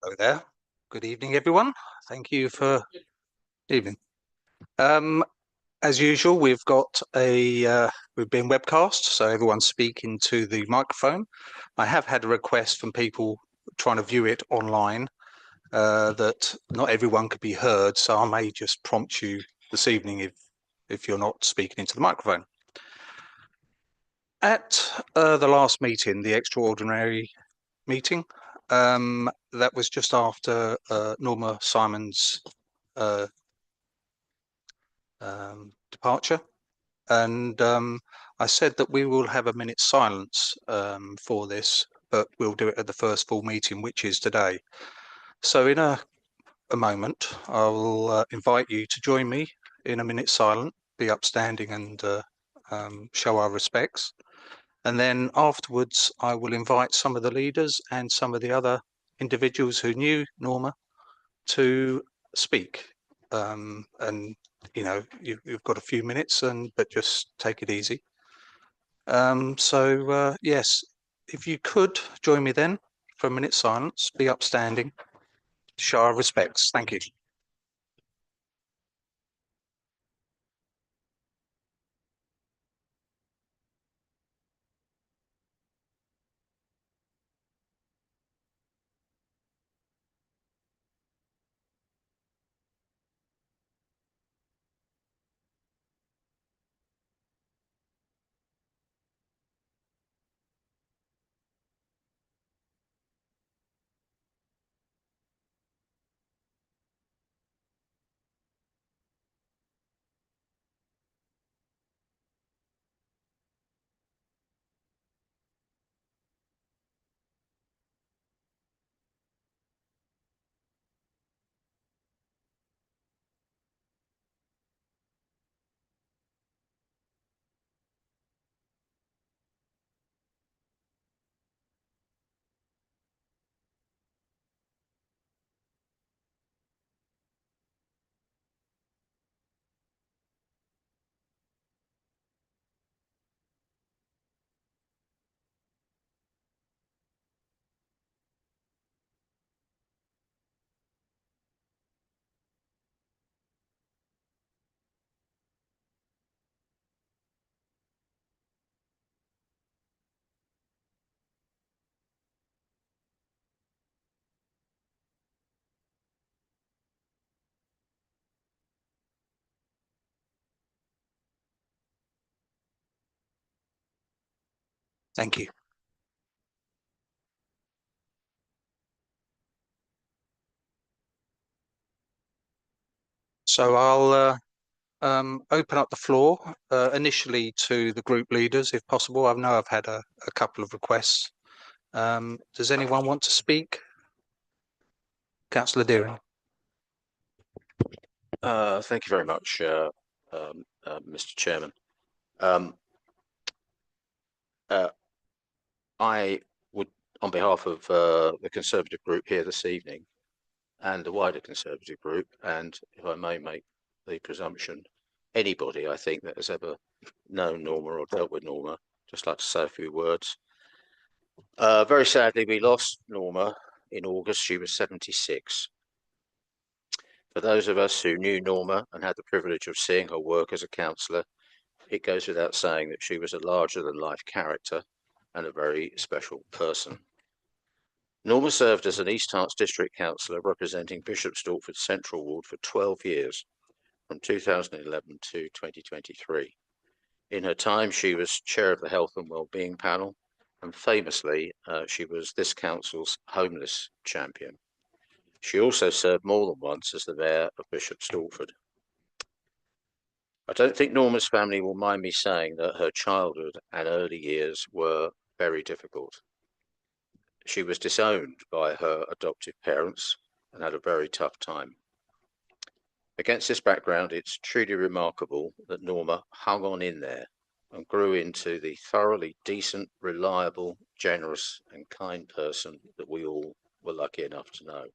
Hello there. Good evening, everyone. Thank you for evening. As usual, we've been webcast, so everyone's speaking to the microphone. I have had a request from people trying to view it online that not everyone could be heard, so I may just prompt you this evening if you're not speaking into the microphone. At the last meeting, the extraordinary meeting, that was just after Norma Simon's departure, and I said that we will have a minute's silence for this, but we'll do it at the first full meeting, which is today. So in a moment, I will invite you to join me in a minute's silence, be upstanding and show our respects. And then afterwards, I will invite some of the leaders and some of the other individuals who knew Norma to speak. And you know, you've got a few minutes, but just take it easy. Yes, if you could join me then for a minute's silence, be upstanding, show our respects. Thank you. Thank you. So I'll open up the floor initially to the group leaders, if possible. I know I've had a couple of requests. Does anyone want to speak? Councillor Deering. Thank you very much, Mr. Chairman. I would, on behalf of the Conservative group here this evening and the wider Conservative group, and if I may make the presumption, anybody I think that has ever known Norma or dealt with Norma, just like to say a few words. Very sadly, we lost Norma in August. She was 76. For those of us who knew Norma and had the privilege of seeing her work as a councillor, it goes without saying that she was a larger-than-life character and a very special person. Norma served as an East Herts District Councillor representing Bishop Stortford Central Ward for 12 years, from 2011 to 2023. In her time, she was chair of the Health and Wellbeing Panel, and famously, she was this council's homeless champion. She also served more than once as the mayor of Bishop Stortford. I don't think Norma's family will mind me saying that her childhood and early years were very difficult. She was disowned by her adoptive parents and had a very tough time. Against this background, it's truly remarkable that Norma hung on in there and grew into the thoroughly decent, reliable, generous and kind person that we all were lucky enough to know.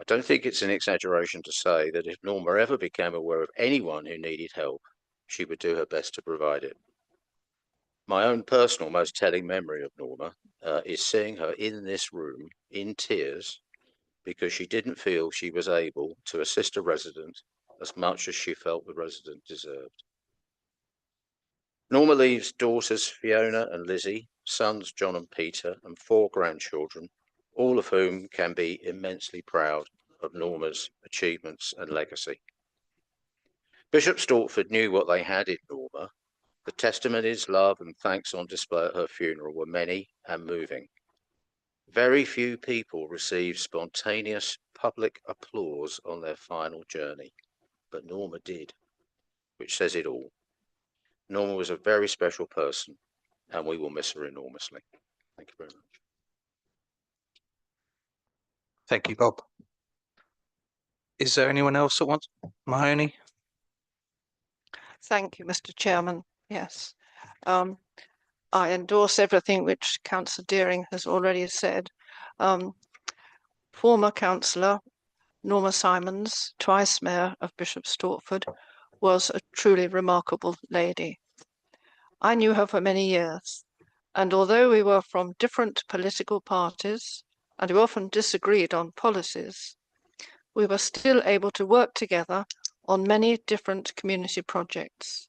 I don't think it's an exaggeration to say that if Norma ever became aware of anyone who needed help, she would do her best to provide it. My own personal most telling memory of Norma is seeing her in this room in tears because she didn't feel she was able to assist a resident as much as she felt the resident deserved. Norma leaves daughters Fiona and Lizzie, sons John and Peter, and 4 grandchildren, all of whom can be immensely proud of Norma's achievements and legacy. Bishop Stortford knew what they had in Norma. The testimonies, love and thanks on display at her funeral were many and moving. Very few people received spontaneous public applause on their final journey, but Norma did, which says it all. Norma was a very special person, and we will miss her enormously. Thank you very much. Thank you, Bob. Is there anyone else that wants? Mahoney? Thank you, Mr. Chairman. Yes. I endorse everything which Councillor Deering has already said. Former Councillor Norma Simons, twice Mayor of Bishop Stortford, was a truly remarkable lady. I knew her for many years, and although we were from different political parties and we often disagreed on policies, we were still able to work together on many different community projects.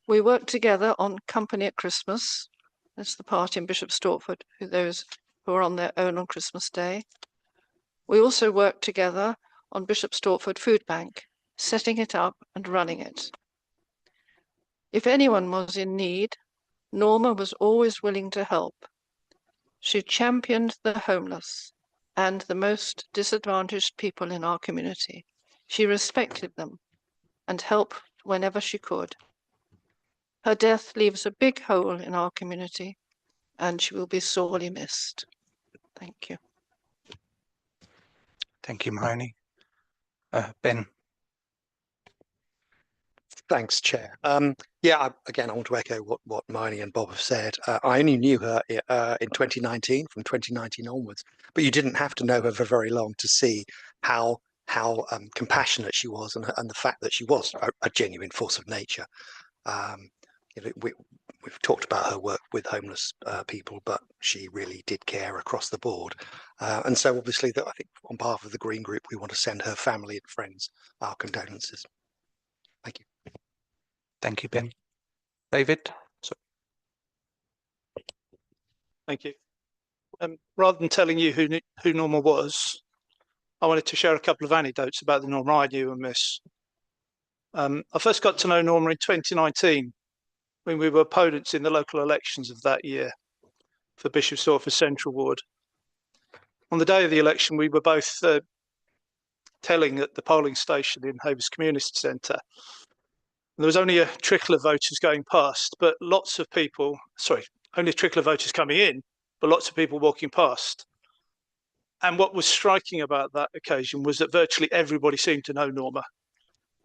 We worked together on Company at Christmas. That's the party in Bishop Stortford, those who are on their own on Christmas Day. We also worked together on Bishop Stortford Food Bank, setting it up and running it. If anyone was in need, Norma was always willing to help. She championed the homeless and the most disadvantaged people in our community. She respected them and helped whenever she could. Her death leaves a big hole in our community, and she will be sorely missed. Thank you. Thank you, Mahoney. Ben? Thanks, Chair. Again, I want to echo what Mahoney and Bob have said. I only knew her in 2019, from 2019 onwards, but you didn't have to know her for very long to see how compassionate she was and the fact that she was a genuine force of nature. We've talked about her work with homeless people, but she really did care across the board. And so obviously, I think on behalf of the Green Group, we want to send her family and friends our condolences. Thank you. Thank you, Ben. David? Thank you. Rather than telling you who Norma was, I wanted to share a couple of anecdotes about the Norma I knew and miss. I first got to know Norma in 2019 when we were opponents in the local elections of that year for Bishop Stortford Central Ward. On the day of the election, we were both telling at the polling station in Havers Community Centre. There was only a trickle of voters going past, but lots of people, only a trickle of voters coming in, but lots of people walking past. And what was striking about that occasion was that virtually everybody seemed to know Norma.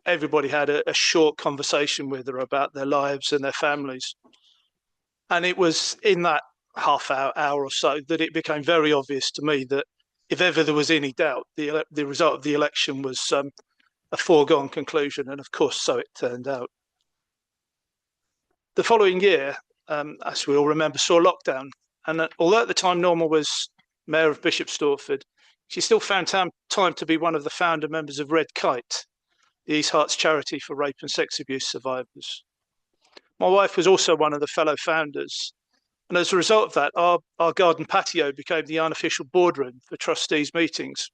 Everybody had a short conversation with her about their lives and their families. And it was in that half hour or so that it became very obvious to me that if ever there was any doubt, the result of the election was a foregone conclusion, and of course, so it turned out. The following year, as we all remember, saw lockdown, and although at the time Norma was Mayor of Bishop Stortford, she still found time to be one of the founder members of Red Kite, the East Herts charity for rape and sex abuse survivors. My wife was also one of the fellow founders, and as a result of that, our garden patio became the unofficial boardroom for trustees' meetings,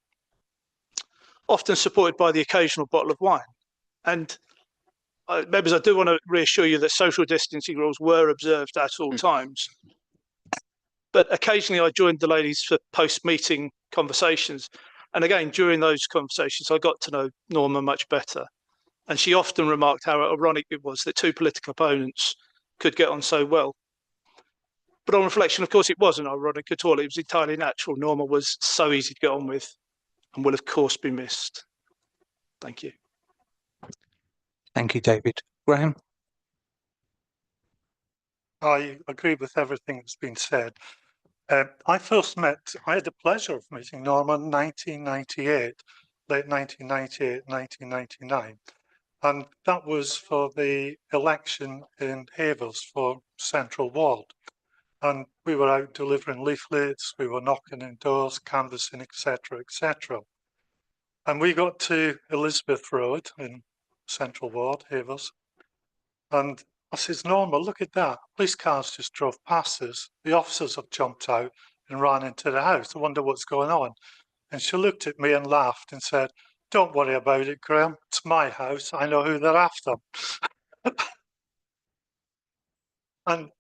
often supported by the occasional bottle of wine. And members, I do want to reassure you that social distancing rules were observed at all times. But occasionally I joined the ladies for post-meeting conversations. And again, during those conversations, I got to know Norma much better. And she often remarked how ironic it was that two political opponents could get on so well. But on reflection, of course, it wasn't ironic at all. It was entirely natural. Norma was so easy to get on with and will, of course, be missed. Thank you. Thank you, David. Graham? I agree with everything that's been said. I had the pleasure of meeting Norma in 1998, late 1998, 1999. And that was for the election in Havers for Central Ward. And we were out delivering leaflets, we were knocking in doors, canvassing, etc., etc. And we got to Elizabeth Road in Central Ward, Havers. And I says, Norma, look at that. Police cars just drove past us. The officers have jumped out and ran into the house. I wonder what's going on. And she looked at me and laughed and said, don't worry about it, Graham. It's my house. I know who they're after. And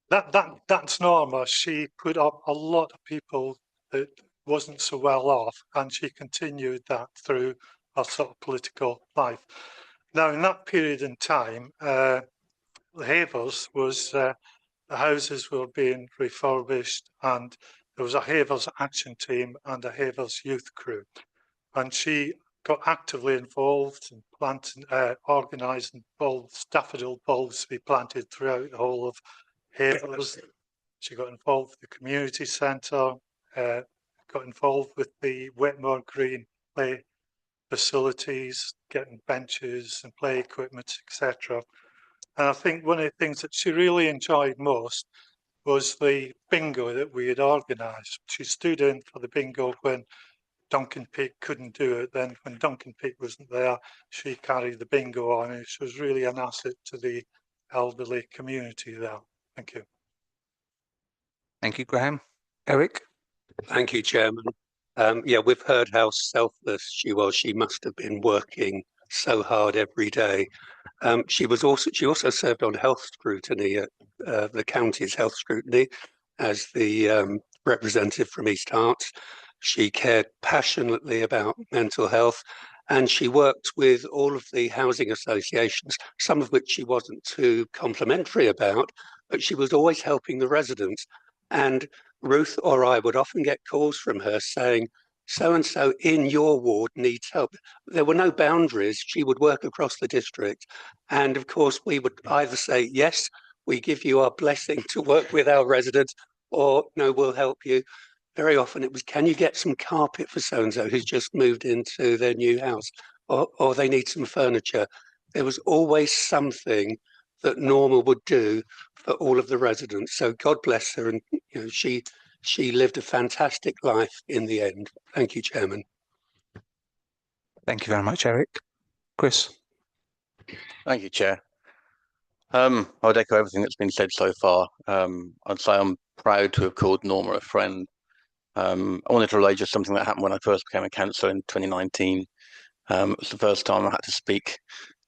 that's Norma. She put up a lot of people that wasn't so well off, and she continued that through her sort of political life. Now, in that period in time, Havers was, the houses were being refurbished, and there was a Havers action team and a Havers youth crew. And she got actively involved in planting, organising bulbs, daffodil bulbs to be planted throughout the whole of Havers. She got involved with the community centre, got involved with the Wetmore Green play facilities, getting benches and play equipment, etc. And I think one of the things that she really enjoyed most was the bingo that we had organised. She stood in for the bingo when Duncan Peake couldn't do it. Then when Duncan Peake wasn't there, she carried the bingo on, and she was really an asset to the elderly community there. Thank you. Thank you, Graham. Eric? Thank you, Chairman. Yeah, we've heard how selfless she was. She must have been working so hard every day. She also served on health scrutiny at the county's health scrutiny as the representative from East Harts. She cared passionately about mental health, and she worked with all of the housing associations, some of which she wasn't too complimentary about, but she was always helping the residents. And Ruth or I would often get calls from her saying, so-and-so in your ward needs help. There were no boundaries. She would work across the district. And of course, we would either say, yes, we give you our blessing to work with our residents, or no, we'll help you. Very often it was, can you get some carpet for so-and-so who's just moved into their new house, or they need some furniture. There was always something that Norma would do for all of the residents. So God bless her. And you know, she lived a fantastic life in the end. Thank you, Chairman. Thank you very much, Eric. Chris? Thank you, Chair. I'd echo everything that's been said so far. I'd say I'm proud to have called Norma a friend. I wanted to relay just something that happened when I first became a councillor in 2019. It was the first time I had to speak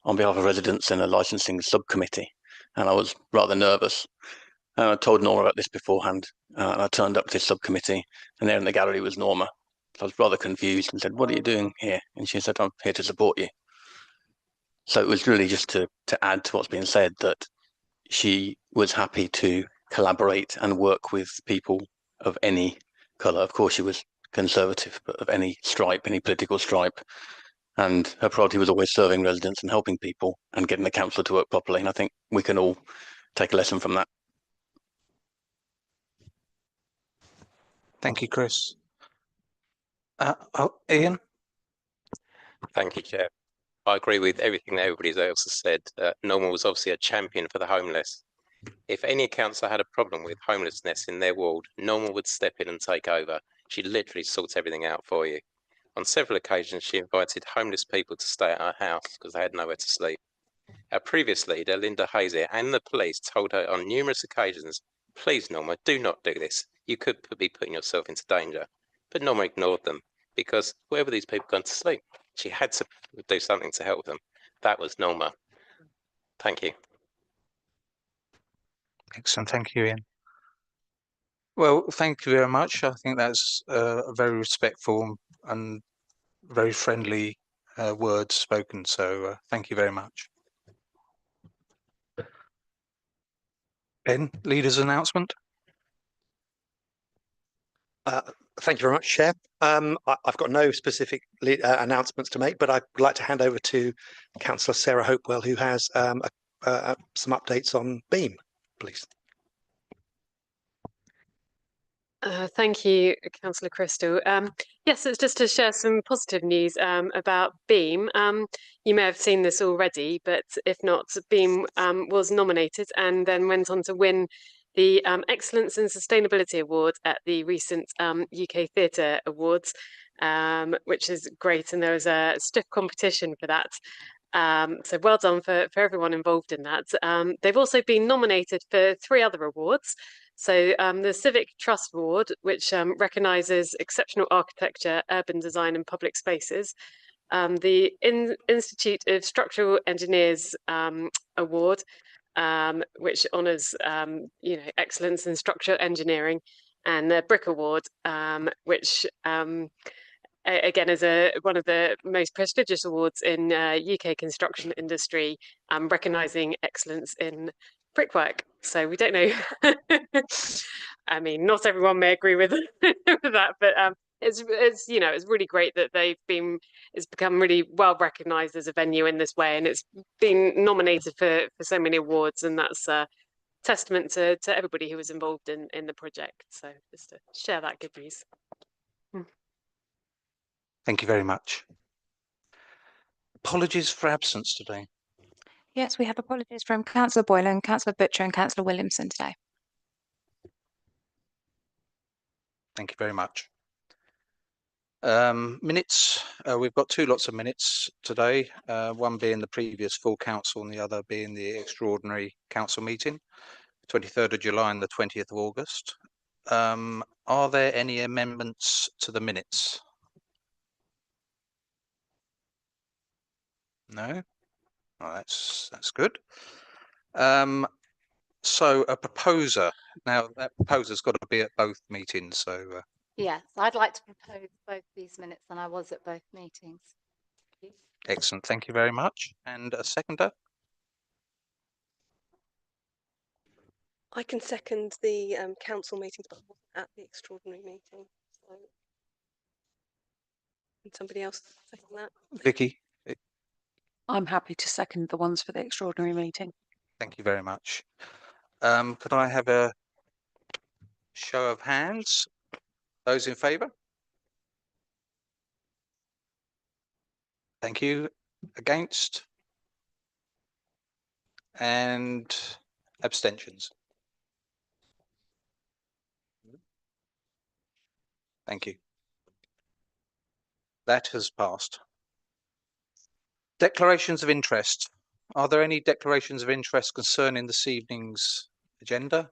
on behalf of residents in a licensing subcommittee, and I was rather nervous. And I told Norma about this beforehand, and I turned up to this subcommittee, and there in the gallery was Norma. So I was rather confused and said, "What are you doing here?" And she said, "I'm here to support you." So it was really just to add to what's been said, that she was happy to collaborate and work with people of any colour. Of course, she was Conservative, but of any stripe, any political stripe. And her priority was always serving residents and helping people and getting the council to work properly. And I think we can all take a lesson from that. Thank you, Chris. Ian? Thank you, Chair. I agree with everything that everybody else has said. Norma was obviously a champion for the homeless. If any councillor had a problem with homelessness in their ward, Norma would step in and take over. She literally sorts everything out for you. On several occasions, she invited homeless people to stay at her house because they had nowhere to sleep. Our previous leader, Linda Hazier, and the police told her on numerous occasions, "Please, Norma, do not do this. You could be putting yourself into danger." But Norma ignored them because where were these people going to sleep? She had to do something to help them. That was Norma. Thank you. Excellent. Thank you, Ian. Well, thank you very much. I think that's a very respectful and very friendly words spoken. So thank you very much. Ben, leader's announcement. Thank you very much, Chair. I've got no specific announcements to make, but I'd like to hand over to Councillor Sarah Hopewell, who has some updates on Beam, please. Thank you, Councillor Crystal. Yes, it's just to share some positive news about Beam. You may have seen this already, but if not, Beam was nominated and then went on to win the Excellence in Sustainability Award at the recent UK Theatre Awards, which is great. And there was a stiff competition for that. So well done for everyone involved in that. They've also been nominated for 3 other awards. So the Civic Trust Award, which recognises exceptional architecture, urban design and public spaces. The Institute of Structural Engineers Award, which honours excellence in structural engineering, and the Brick Award, which again is one of the most prestigious awards in UK construction industry, recognising excellence in brickwork. So we don't know. I mean, not everyone may agree with that, but it's really great that it's become really well recognised as a venue in this way, and it's been nominated for so many awards, and that's a testament to everybody who was involved in the project. So just to share that good news. Thank you very much. Apologies for absence today. Yes, we have apologies from Councillor Boylan, Councillor Butcher and Councillor Williamson today. Thank you very much. Minutes, we've got 2 lots of minutes today, one being the previous full council and the other being the extraordinary council meeting, 23rd of July and the 20th of August. Are there any amendments to the minutes? No? Oh, that's good. So a proposer. Now that proposer's got to be at both meetings. So yes, I'd like to propose both these minutes, and I was at both meetings. Excellent. Thank you very much. And a seconder. I can second the council meetings, but I wasn't at the extraordinary meeting. So can somebody else second that? Vicky. I'm happy to second the ones for the extraordinary meeting. Thank you very much. Could I have a show of hands? Those in favour? Thank you. Against? And abstentions? Thank you. That has passed. Declarations of interest. Are there any declarations of interest concerning this evening's agenda?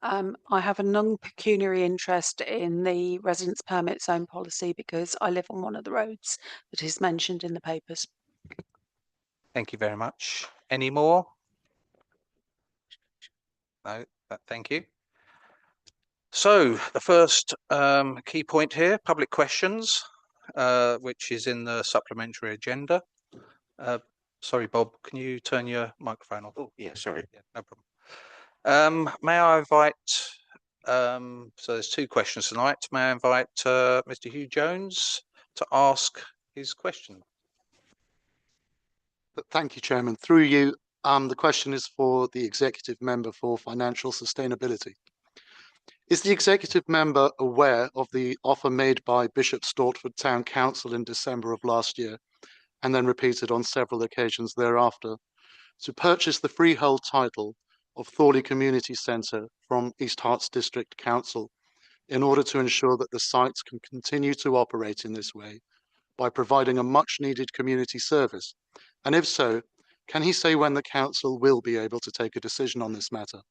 I have a non-pecuniary interest in the residence permit zone policy because I live on one of the roads that is mentioned in the papers. Thank you very much. Any more? No, thank you. So the first key point here, public questions, which is in the supplementary agenda. Sorry, Bob, can you turn your microphone off? Oh, yeah, sorry. Yeah, no problem. May I invite, so there's 2 questions tonight. May I invite Mr. Hugh Jones to ask his question? Thank you, Chairman. Through you, the question is for the Executive Member for Financial Sustainability. Is the Executive Member aware of the offer made by Bishop Stortford Town Council in December of last year, and then repeated on several occasions thereafter, to purchase the freehold title of Thorley Community Centre from East Herts District Council in order to ensure that the sites can continue to operate in this way by providing a much needed community service? And if so, can he say when the council will be able to take a decision on this matter?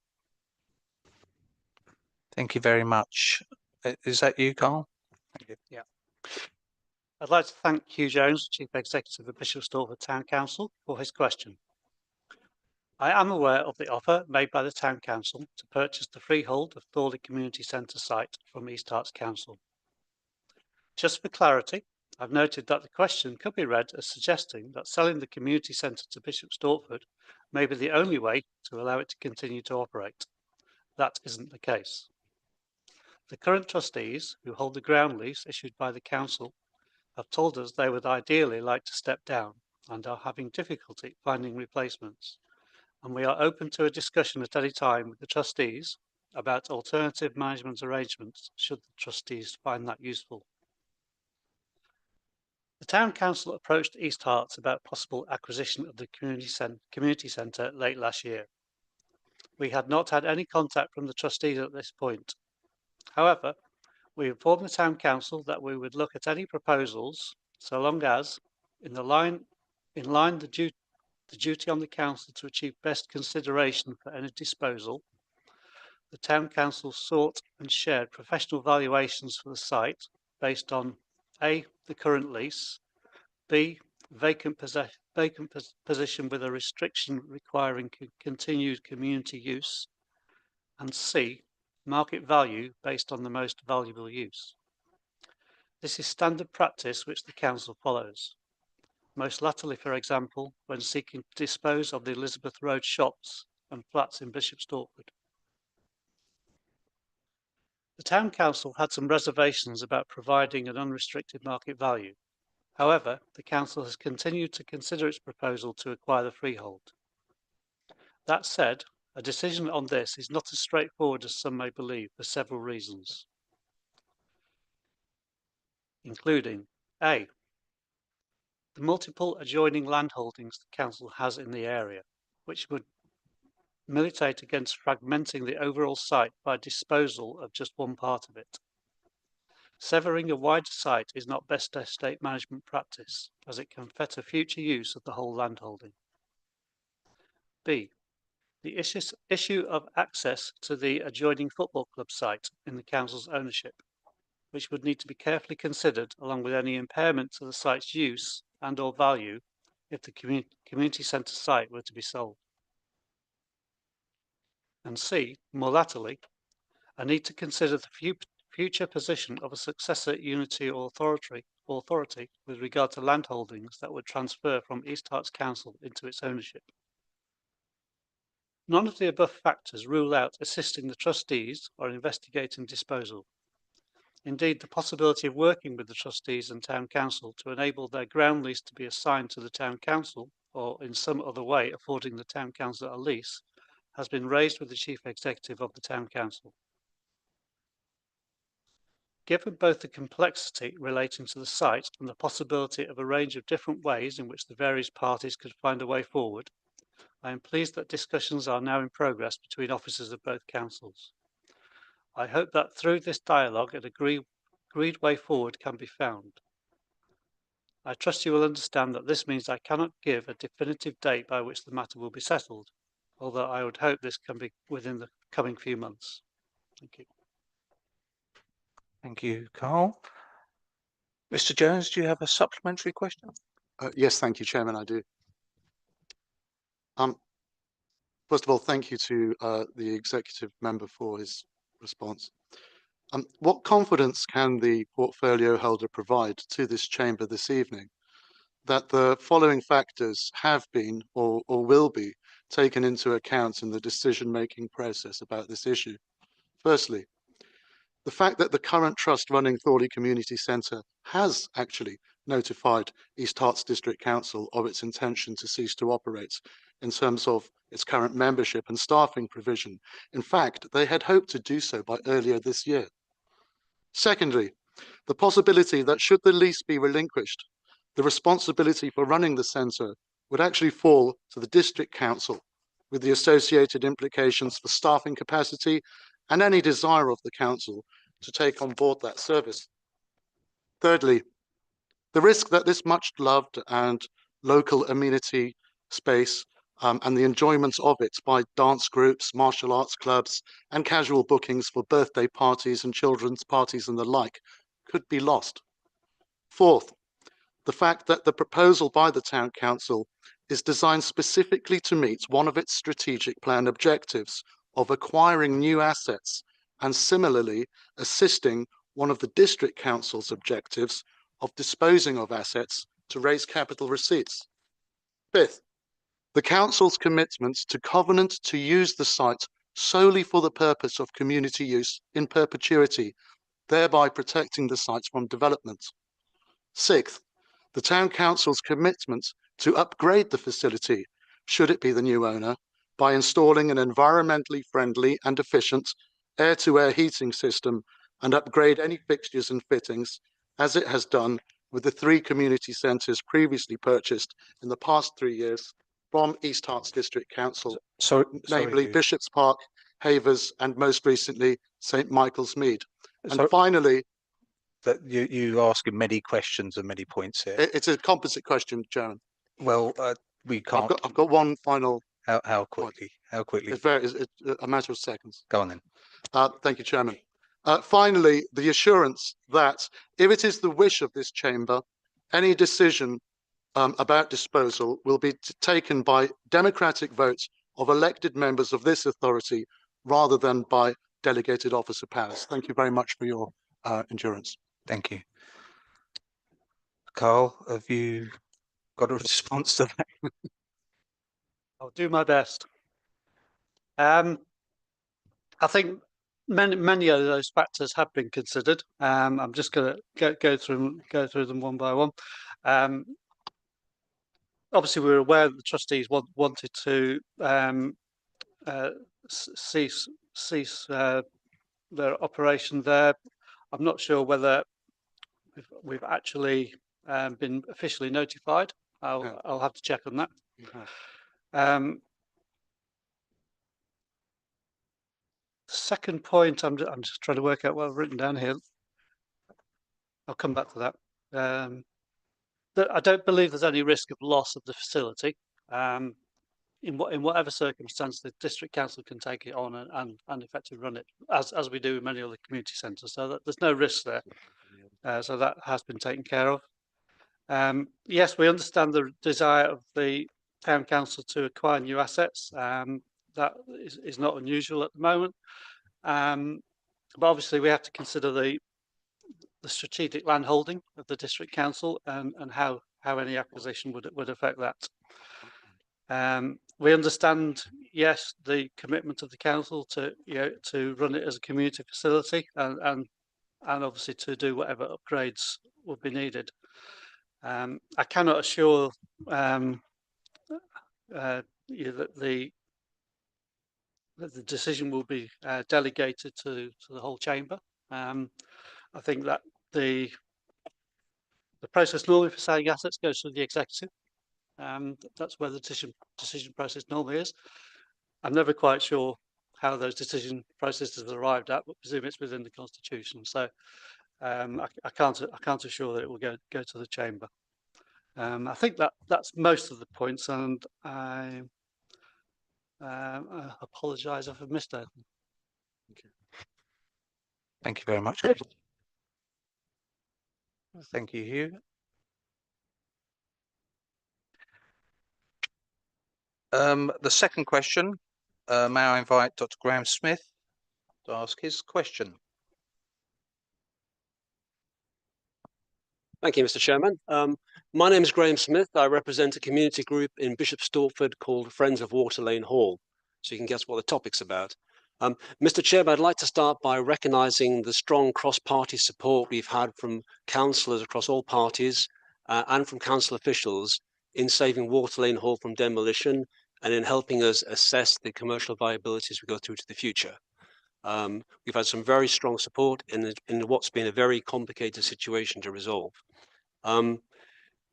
Thank you very much. Is that you, Carl? Thank you. Yeah. I'd like to thank Hugh Jones, Chief Executive of Bishop Stortford Town Council, for his question. I am aware of the offer made by the Town Council to purchase the freehold of Thorley Community Centre site from East Herts Council. Just for clarity, I've noted that the question could be read as suggesting that selling the community centre to Bishop Stortford may be the only way to allow it to continue to operate. That isn't the case. The current trustees, who hold the ground lease issued by the council, have told us they would ideally like to step down and are having difficulty finding replacements. And we are open to a discussion at any time with the trustees about alternative management arrangements should the trustees find that useful. The Town Council approached East Herts about possible acquisition of the community centre late last year. We had not had any contact from the trustees at this point. However, we informed the Town Council that we would look at any proposals so long as, in line the duty on the Council to achieve best consideration for any disposal, the Town Council sought and shared professional valuations for the site based on A, the current lease, B, vacant position with a restriction requiring continued community use, and C, market value based on the most valuable use. This is standard practice which the Council follows. Most latterly, for example, when seeking to dispose of the Elizabeth Road shops and flats in Bishop Stortford. The Town Council had some reservations about providing an unrestricted market value. However, the Council has continued to consider its proposal to acquire the freehold. That said, a decision on this is not as straightforward as some may believe for several reasons, including A, the multiple adjoining land holdings the Council has in the area, which would militate against fragmenting the overall site by disposal of just one part of it. Severing a wider site is not best estate management practice, as it can fetter future use of the whole landholding. B, the issue of access to the adjoining football club site in the Council's ownership, which would need to be carefully considered along with any impairment to the site's use and or value if the community centre site were to be sold. And C, more latterly, a need to consider the future position of a successor unity authority with regard to land holdings that would transfer from East Herts Council into its ownership. None of the above factors rule out assisting the trustees or investigating disposal. Indeed, the possibility of working with the trustees and Town Council to enable their ground lease to be assigned to the Town Council or in some other way affording the Town Council a lease has been raised with the Chief Executive of the Town Council. Given both the complexity relating to the site and the possibility of a range of different ways in which the various parties could find a way forward, I am pleased that discussions are now in progress between officers of both councils. I hope that through this dialogue an agreed way forward can be found. I trust you will understand that this means I cannot give a definitive date by which the matter will be settled, although I would hope this can be within the coming few months. Thank you. Thank you, Carl. Mr. Jones, do you have a supplementary question? Yes, thank you, Chairman, I do. First of all, thank you to the executive member for his response. What confidence can the portfolio holder provide to this chamber this evening that the following factors have been or will be taken into account in the decision-making process about this issue? Firstly, the fact that the current trust running Thorley Community Centre has actually notified East Herts District Council of its intention to cease to operate in terms of its current membership and staffing provision. In fact, they had hoped to do so by earlier this year. Secondly, the possibility that should the lease be relinquished, the responsibility for running the centre would actually fall to the District Council, with the associated implications for staffing capacity and any desire of the Council to take on board that service. Thirdly, the risk that this much loved and local amenity space and the enjoyment of it by dance groups, martial arts clubs, and casual bookings for birthday parties and children's parties and the like could be lost. Fourth, the fact that the proposal by the Town Council is designed specifically to meet one of its strategic plan objectives of acquiring new assets and similarly assisting one of the District Council's objectives of disposing of assets to raise capital receipts. Fifth, the Council's commitment to covenant to use the site solely for the purpose of community use in perpetuity, thereby protecting the site from development. Sixth, the Town Council's commitment to upgrade the facility, should it be the new owner, by installing an environmentally friendly and efficient air-to-air heating system and upgrade any fixtures and fittings, as it has done with the 3 community centres previously purchased in the past 3 years from East Herts District Council, namely Bishop's Park, Havers, and most recently St Michael's Mead. And finally, that you asking many questions and many points here. it's a composite question, Chairman. Well, we can't. I've got one final. How quickly? How quickly? It's a matter of seconds. Go on then. Thank you, Chairman. Finally, the assurance that if it is the wish of this chamber, any decision about disposal will be taken by democratic votes of elected members of this authority rather than by delegated officer powers. Thank you very much for your endurance. Thank you. Carl, have you got a response to that? I'll do my best. I think many of those factors have been considered. I'm just going to go through them one by one. Obviously, we were aware that the trustees wanted to cease their operation there. I'm not sure whether we've actually been officially notified. I'll have to check on that. Second point, I'm just trying to work out what I've written down here. I'll come back to that. I don't believe there's any risk of loss of the facility. In whatever circumstance, the district council can take it on and effectively run it as we do in many other community centres. So that there's no risk there. So that has been taken care of. Yes, we understand the desire of the town council to acquire new assets. That is not unusual at the moment. But obviously we have to consider the strategic land holding of the district council and how any acquisition would affect that. We understand, yes, the commitment of the council to run it as a community facility and obviously to do whatever upgrades would be needed. I cannot assure you that the decision will be delegated to the whole chamber. I think that the process normally for selling assets goes through the executive. That's where the decision process normally is. I'm never quite sure how those decision processes are arrived at, but presume it's within the constitution. So I can't assure that it will go to the chamber. I think that's most of the points, and I apologise if I've missed anything. Thank you very much. Thank you, Hugh. The second question, may I invite Dr. Graham Smith to ask his question? Thank you, Mr. Chairman. My name is Graham Smith. I represent a community group in Bishop Stortford called Friends of Water Lane Hall. So you can guess what the topic's about. Mr. Chairman, I'd like to start by recognising the strong cross-party support we've had from councillors across all parties and from council officials in saving Water Lane Hall from demolition and in helping us assess the commercial viability as we go through to the future. We've had some very strong support in what's been a very complicated situation to resolve.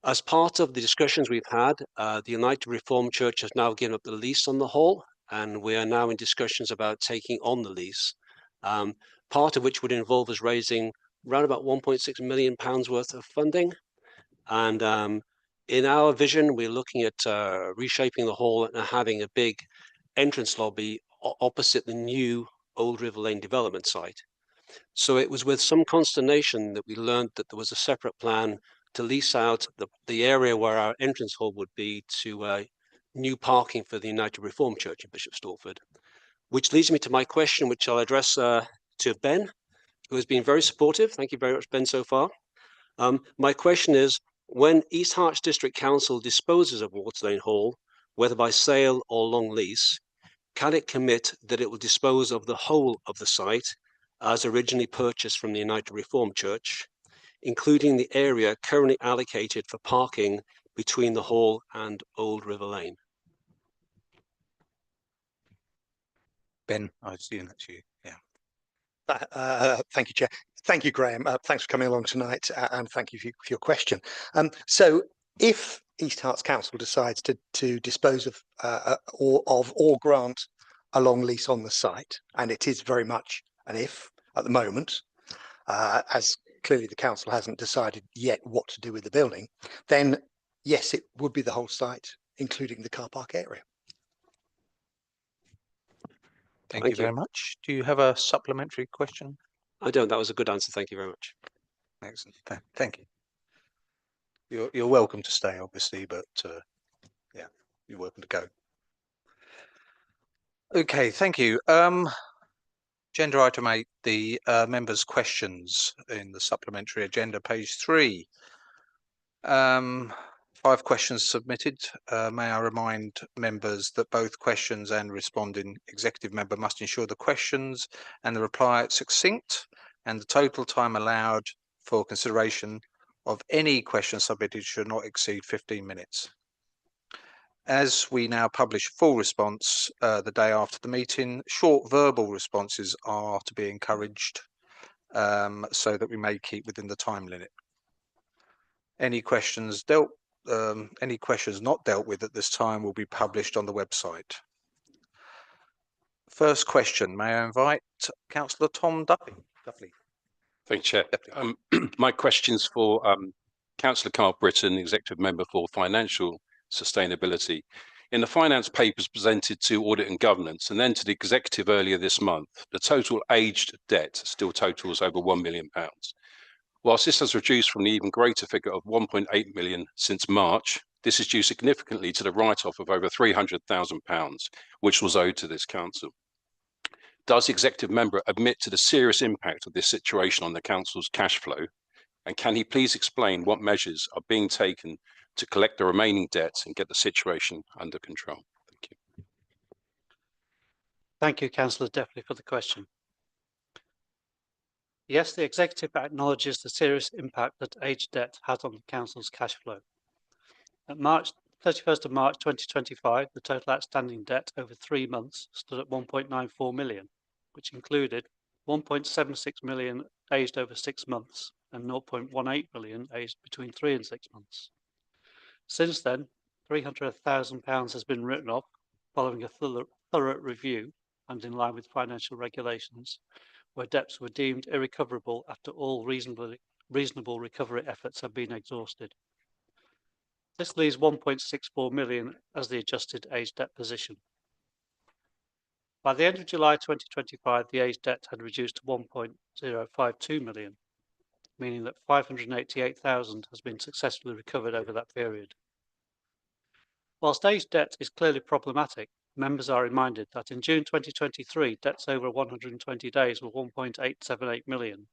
As part of the discussions we've had, the United Reformed Church has now given up the lease on the hall, and we are now in discussions about taking on the lease, part of which would involve us raising around about £1.6 million worth of funding. And in our vision, we're looking at reshaping the hall and having a big entrance lobby opposite the new Old River Lane development site. So it was with some consternation that we learned that there was a separate plan to lease out the area where our entrance hall would be to new parking for the United Reformed Church in Bishop Stortford, which leads me to my question, which I'll address to Ben, who has been very supportive. Thank you very much, Ben, so far. My question is, when East Herts District Council disposes of Water Lane Hall, whether by sale or long lease, can it commit that it will dispose of the whole of the site as originally purchased from the United Reformed Church, including the area currently allocated for parking between the hall and Old River Lane? Ben, I assume that's you. Yeah. Thank you, Chair. Thank you, Graham. Thanks for coming along tonight, and thank you for your question. So, if East Herts Council decides to dispose of or grant a long lease on the site, and it is very much an if at the moment, as clearly the council hasn't decided yet what to do with the building, then yes, it would be the whole site, including the car park area. Thank you very much. Do you have a supplementary question? I don't. That was a good answer. Thank you very much. Excellent. Thank you. You're welcome to stay, obviously, but yeah, you're welcome to go. Okay, thank you. Agenda item 8, the members' questions in the supplementary agenda, page 3. 5 questions submitted. May I remind members that both questions and responding executive member must ensure the questions and the reply are succinct, and the total time allowed for consideration of any question submitted should not exceed 15 minutes. As we now publish a full response the day after the meeting, short verbal responses are to be encouraged so that we may keep within the time limit. Any questions not dealt with at this time will be published on the website. First question, may I invite Councillor Tom Duffy. Thank you, Chair. My question's for Councillor Carl Britton, Executive Member for Financial Sustainability. In the finance papers presented to Audit and Governance and then to the Executive earlier this month, the total aged debt still totals over £1 million. Whilst this has reduced from the even greater figure of 1.8 million since March, this is due significantly to the write-off of over £300,000, which was owed to this council. Does the Executive Member admit to the serious impact of this situation on the council's cash flow? And can he please explain what measures are being taken to collect the remaining debts and get the situation under control? Thank you. Thank you, Councillor Defley, for the question. Yes, the Executive acknowledges the serious impact that aged debt has on the Council's cash flow. At 31st of March 2025, the total outstanding debt over 3 months stood at 1.94 million, which included 1.76 million aged over 6 months and 0.18 million aged between 3 and 6 months. Since then, £300,000 has been written off following a thorough review and in line with financial regulations, where debts were deemed irrecoverable after all reasonable recovery efforts have been exhausted. This leaves 1.64 million as the adjusted aged debt position. By the end of July 2025, the aged debt had reduced to 1.052 million, meaning that 588,000 has been successfully recovered over that period. Whilst aged debt is clearly problematic, members are reminded that in June 2023, debts over 120 days were 1.878 million.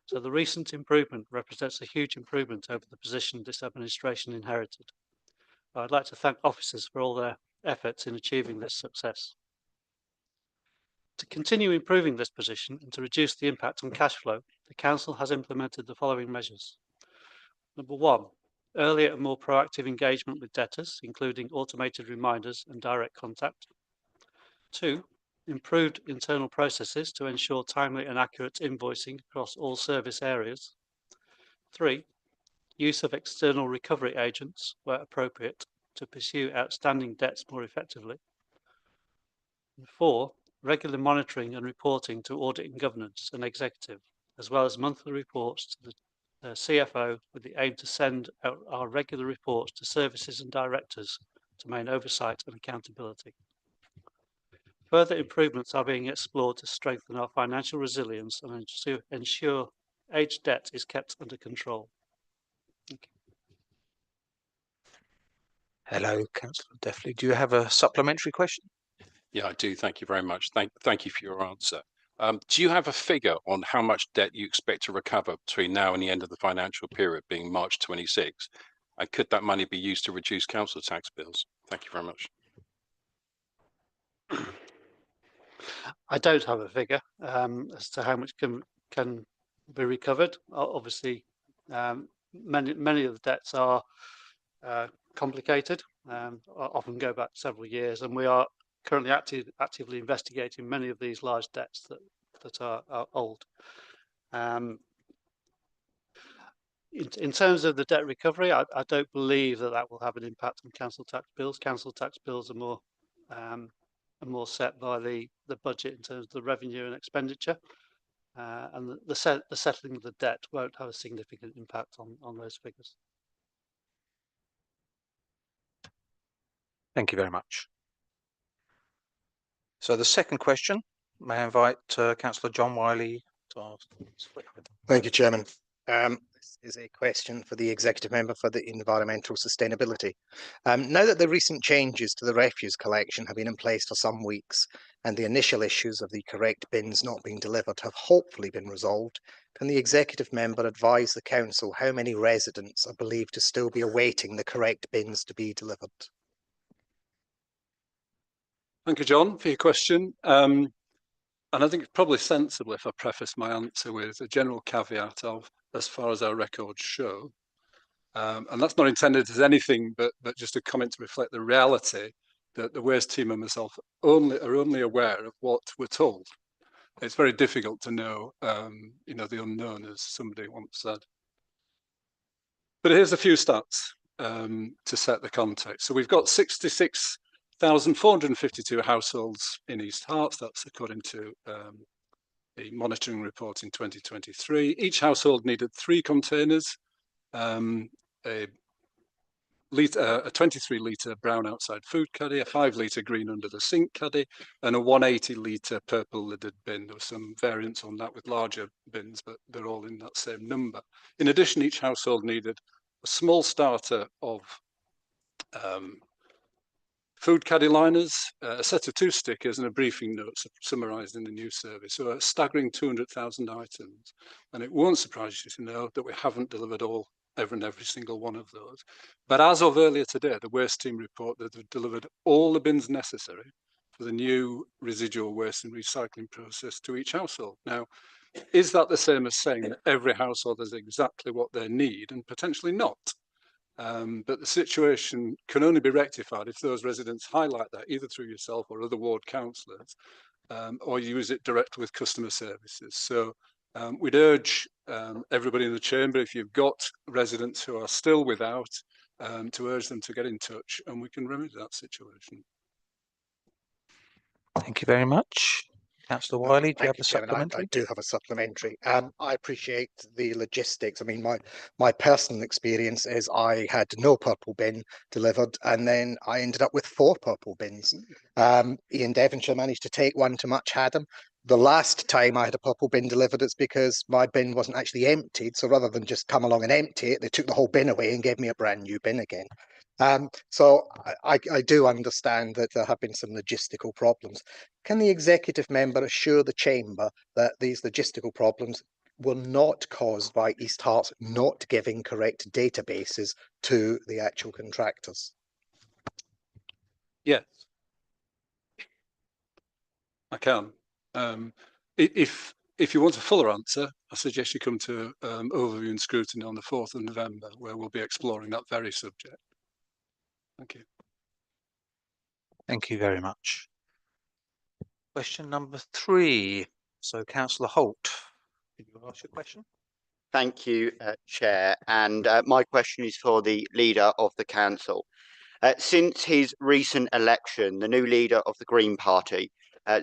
So the recent improvement represents a huge improvement over the position this administration inherited. I'd like to thank officers for all their efforts in achieving this success. To continue improving this position and to reduce the impact on cash flow, the Council has implemented the following measures. Number 1, earlier and more proactive engagement with debtors, including automated reminders and direct contact. 2, improved internal processes to ensure timely and accurate invoicing across all service areas. 3, use of external recovery agents where appropriate to pursue outstanding debts more effectively. And 4, regular monitoring and reporting to Audit and Governance and Executive, as well as monthly reports to the CFO with the aim to send out our regular reports to services and directors to maintain oversight and accountability. Further improvements are being explored to strengthen our financial resilience and ensure aged debt is kept under control. Thank you. Hello, Councillor Defley. Do you have a supplementary question? Yeah, I do. Thank you very much. Thank you for your answer. Do you have a figure on how much debt you expect to recover between now and the end of the financial period, being March 26? And could that money be used to reduce council tax bills? Thank you very much. I don't have a figure as to how much can be recovered. Obviously, many of the debts are complicated, often go back several years, and we are currently actively investigating many of these large debts that are old. In terms of the debt recovery, I don't believe that will have an impact on council tax bills. Council tax bills are more set by the budget in terms of the revenue and expenditure, and the settling of the debt won't have a significant impact on those figures. Thank you very much. So the second question, may I invite Councillor John Wiley to ask. Thank you, Chairman. This is a question for the Executive Member for the Environmental Sustainability. Now that the recent changes to the refuse collection have been in place for some weeks and the initial issues of the correct bins not being delivered have hopefully been resolved, can the Executive Member advise the Council how many residents are believed to still be awaiting the correct bins to be delivered? Thank you, John, for your question. And I think it's probably sensible if I preface my answer with a general caveat of as far as our records show. And that's not intended as anything but just a comment to reflect the reality that the waste team and myself are only aware of what we're told. It's very difficult to know, the unknown, as somebody once said. But here's a few stats to set the context. So we've got 66,452 households in East Herts. That's according to the monitoring report in 2023. Each household needed 3 containers, a 23-litre brown outside food caddy, a 5-litre green under the sink caddy, and a 180-litre purple lidded bin. There was some variance on that with larger bins, but they're all in that same number. In addition, each household needed a small starter of food caddy liners, a set of 2 stickers and a briefing note summarised in the new service. So a staggering 200,000 items. And it won't surprise you to know that we haven't delivered every single one of those. But as of earlier today, the waste team report that they've delivered all the bins necessary for the new residual waste and recycling process to each household. Now, is that the same as saying that every household has exactly what they need? And potentially not. But the situation can only be rectified if those residents highlight that either through yourself or other ward councillors, or use it directly with customer services. So we'd urge everybody in the chamber, if you've got residents who are still without, to urge them to get in touch and we can remedy that situation. Thank you very much. Councillor Wiley, do you have a supplementary? I do have a supplementary. I appreciate the logistics. I mean, my personal experience is I had no purple bin delivered, and then I ended up with 4 purple bins. Ian Devonshire managed to take one to Much Haddam. The last time I had a purple bin delivered, it's because my bin wasn't actually emptied. So rather than just come along and empty it, they took the whole bin away and gave me a brand new bin again. So I do understand that there have been some logistical problems. Can the Executive Member assure the Chamber that these logistical problems were not caused by East Herts not giving correct databases to the actual contractors? Yes, I can. If you want a fuller answer, I suggest you come to overview and scrutiny on the 4th of November, where we'll be exploring that very subject. Thank you. Thank you very much. Question number 3. So, Councillor Holt, did you ask your question? Thank you, Chair. And my question is for the leader of the council. Since his recent election, the new leader of the Green Party,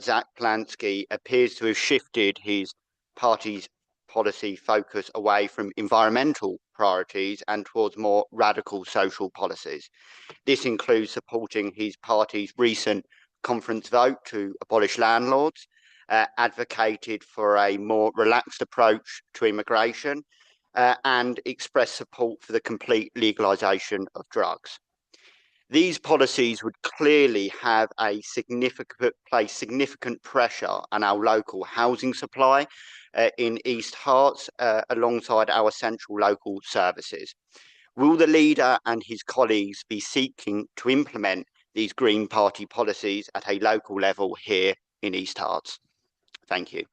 Zach Plansky, appears to have shifted his party's policy focus away from environmental priorities and towards more radical social policies. This includes supporting his party's recent conference vote to abolish landlords, advocated for a more relaxed approach to immigration, and expressed support for the complete legalisation of drugs. These policies would clearly have a significant pressure on our local housing supply in East Herts, alongside our central local services. Will the leader and his colleagues be seeking to implement these Green Party policies at a local level here in East Herts? Thank you.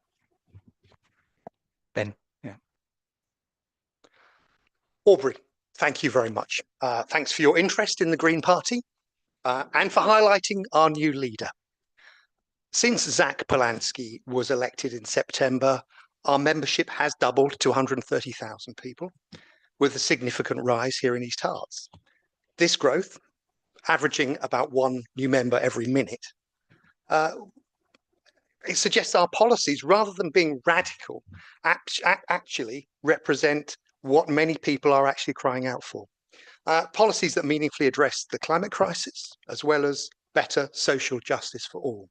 Ben, yeah. Aubrey, thank you very much. Thanks for your interest in the Green Party and for highlighting our new leader. Since Zach Polanski was elected in September, our membership has doubled to 130,000 people, with a significant rise here in East Herts. This growth, averaging about one new member every minute, it suggests our policies, rather than being radical, actually represent what many people are actually crying out for. Policies that meaningfully address the climate crisis, as well as better social justice for all.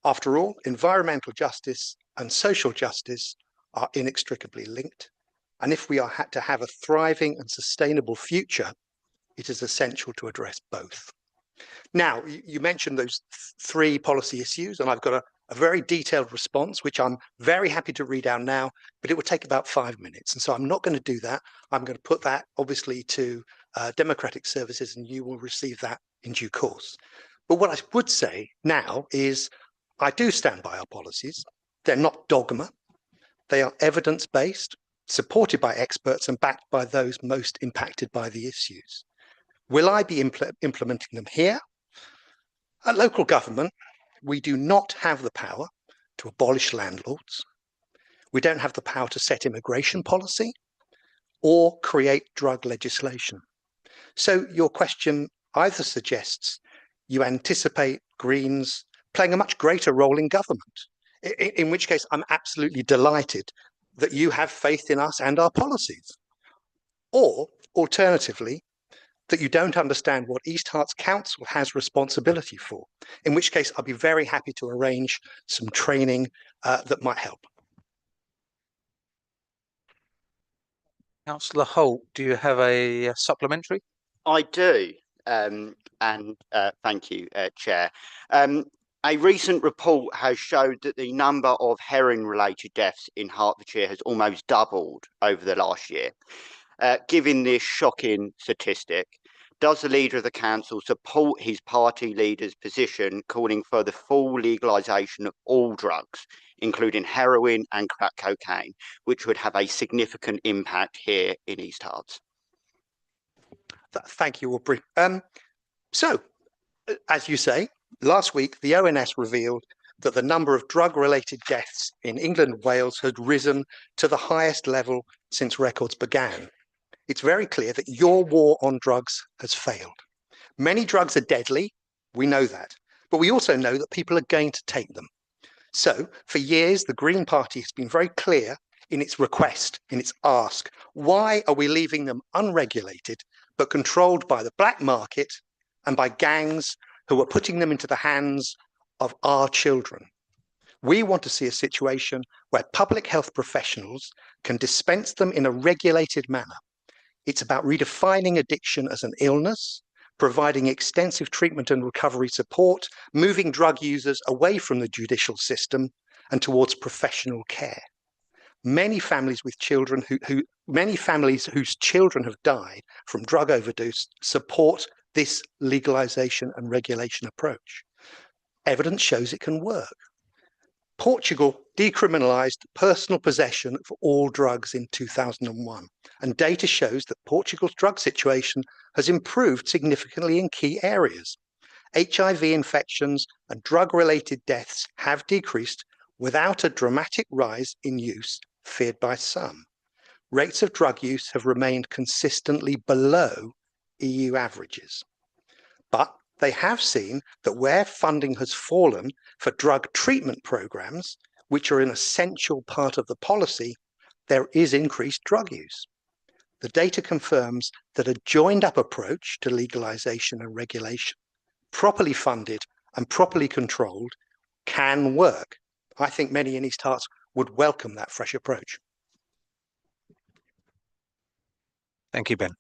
After all, environmental justice and social justice are inextricably linked. And if we are to have a thriving and sustainable future, it is essential to address both. Now, you mentioned those three policy issues, and I've got a very detailed response, which I'm very happy to read out now, but it would take about 5 minutes. And so I'm not going to do that. I'm going to put that obviously to Democratic Services, and you will receive that in due course. But what I would say now is I do stand by our policies. They're not dogma. They are evidence-based, supported by experts and backed by those most impacted by the issues. Will I be implementing them here? At local government, we do not have the power to abolish landlords. We don't have the power to set immigration policy or create drug legislation. So your question either suggests you anticipate Greens playing a much greater role in government, in which case I'm absolutely delighted that you have faith in us and our policies. Or alternatively, that you don't understand what East Herts Council has responsibility for, in which case I'll be very happy to arrange some training that might help. Councillor Holt, do you have a supplementary? I do, and thank you, Chair. A recent report has showed that the number of heroin-related deaths in Hertfordshire has almost doubled over the last year. Given this shocking statistic, does the Leader of the Council support his party leader's position calling for the full legalisation of all drugs, including heroin and crack cocaine, which would have a significant impact here in East Herts? Thank you, Aubrey. So, as you say, last week, the ONS revealed that the number of drug-related deaths in England and Wales had risen to the highest level since records began. It's very clear that your war on drugs has failed. Many drugs are deadly, we know that, but we also know that people are going to take them. So, for years, the Green Party has been very clear in its request, in its ask, why are we leaving them unregulated, but controlled by the black market and by gangs who are putting them into the hands of our children? We want to see a situation where public health professionals can dispense them in a regulated manner. It's about redefining addiction as an illness, providing extensive treatment and recovery support, moving drug users away from the judicial system and towards professional care. Many families with children many families whose children have died from drug overdose support this legalization and regulation approach. Evidence shows it can work. Portugal decriminalized personal possession of all drugs in 2001, and data shows that Portugal's drug situation has improved significantly in key areas. HIV infections and drug-related deaths have decreased without a dramatic rise in use feared by some. Rates of drug use have remained consistently below EU averages. But they have seen that where funding has fallen for drug treatment programs, which are an essential part of the policy, there is increased drug use. The data confirms that a joined-up approach to legalization and regulation, properly funded and properly controlled, can work. I think many in East Herts would welcome that fresh approach. Thank you, Ben.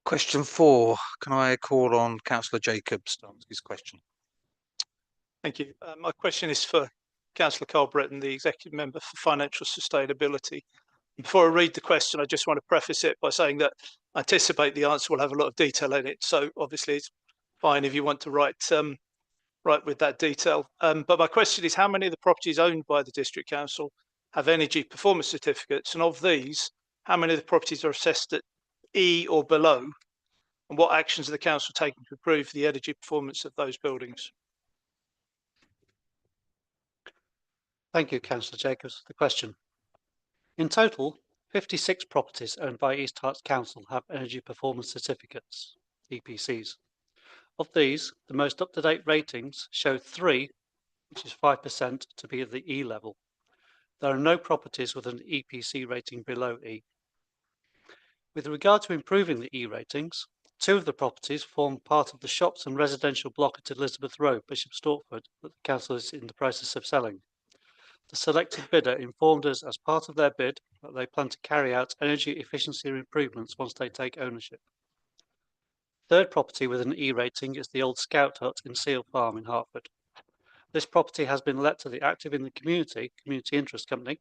Question 4, can I call on Councillor Jacobs to answer his question? Thank you. My question is for Councillor Carl Britton, the Executive Member for Financial Sustainability. Before I read the question, I just want to preface it by saying that I anticipate the answer will have a lot of detail in it. So obviously it's fine if you want to write with that detail. But my question is, how many of the properties owned by the District Council have energy performance certificates? And of these, how many of the properties are assessed at E or below? And what actions are the council taking to improve the energy performance of those buildings? Thank you, Councillor Jacobs, for the question. In total, 56 properties owned by East Herts Council have energy performance certificates, EPCs. Of these, the most up-to-date ratings show 3, which is 5%, to be at the E level. There are no properties with an EPC rating below E. With regard to improving the E ratings, 2 of the properties form part of the shops and residential block at Elizabeth Road, Bishop Stortford, that the council is in the process of selling. The selected bidder informed us as part of their bid that they plan to carry out energy efficiency improvements once they take ownership. Third property with an E rating is the old Scout Hut in Seal Farm in Hertford. This property has been let to the Active in the Community Interest Company,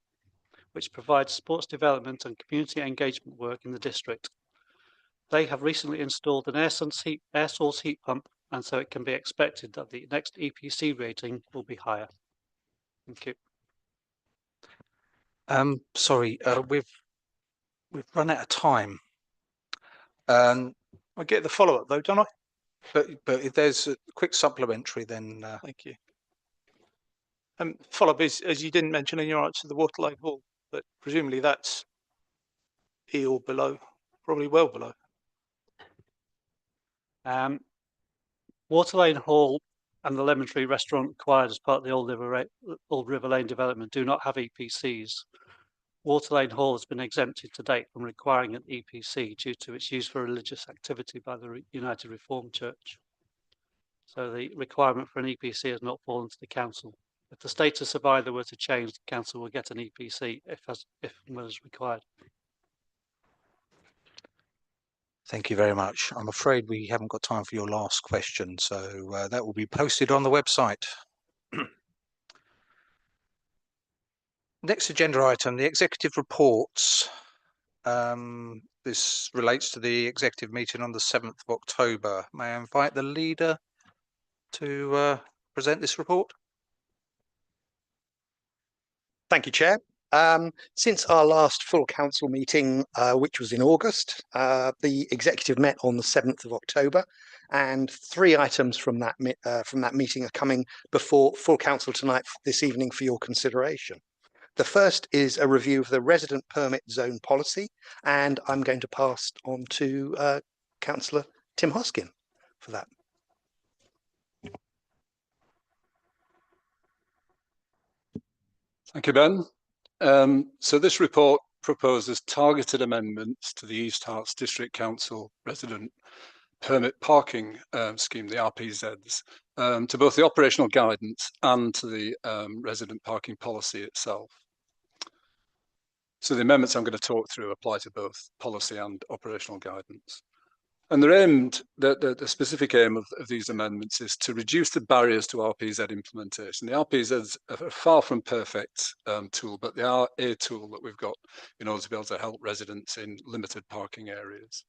which provides sports development and community engagement work in the district. They have recently installed an air source heat pump, and so it can be expected that the next EPC rating will be higher. Thank you. Sorry, we've run out of time. I get the follow-up though, don't I? But if there's a quick supplementary, then thank you. Follow-up is, as you didn't mention in your answer to the Waterlane Hall, but presumably that's E or below, probably well below. Waterlane Hall and the Lemon Tree Restaurant acquired as part of the Old River Lane development do not have EPCs. Waterlane Hall has been exempted to date from requiring an EPC due to its use for religious activity by the United Reformed Church. So the requirement for an EPC has not fallen to the council. If the status of either were to change, the council will get an EPC if and when is required. thank you very much. I'm afraid we haven't got time for your last question, so that will be posted on the website. Next agenda item, the executive reports. This relates to the executive meeting on the 7th of October. May I invite the leader to present this report? Thank you, Chair. Since our last full council meeting, which was in August, the executive met on the 7th of October, and 3 items from that meeting are coming before full council tonight this evening for your consideration. The first is a review of the resident permit zone policy, and I'm going to pass on to Councillor Tim Hoskin for that. Thank you, Ben. So this report proposes targeted amendments to the East Herts District Council resident permit parking scheme, the RPZs, to both the operational guidance and to the resident parking policy itself. So the amendments I'm going to talk through apply to both policy and operational guidance. And they're aimed, the specific aim of these amendments is to reduce the barriers to RPZ implementation. The RPZs are far from perfect tool, but they are a tool that we've got in order to be able to help residents in limited parking areas.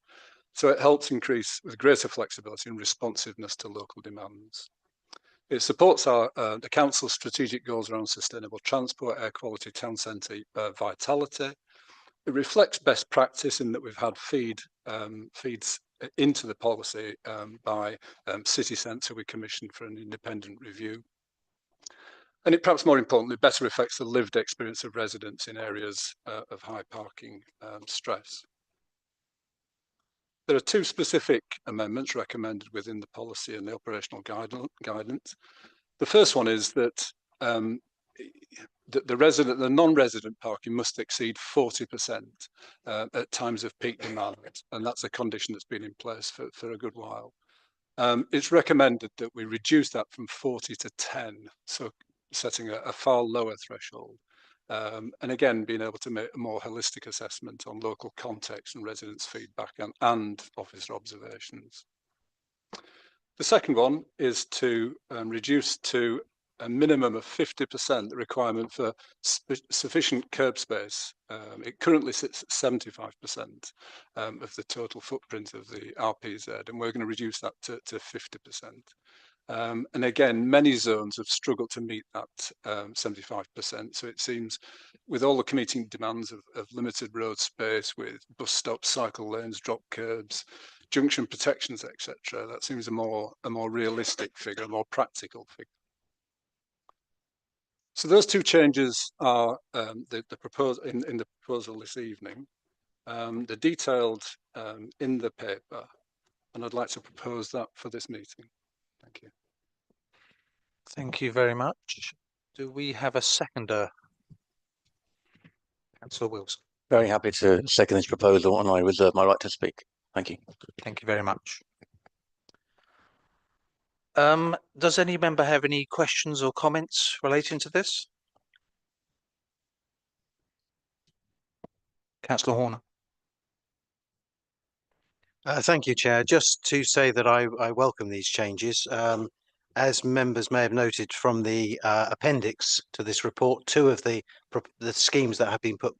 So it helps increase with greater flexibility and responsiveness to local demands. It supports the council's strategic goals around sustainable transport, air quality, town centre vitality. It reflects best practice in that we've had feeds into the policy by City Centre we commissioned for an independent review. And it perhaps more importantly better reflects the lived experience of residents in areas of high parking stress. There are 2 specific amendments recommended within the policy and the operational guidance. The first one is that the non-resident parking must exceed 40% at times of peak demand, and that's a condition that's been in place for a good while. It's recommended that we reduce that from 40 to 10, so setting a far lower threshold. And again, being able to make a more holistic assessment on local context and residents' feedback and officer observations. The second one is to reduce to a minimum of 50% the requirement for sufficient curb space. It currently sits at 75% of the total footprint of the RPZ, and we're going to reduce that to 50%. And again, many zones have struggled to meet that 75%. So it seems with all the commuting demands of limited road space, with bus stops, cycle lanes, drop curbs, junction protections, etc. That seems a more realistic figure, a more practical figure. So those two changes are the proposal in the proposal this evening. They're detailed in the paper, and I'd like to propose that for this meeting. Thank you. Thank you very much. Do we have a seconder? Councillor Wilson. Very happy to second this proposal, and I reserve my right to speak. Thank you. Thank you very much. Does any member have any questions or comments relating to this? Councillor Horner. Thank you, Chair. Just to say that I welcome these changes. As members may have noted from the appendix to this report, two of the schemes that have been put,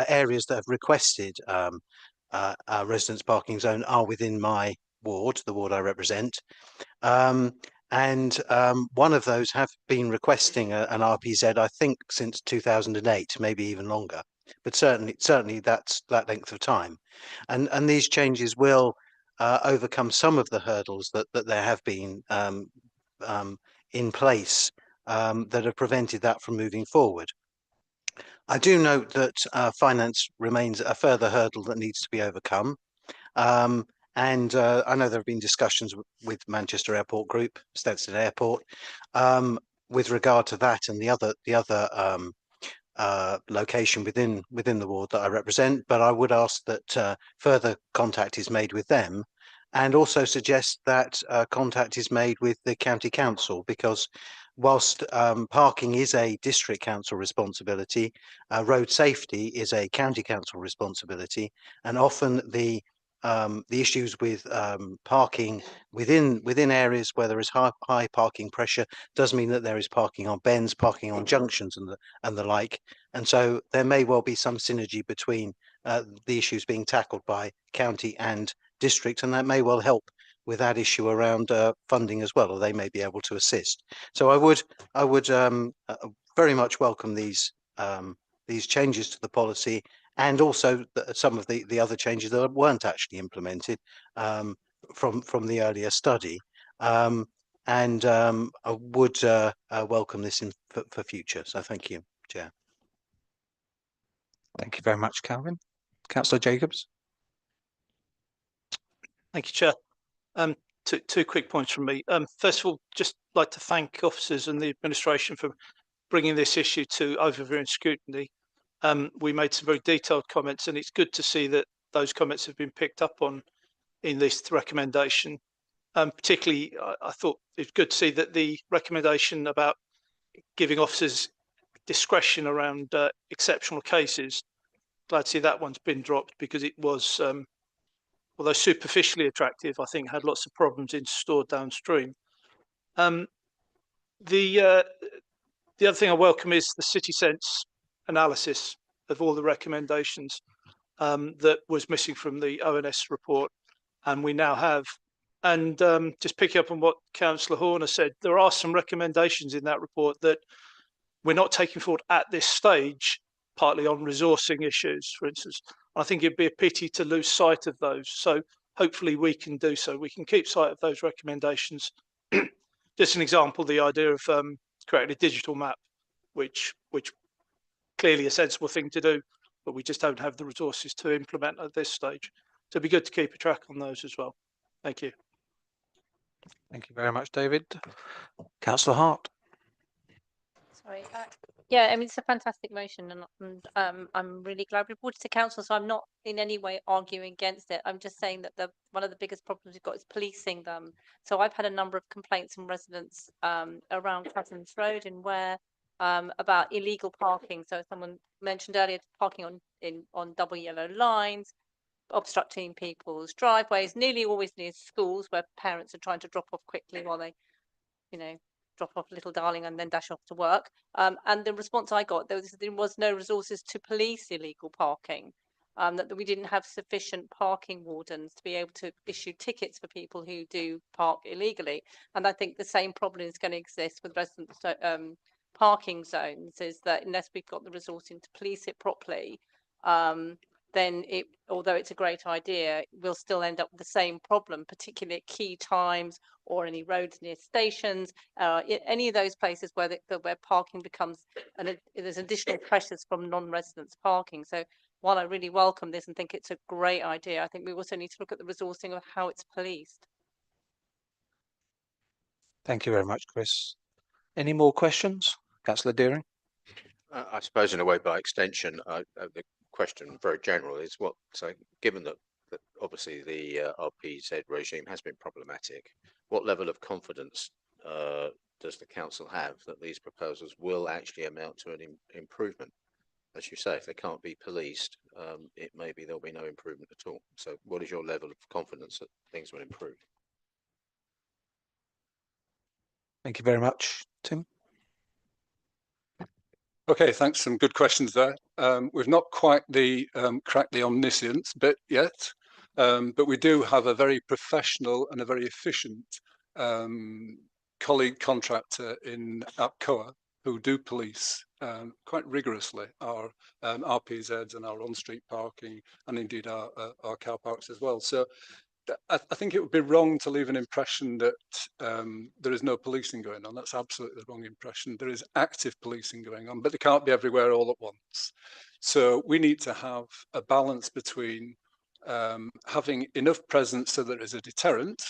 areas that have requested a residence parking zone are within my ward, the ward I represent. One of those have been requesting an RPZ, I think, since 2008, maybe even longer, but certainly that's that length of time. And these changes will overcome some of the hurdles that there have been in place that have prevented that from moving forward. I do note that finance remains a further hurdle that needs to be overcome. I know there have been discussions with Manchester Airport Group, Stansted Airport, with regard to that and the other location within the ward that I represent. But I would ask that further contact is made with them, and also suggest that contact is made with the county council, because whilst parking is a district council responsibility, road safety is a county council responsibility, and often the issues with parking within areas where there is high parking pressure does mean that there is parking on bends, parking on junctions, and the like. And so there may well be some synergy between the issues being tackled by county and district, and that may well help with that issue around funding as well, or they may be able to assist. So I would very much welcome these changes to the policy, and also some of the other changes that weren't actually implemented from the earlier study. I would welcome this for future. So thank you, Chair. Thank you very much, Calvin. Councillor Jacobs. Thank you, Chair. Two quick points from me. First of all, just like to thank officers and the administration for bringing this issue to overview and scrutiny. We made some very detailed comments, and it's good to see that those comments have been picked up on in this recommendation. Particularly, I thought it's good to see that the recommendation about giving officers discretion around exceptional cases, glad to see that one's been dropped, because it was, although superficially attractive, I think had lots of problems in stored downstream. The other thing I welcome is the City Sense analysis of all the recommendations that was missing from the ONS report, and we now have. And just picking up on what Councillor Horner said, there are some recommendations in that report that we're not taking forward at this stage, partly on resourcing issues, for instance. I think it'd be a pity to lose sight of those. So hopefully we can do so. We can keep sight of those recommendations. Just an example, the idea of creating a digital map, which clearly a sensible thing to do, but we just don't have the resources to implement at this stage. So it'd be good to keep a track on those as well. Thank you. Thank you very much, David. Councillor Hart. Sorry. Yeah, I mean, it's a fantastic motion, and I'm really glad we brought it to council. So I'm not in any way arguing against it. I'm just saying that one of the biggest problems we've got is policing them. So I've had a number of complaints from residents around Cousins Road and Ware about illegal parking. So someone mentioned earlier, parking on double yellow lines, obstructing people's driveways, nearly always near schools where parents are trying to drop off quickly while they, drop off little darling and then dash off to work. And the response I got, there was no resources to police illegal parking, that we didn't have sufficient parking wardens to be able to issue tickets for people who do park illegally. And I think the same problem is going to exist with resident parking zones, is that unless we've got the resourcing to police it properly, then although it's a great idea, we'll still end up with the same problem, particularly at key times or any roads near stations, any of those places where where parking becomes, there's additional pressures from non-residents parking. So while I really welcome this and think it's a great idea, I think we also need to look at the resourcing of how it's policed. Thank you very much, Chris. Any more questions? Councillor Deering? I suppose in a way by extension, the question very general is so given that obviously the RPZ regime has been problematic, what level of confidence does the council have that these proposals will actually amount to an improvement? As you say, if they can't be policed, it may be there'll be no improvement at all. So what is your level of confidence that things will improve? Thank you very much. Tim? Okay, thanks. Some good questions there. We've not quite cracked the omniscience bit yet, but we do have a very professional and a very efficient colleague contractor in APCOA who do police quite rigorously our RPZs and our on-street parking, and indeed our car parks as well. So I think it would be wrong to leave an impression that there is no policing going on. That's absolutely the wrong impression. There is active policing going on, but they can't be everywhere all at once. So we need to have a balance between having enough presence so that there is a deterrent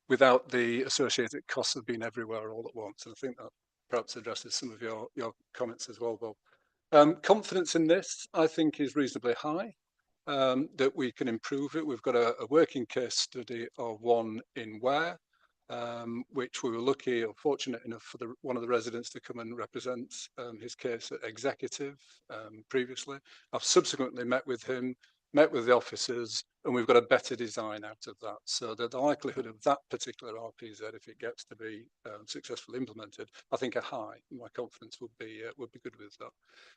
without the associated costs of being everywhere all at once. And I think that perhaps addresses some of your comments as well, Bob. Confidence in this, I think, is reasonably high. That we can improve it. We've got a working case study of one in Ware, which we were lucky or fortunate enough for one of the residents to come and represent his case at executive previously. I've subsequently met with him, met with the officers, and we've got a better design out of that. So the likelihood of that particular RPZ, if it gets to be successfully implemented, I think are high. My confidence would be good with that.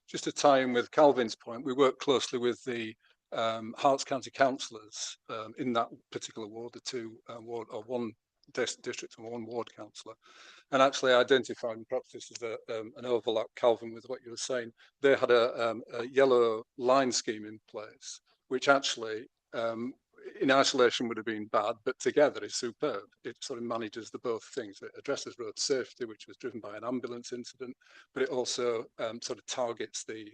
Just to tie in with Calvin's point, we work closely with the Hearts County councillors in that particular ward, the two ward or one district and one ward councillor, and actually identified, and perhaps this is an overlap, Calvin, with what you were saying. They had a yellow line scheme in place, which actually in isolation would have been bad, but together is superb. It sort of manages the both things. It addresses road safety, which was driven by an ambulance incident, but it also sort of targets the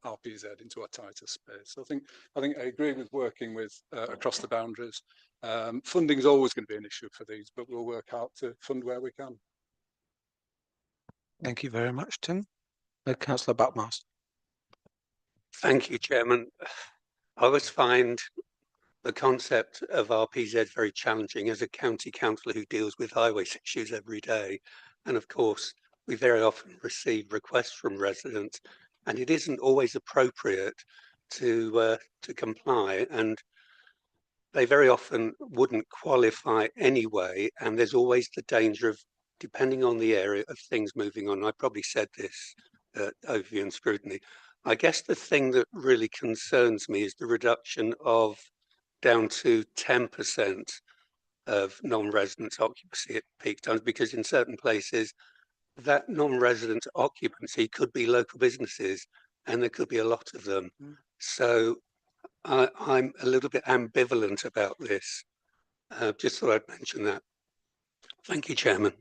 RPZ into a tighter space. So I think I agree with working with across the boundaries. Funding is always going to be an issue for these, but we'll work out to fund where we can. Thank you very much, Tim. Councillor Buckmaster. Thank you, Chairman. I always find the concept of RPZ very challenging as a county councillor who deals with highways issues every day. And of course, we very often receive requests from residents, and it isn't always appropriate to comply, and they very often wouldn't qualify anyway, and there's always the danger of, depending on the area, of things moving on. I probably said this overview and scrutiny. I guess the thing that really concerns me is the reduction of down to 10% of non-residents occupancy at peak times, because in certain places that non-resident occupancy could be local businesses, and there could be a lot of them. So I'm a little bit ambivalent about this. Just thought I'd mention that. Thank you, Chairman.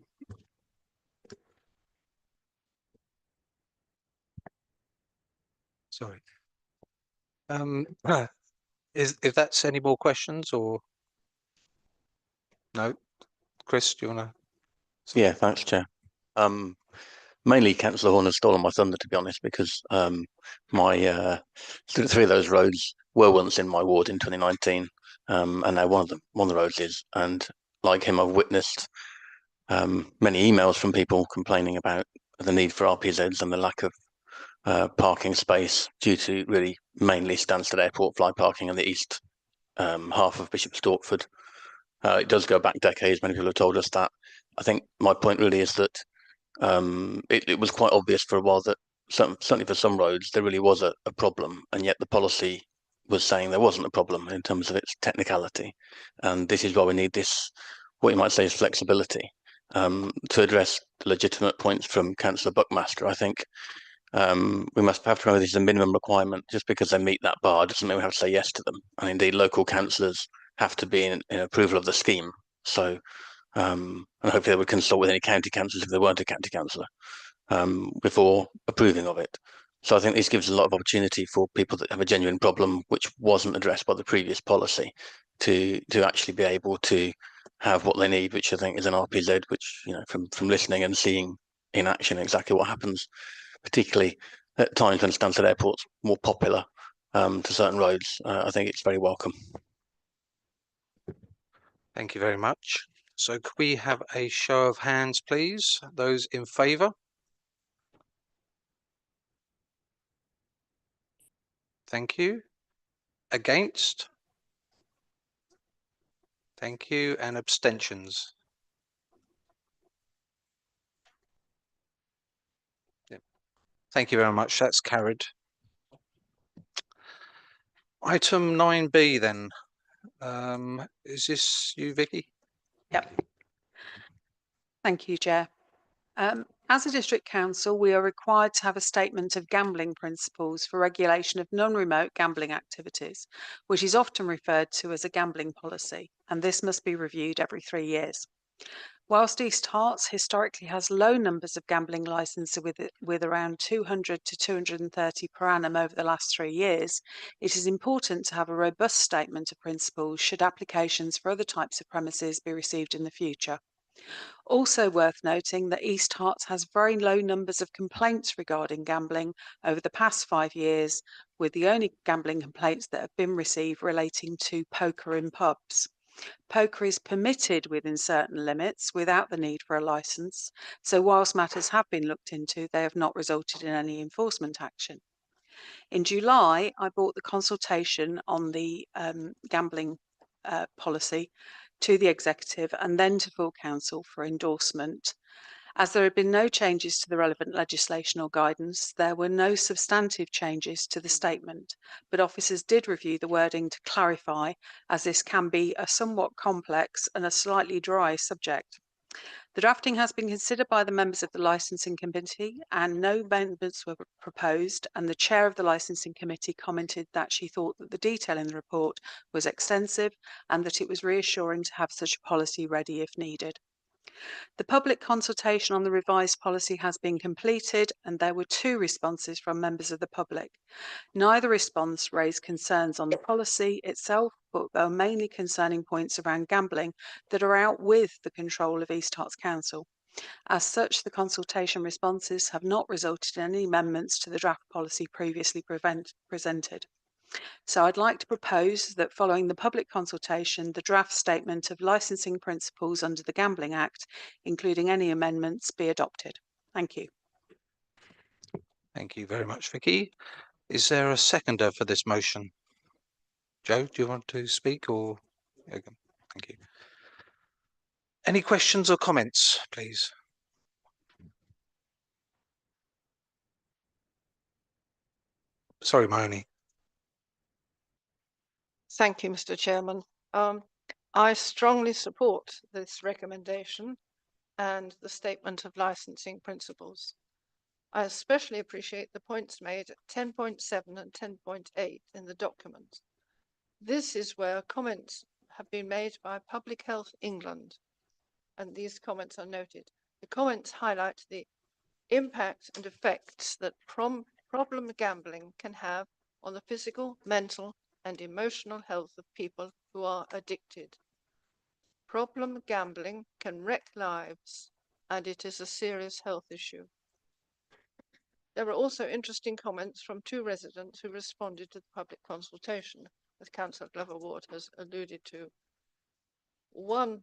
Sorry. If that's any more questions or no? Chris, do you want to? Yeah, thanks, Chair. Mainly Councillor Horne has stolen my thunder, to be honest, because my three of those roads were once in my ward in 2019, and now one of the roads is. And like him, I've witnessed many emails from people complaining about the need for RPZs and the lack of parking space due to really mainly Stansted Airport fly parking in the east half of Bishop Stortford. It does go back decades. Many people have told us that. I think my point really is that it was quite obvious for a while that certainly for some roads there really was a problem, and yet the policy was saying there wasn't a problem in terms of its technicality. And this is why we need this, what you might say is flexibility, to address the legitimate points from Councillor Buckmaster. I think We must have to remember this is a minimum requirement. Just because they meet that bar doesn't mean we have to say yes to them. And indeed, local councillors have to be in approval of the scheme. So, and hopefully they would consult with any county councillors if they weren't a county councillor before approving of it. So I think this gives a lot of opportunity for people that have a genuine problem, which wasn't addressed by the previous policy, to actually be able to have what they need, which I think is an RPZ, which, you know, from listening and seeing in action exactly what happens, particularly at times when Stansted Airport's more popular to certain roads, I think it's very welcome. Thank you very much. So could we have a show of hands, please? Those in favour? Thank you. Against? Thank you. And abstentions? Yeah. Thank you very much. That's carried. Item 9B then. Is this you, Vicky? Yep. Thank you, Chair. As a district council, we are required to have a statement of gambling principles for regulation of non-remote gambling activities, which is often referred to as a gambling policy, and this must be reviewed every 3 years. Whilst East Herts historically has low numbers of gambling licences with around 200 to 230 per annum over the last 3 years, it is important to have a robust statement of principles should applications for other types of premises be received in the future. Also worth noting that East Herts has very low numbers of complaints regarding gambling over the past 5 years, with the only gambling complaints that have been received relating to poker in pubs. Poker is permitted within certain limits without the need for a licence, so whilst matters have been looked into, they have not resulted in any enforcement action. In July, I brought the consultation on the gambling policy to the executive and then to full council for endorsement. As there had been no changes to the relevant legislation or guidance, there were no substantive changes to the statement, but officers did review the wording to clarify, as this can be a somewhat complex and a slightly dry subject. The drafting has been considered by the members of the licensing committee and no amendments were proposed, and the chair of the licensing committee commented that she thought that the detail in the report was extensive and that it was reassuring to have such a policy ready if needed. The public consultation on the revised policy has been completed and there were 2 responses from members of the public. Neither response raised concerns on the policy itself, but were mainly concerning points around gambling that are out with the control of East Herts Council. As such, the consultation responses have not resulted in any amendments to the draft policy previously presented. So I'd like to propose that following the public consultation, the draft statement of licensing principles under the Gambling Act, including any amendments, be adopted. Thank you. Thank you very much, Vicky. Is there a seconder for this motion? Joe, do you want to speak or? Okay, thank you. Any questions or comments, please? Sorry, Mahoney. Thank you, Mr. Chairman. I strongly support this recommendation and the statement of licensing principles. I especially appreciate the points made at 10.7 and 10.8 in the document. This is where comments have been made by Public Health England, and these comments are noted. The comments highlight the impact and effects that problem gambling can have on the physical, mental, and emotional health of people who are addicted. Problem gambling can wreck lives, and it is a serious health issue. There were also interesting comments from 2 residents who responded to the public consultation, as Councillor Glover Ward has alluded to. One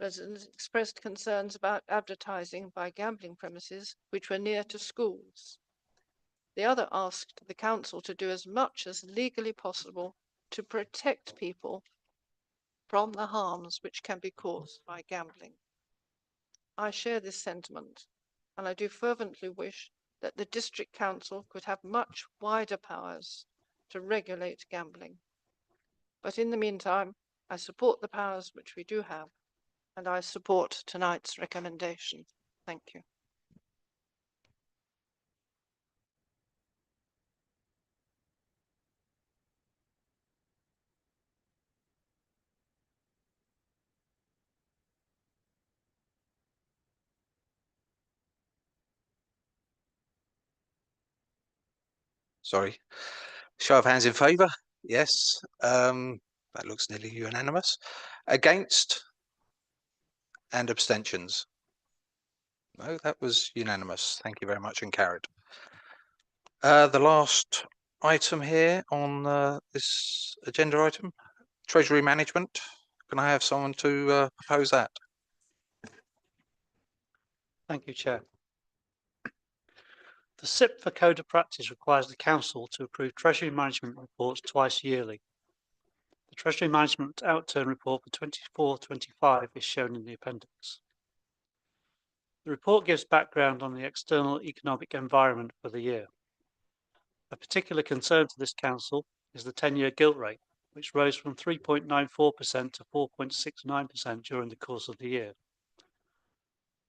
resident expressed concerns about advertising by gambling premises which were near to schools. The other asked the council to do as much as legally possible to protect people from the harms which can be caused by gambling. I share this sentiment, and I do fervently wish that the district council could have much wider powers to regulate gambling. But in the meantime, I support the powers which we do have, and I support tonight's recommendation. Thank you. sorry. Show of hands in favour? Yes. That looks nearly unanimous. Against? And abstentions? No, that was unanimous. Thank you very much and carried. The last item here on this agenda item, Treasury Management. Can I have someone to propose that? Thank you, Chair. The SIP for Code of Practice requires the Council to approve Treasury Management reports twice yearly. The Treasury Management Outturn Report for 24-25 is shown in the appendix. The report gives background on the external economic environment for the year. A particular concern to this Council is the 10-year gilt rate, which rose from 3.94% to 4.69% during the course of the year.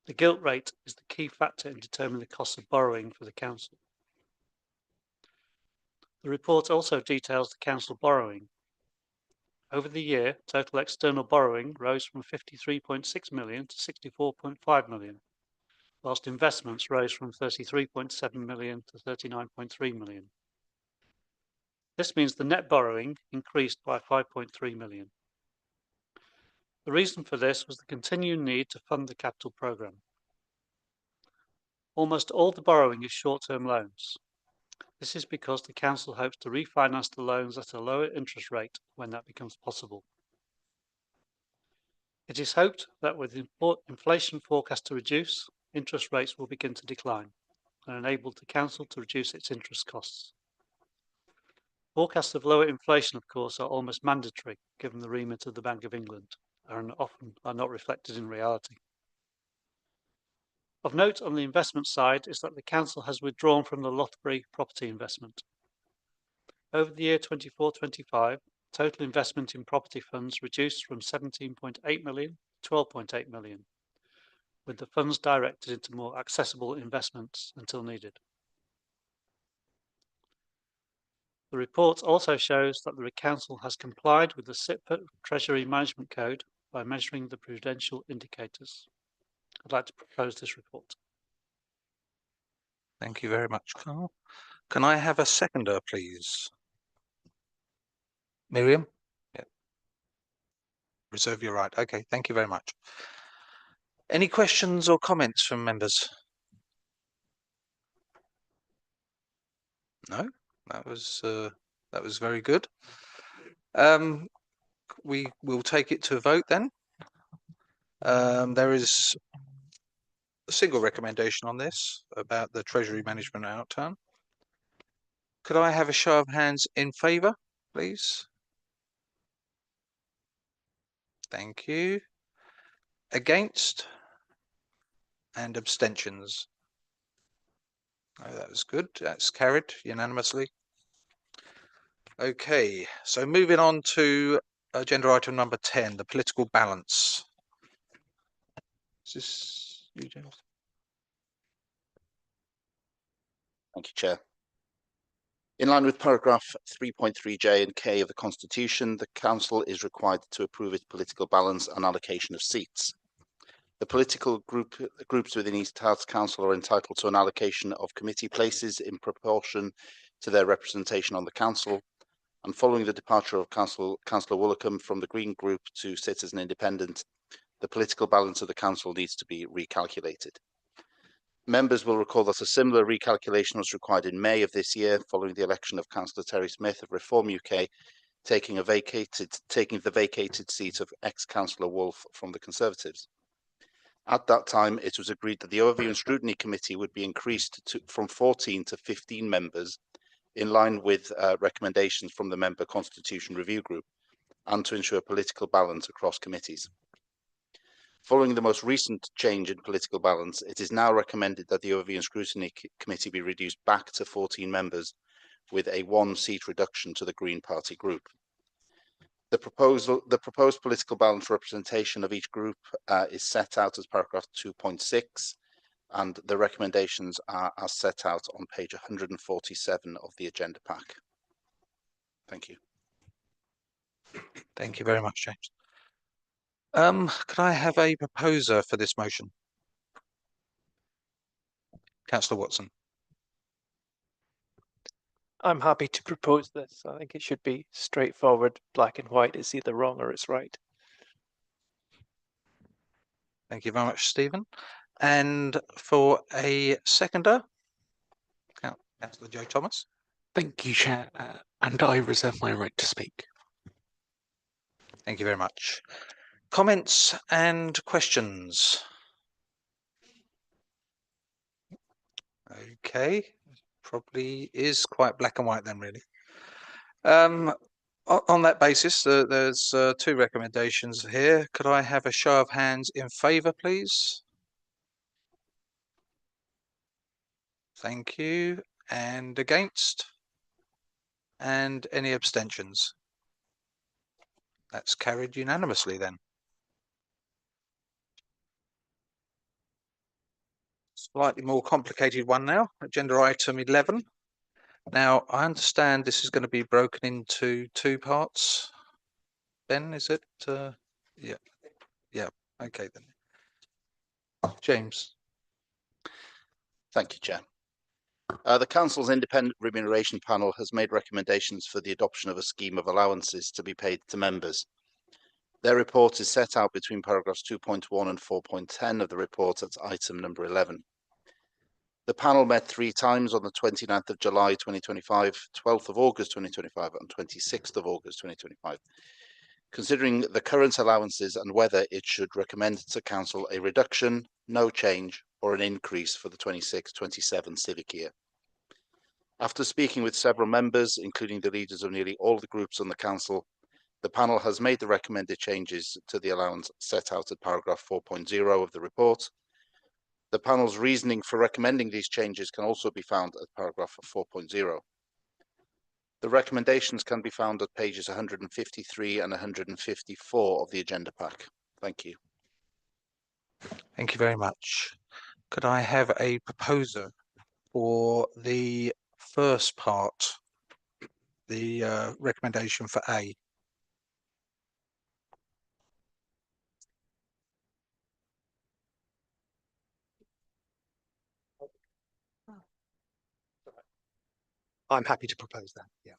The gilt rate is the key factor in determining the cost of borrowing for the Council. The report also details the Council borrowing. Over the year, total external borrowing rose from 53.6 million to 64.5 million, whilst investments rose from 33.7 million to 39.3 million. This means the net borrowing increased by 5.3 million. The reason for this was the continuing need to fund the capital programme. Almost all the borrowing is short-term loans. This is because the Council hopes to refinance the loans at a lower interest rate when that becomes possible. It is hoped that with inflation forecast to reduce, interest rates will begin to decline and enable the Council to reduce its interest costs. Forecasts of lower inflation, of course, are almost mandatory given the remit of the Bank of England and often are not reflected in reality. Of note on the investment side is that the Council has withdrawn from the Lothbury property investment. Over the year 24-25, total investment in property funds reduced from 17.8 million to 12.8 million, with the funds directed into more accessible investments until needed. The report also shows that the Council has complied with the SIP Treasury Management Code by measuring the prudential indicators. I'd like to propose this report. Thank you very much, Carl. Can I have a seconder, please? Miriam? Yeah. Reserve your right. Okay, thank you very much. Any questions or comments from members? No, that was very good. We will take it to a vote then. There is a single recommendation on this about the Treasury Management Outturn. Could I have a show of hands in favour, please? Thank you. Against? And abstentions? Oh, that was good. That's carried unanimously. Okay, so moving on to agenda item number 10, the political balance. Is this you, James? Thank you, Chair. In line with paragraph 3.3J and K of the Constitution, the Council is required to approve its political balance and allocation of seats. The political groups within East Hearts Council are entitled to an allocation of committee places in proportion to their representation on the Council, and following the departure of Councillor Woolacombe from the Green Group to sit as an independent, the political balance of the Council needs to be recalculated. Members will recall that a similar recalculation was required in May of this year following the election of Councillor Terry Smith of Reform UK, taking the vacated seat of ex-Councillor Wolfe from the Conservatives. At that time, it was agreed that the Overview and Scrutiny Committee would be increased from 14 to 15 members, in line with recommendations from the Member Constitution Review Group, and to ensure political balance across committees. Following the most recent change in political balance, it is now recommended that the Overview and Scrutiny Committee be reduced back to 14 members, with a 1-seat reduction to the Green Party group. The proposed political balance representation of each group is set out as paragraph 2.6, and the recommendations are as set out on page 147 of the agenda pack. Thank you. Thank you very much, James. Could I have a proposer for this motion? Councillor Watson. I'm happy to propose this. I think it should be straightforward, black and white. It's either wrong or it's right. Thank you very much, Stephen. And for a seconder, Councillor Joe Thomas. Thank you, Chair, and I reserve my right to speak. Thank you very much. Comments and questions? Okay, probably is quite black and white then, really. On that basis, there's two recommendations here. Could I have a show of hands in favour, please? Thank you. And against? And any abstentions? That's carried unanimously then. Slightly more complicated one now, agenda item 11. Now, I understand this is going to be broken into two parts. Ben, is it? Yeah. Yeah. Okay then. James. Thank you, Chair. The Council's Independent Remuneration Panel has made recommendations for the adoption of a scheme of allowances to be paid to members. Their report is set out between paragraphs 2.1 and 4.10 of the report at item number 11. The panel met 3 times on the 29th of July 2025, 12th of August 2025 and 26th of August 2025, considering the current allowances and whether it should recommend to Council a reduction, no change or an increase for the 26-27 civic year. After speaking with several members, including the leaders of nearly all the groups on the Council, the panel has made the recommended changes to the allowance set out at paragraph 4.0 of the report. The panel's reasoning for recommending these changes can also be found at paragraph 4.0. The recommendations can be found at pages 153 and 154 of the agenda pack. Thank you. Thank you very much. Could I have a proposer for the first part, the recommendation for A? I'm happy to propose that. Yeah,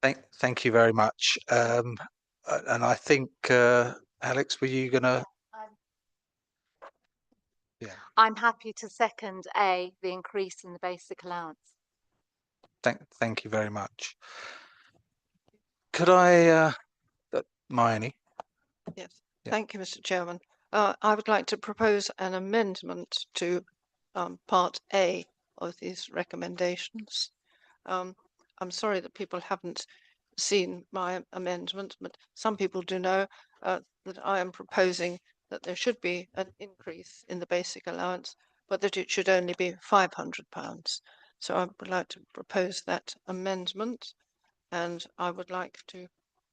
thank you. Thank you very much. And I think, Alex, were you going to? Yeah. I'm happy to second A, the increase in the basic allowance. Thank you very much. Could I, Hermione? Yes, Yeah. thank you, Mr. Chairman. I would like to propose an amendment to Part A of these recommendations. I'm sorry that people haven't seen my amendment, but some people do know that I am proposing that there should be an increase in the basic allowance, but that it should only be £500. So I would like to propose that amendment, and I would like to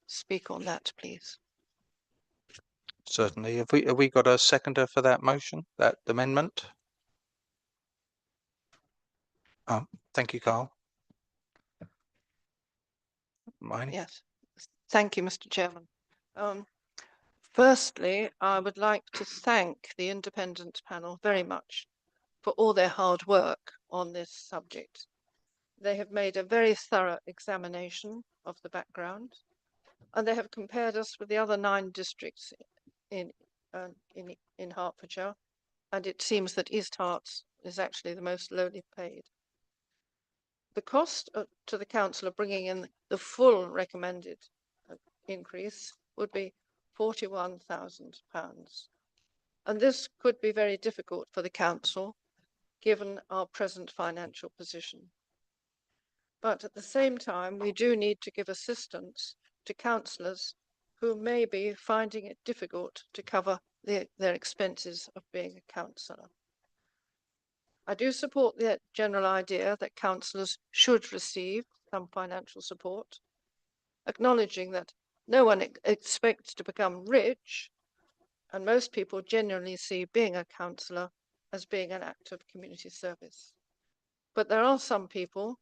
speak on that, please. Certainly. Have we got a seconder for that motion, that amendment? Thank you, Carl. Hermione? Yes, thank you, Mr. Chairman. Firstly, I would like to thank the independent panel very much for all their hard work on this subject. They have made a very thorough examination of the background, and they have compared us with the other 9 districts in Hertfordshire, and it seems that East Herts is actually the most lowly paid. The cost to the council of bringing in the full recommended increase would be £41,000, and this could be very difficult for the council given our present financial position. But at the same time, we do need to give assistance to councillors who may be finding it difficult to cover their expenses of being a councillor. I do support the general idea that councillors should receive some financial support, acknowledging that no one expects to become rich, and most people genuinely see being a councillor as being an act of community service. But there are some people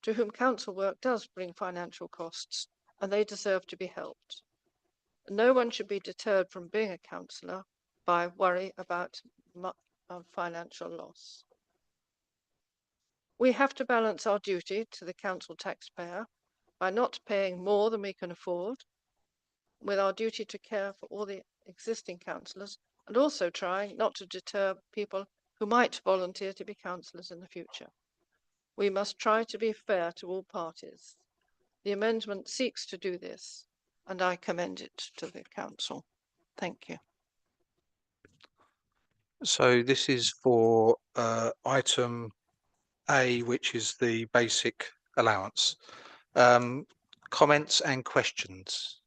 to whom council work does bring financial costs, and they deserve to be helped. No one should be deterred from being a councillor by worry about financial loss. We have to balance our duty to the council taxpayer by not paying more than we can afford, with our duty to care for all the existing councillors, and also trying not to deter people who might volunteer to be councillors in the future. We must try to be fair to all parties. The amendment seeks to do this, and I commend it to the council. Thank you. So this is for item A, which is the basic allowance. Comments and questions?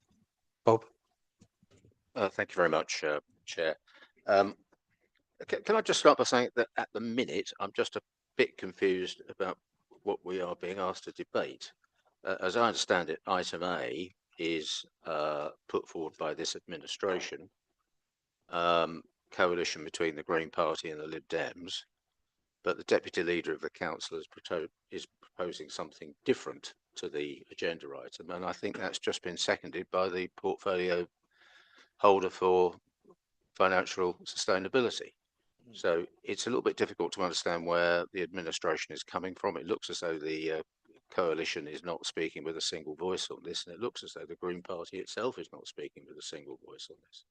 Bob? Thank you very much, Chair. Can I just start by saying that at the minute, I'm just a bit confused about what we are being asked to debate. As I understand it, item A is put forward by this administration, coalition between the Green Party and the Lib Dems, but the Deputy Leader of the Council is proposing something different to the agenda item, and I think that's just been seconded by the portfolio holder for financial sustainability. So it's a little bit difficult to understand where the administration is coming from. It looks as though the coalition is not speaking with a single voice on this, and it looks as though the Green Party itself is not speaking with a single voice on this.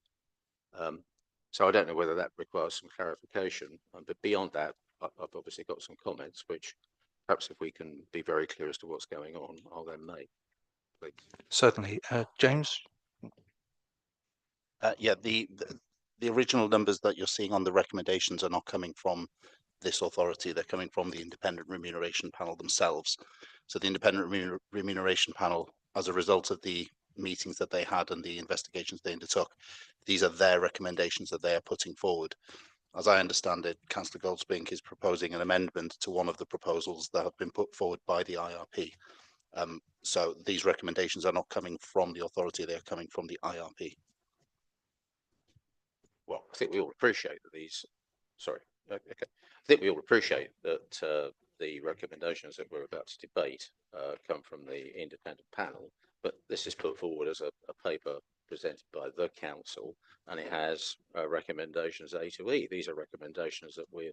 So I don't know whether that requires some clarification, but beyond that, I've obviously got some comments, which perhaps if we can be very clear as to what's going on, I'll then make. Please. Certainly. James? Yeah, the original numbers that you're seeing on the recommendations are not coming from this authority. They're coming from the Independent Remuneration Panel themselves. So the Independent Remuneration Panel, as a result of the meetings that they had and the investigations they undertook, these are their recommendations that they are putting forward. As I understand it, Councillor Goldspink is proposing an amendment to one of the proposals that have been put forward by the IRP. So these recommendations are not coming from the authority, they are coming from the IRP. Well, I think we all appreciate that these, sorry, okay. I think we all appreciate that the recommendations that we're about to debate come from the independent panel, but this is put forward as a paper presented by the council, and it has recommendations A to E. These are recommendations that we're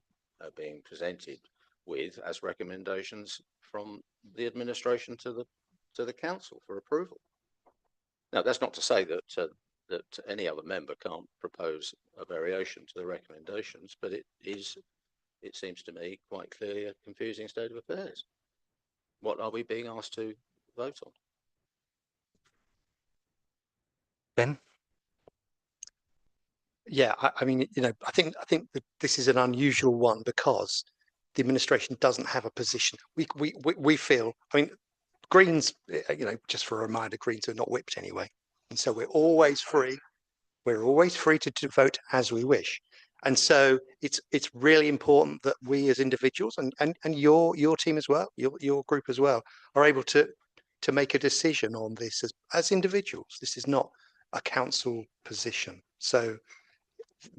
being presented with as recommendations from the administration to the council for approval. Now, that's not to say that that any other member can't propose a variation to the recommendations, but it seems to me quite clearly a confusing state of affairs. What are we being asked to vote on? Ben? Yeah, I mean, I think that this is an unusual one because the administration doesn't have a position. We feel, I mean, Greens, just for a reminder, Greens are not whipped anyway. And so we're always free. We're always free to vote as we wish. And so it's really important that we as individuals and your team as well, your group as well, are able to make a decision on this as individuals. This is not a council position. So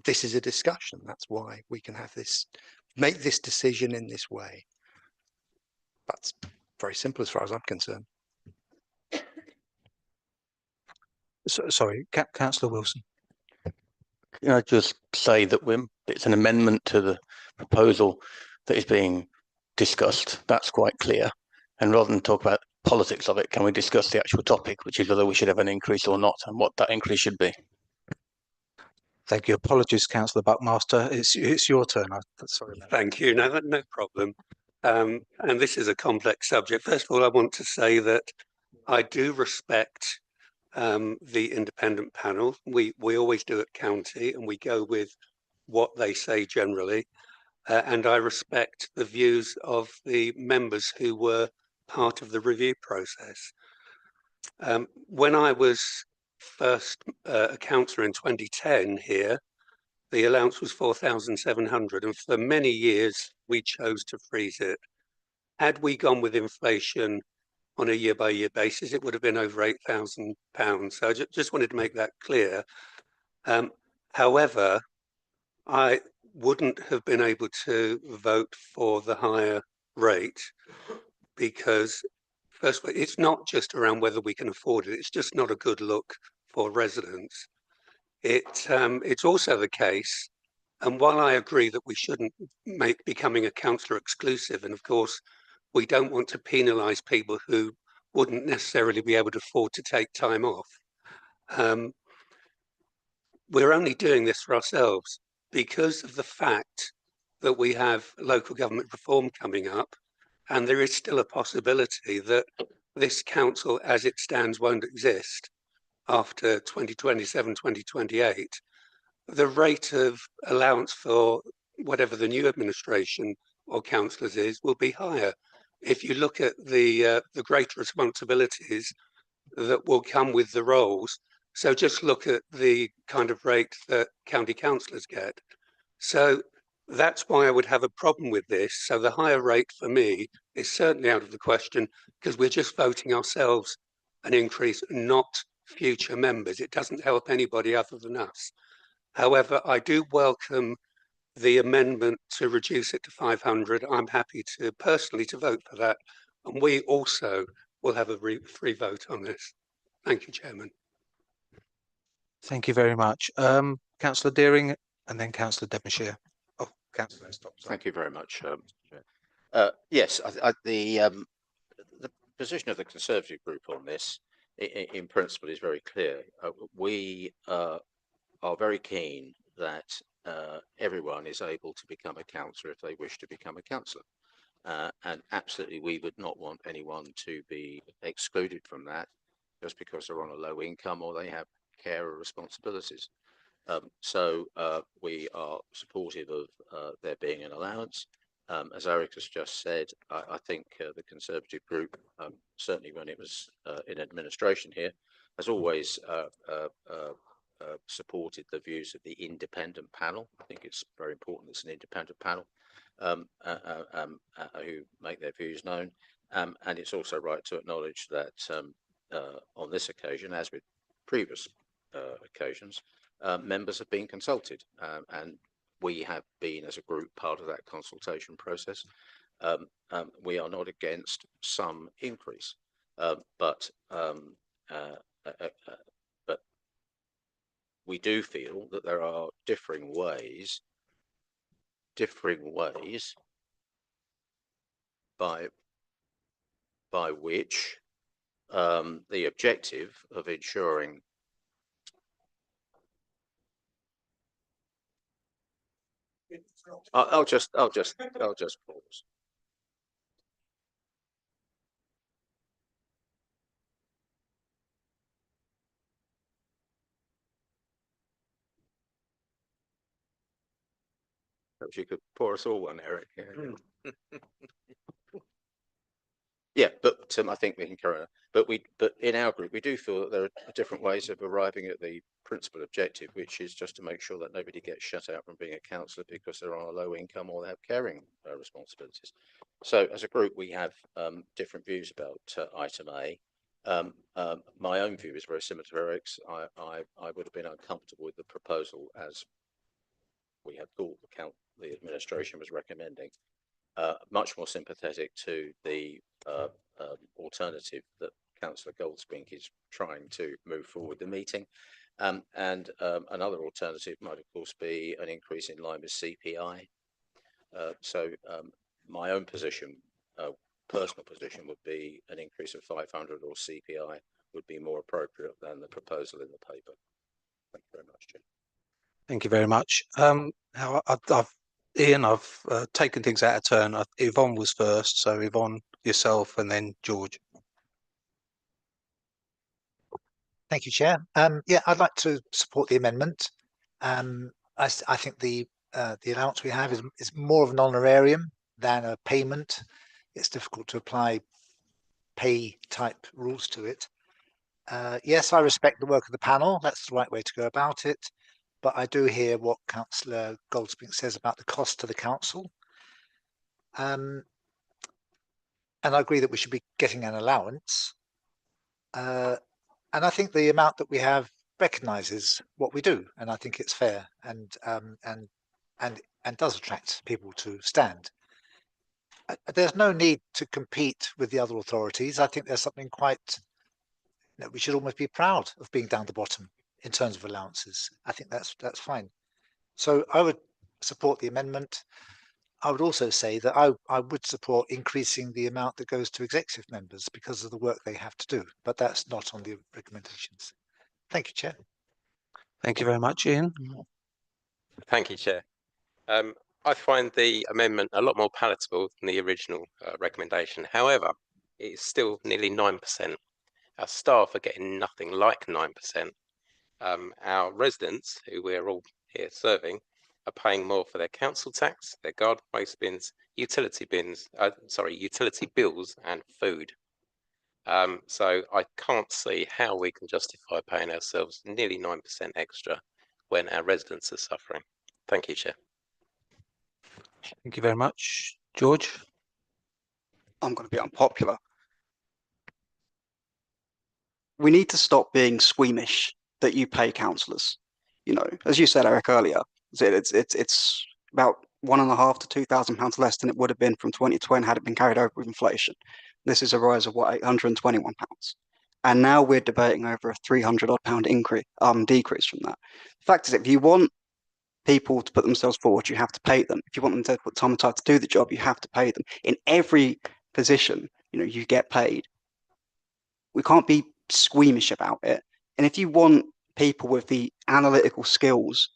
this is a discussion. That's why we can have this, make this decision in this way. That's very simple as far as I'm concerned. Sorry, Councillor Wilson. Can I just say that it's an amendment to the proposal that is being discussed. That's quite clear. And rather than talk about politics of it, can we discuss the actual topic, which is whether we should have an increase or not, and what that increase should be? Thank you. Apologies, Councillor Buckmaster. It's your turn. Sorry. Thank you. No problem. And this is a complex subject. First of all, I want to say that I do respect the independent panel. We always do at county, and we go with what they say generally. And I respect the views of the members who were part of the review process. When I was first a councillor in 2010 here, the allowance was 4,700, and for many years we chose to freeze it. Had we gone with inflation on a year-by-year basis, it would have been over £8,000. So I just wanted to make that clear. However, I wouldn't have been able to vote for the higher rate because, first of all, it's not just around whether we can afford it. It's just not a good look for residents. It's also the case, and while I agree that we shouldn't make becoming a councillor exclusive, and of course we don't want to penalise people who wouldn't necessarily be able to afford to take time off. We're only doing this for ourselves because of the fact that we have local government reform coming up, and there is still a possibility that this council as it stands won't exist after 2027, 2028. The rate of allowance for whatever the new administration or councillors is will be higher. If you look at the greater responsibilities that will come with the roles, so just look at the kind of rate that county councillors get. So that's why I would have a problem with this. So the higher rate for me is certainly out of the question, because we're just voting ourselves an increase, not future members. It doesn't help anybody other than us. However, I do welcome the amendment to reduce it to 500. I'm happy to personally to vote for that. And we also will have a free vote on this. Thank you, Chairman. Thank you very much. Councillor Deering and then Councillor Devonshire. Oh, Councillor Stop. Thank you very much. Yes, the position of the Conservative group on this, in principle, is very clear. We are very keen that everyone is able to become a councillor if they wish to become a councillor. And absolutely, we would not want anyone to be excluded from that just because they're on a low income or they have care or responsibilities. So we are supportive of there being an allowance. As Eric has just said, I think the Conservative group, certainly when it was in administration here, has always supported the views of the independent panel. I think it's very important it's an independent panel who make their views known. And it's also right to acknowledge that on this occasion, as with previous occasions, members have been consulted, and we have been, as a group, part of that consultation process. We are not against some increase, but we do feel that there are differing ways by which the objective of ensuring I'll just pause. Perhaps you could pour us all one, Eric. Yeah, but I think we can carry on. But in our group, we do feel that there are different ways of arriving at the principal objective, which is just to make sure that nobody gets shut out from being a councillor because they're on a low income or they have caring responsibilities. So as a group, we have different views about item A. My own view is very similar to Eric's. I would have been uncomfortable with the proposal as we had thought the administration was recommending. Much more sympathetic to the alternative that Councillor Goldspink is trying to move forward the meeting. And another alternative might, of course, be an increase in line with CPI. So my own position, personal position, would be an increase of 500 or CPI would be more appropriate than the proposal in the paper. Thank you very much, Chair. Thank you very much. Ian, I've taken things out of turn. Yvonne was first, so Yvonne, yourself, and then George. Thank you, Chair. Yeah, I'd like to support the amendment. I think the allowance we have is more of an honorarium than a payment. It's difficult to apply pay type rules to it. Yes, I respect the work of the panel. That's the right way to go about it. But I do hear what Councillor Goldspink says about the cost to the council. And I agree that we should be getting an allowance. And I think the amount that we have recognises what we do, and I think it's fair and does attract people to stand. There's no need to compete with the other authorities. I think there's something quite, we should almost be proud of being down the bottom in terms of allowances. I think that's fine. So I would support the amendment. I would also say that I would support increasing the amount that goes to executive members because of the work they have to do, but that's not on the recommendations. Thank you, Chair. Thank you very much, Ian. Thank you, Chair. I find the amendment a lot more palatable than the original recommendation. However, it is still nearly 9%. Our staff are getting nothing like 9%. Our residents, who we're all here serving, are paying more for their council tax, their garden waste bins, utility bills and food. So I can't see how we can justify paying ourselves nearly 9% extra when our residents are suffering. Thank you, Chair. Thank you very much. George? I'm going to be unpopular. We need to stop being squeamish that you pay councillors. You know, as you said, Eric, earlier, it's about £1,500 to £2,000 less than it would have been from 2020 had it been carried over with inflation. This is a rise of what, £821, and now we're debating over a £300-odd increase, decrease from that. The fact is, if you want people to put themselves forward, you have to pay them. If you want them to put time and time to do the job, you have to pay them. In every position, you know, you get paid. We can't be squeamish about it. And if you want people with the analytical skills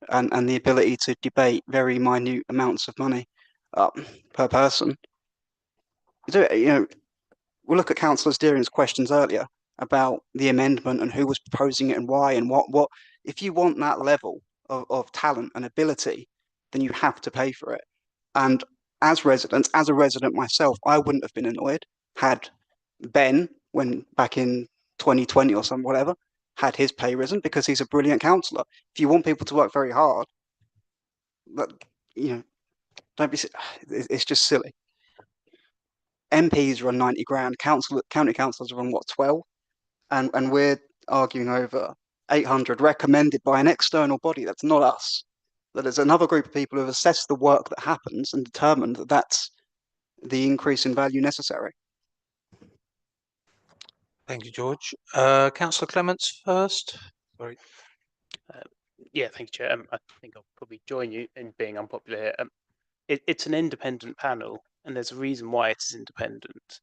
and the ability to debate very minute amounts of money per person, you know, we'll look at Councillor Deering's questions earlier about the amendment and who was proposing it and why and what. If you want that level of talent and ability, then you have to pay for it. And as residents, as a resident myself, I wouldn't have been annoyed had Ben, when back in 2020 or some whatever, had his pay risen because he's a brilliant councillor. If you want people to work very hard, but you know, don't be. It's just silly. MPs are on 90 grand. County councillors are on what, 12, and we're arguing over 800 recommended by an external body. That's not us. That is another group of people who have assessed the work that happens and determined that that's the increase in value necessary. Thank you, George. Councillor Clements first. Sorry. Yeah, thank you, Chair. I think I'll probably join you in being unpopular here. It's an independent panel, and there's a reason why it is independent.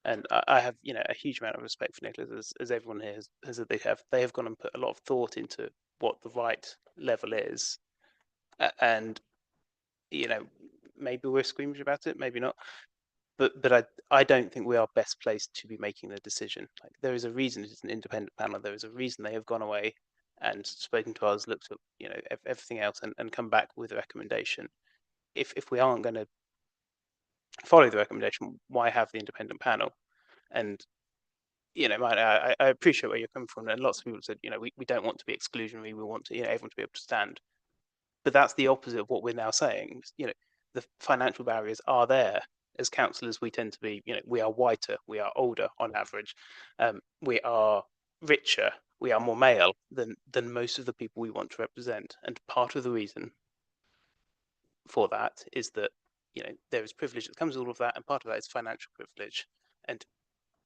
And I have, you know, a huge amount of respect for Nicholas, as everyone here has. They have gone and put a lot of thought into what the right level is, and you know, maybe we're squeamish about it, maybe not. But I don't think we are best placed to be making the decision. Like, there is a reason it's an independent panel. There is a reason they have gone away and spoken to us, looked at, you know, everything else, and come back with a recommendation. If we aren't going to follow the recommendation, why have the independent panel? And you know, I appreciate where you're coming from, and lots of people said, you know, we don't want to be exclusionary. We want to, you know, everyone to be able to stand. But that's the opposite of what we're now saying. You know, the financial barriers are there. As councillors, we tend to be, you know, we are whiter, we are older on average, we are richer, we are more male than most of the people we want to represent. And part of the reason for that is that, you know, there is privilege that comes with all of that, and part of that is financial privilege. And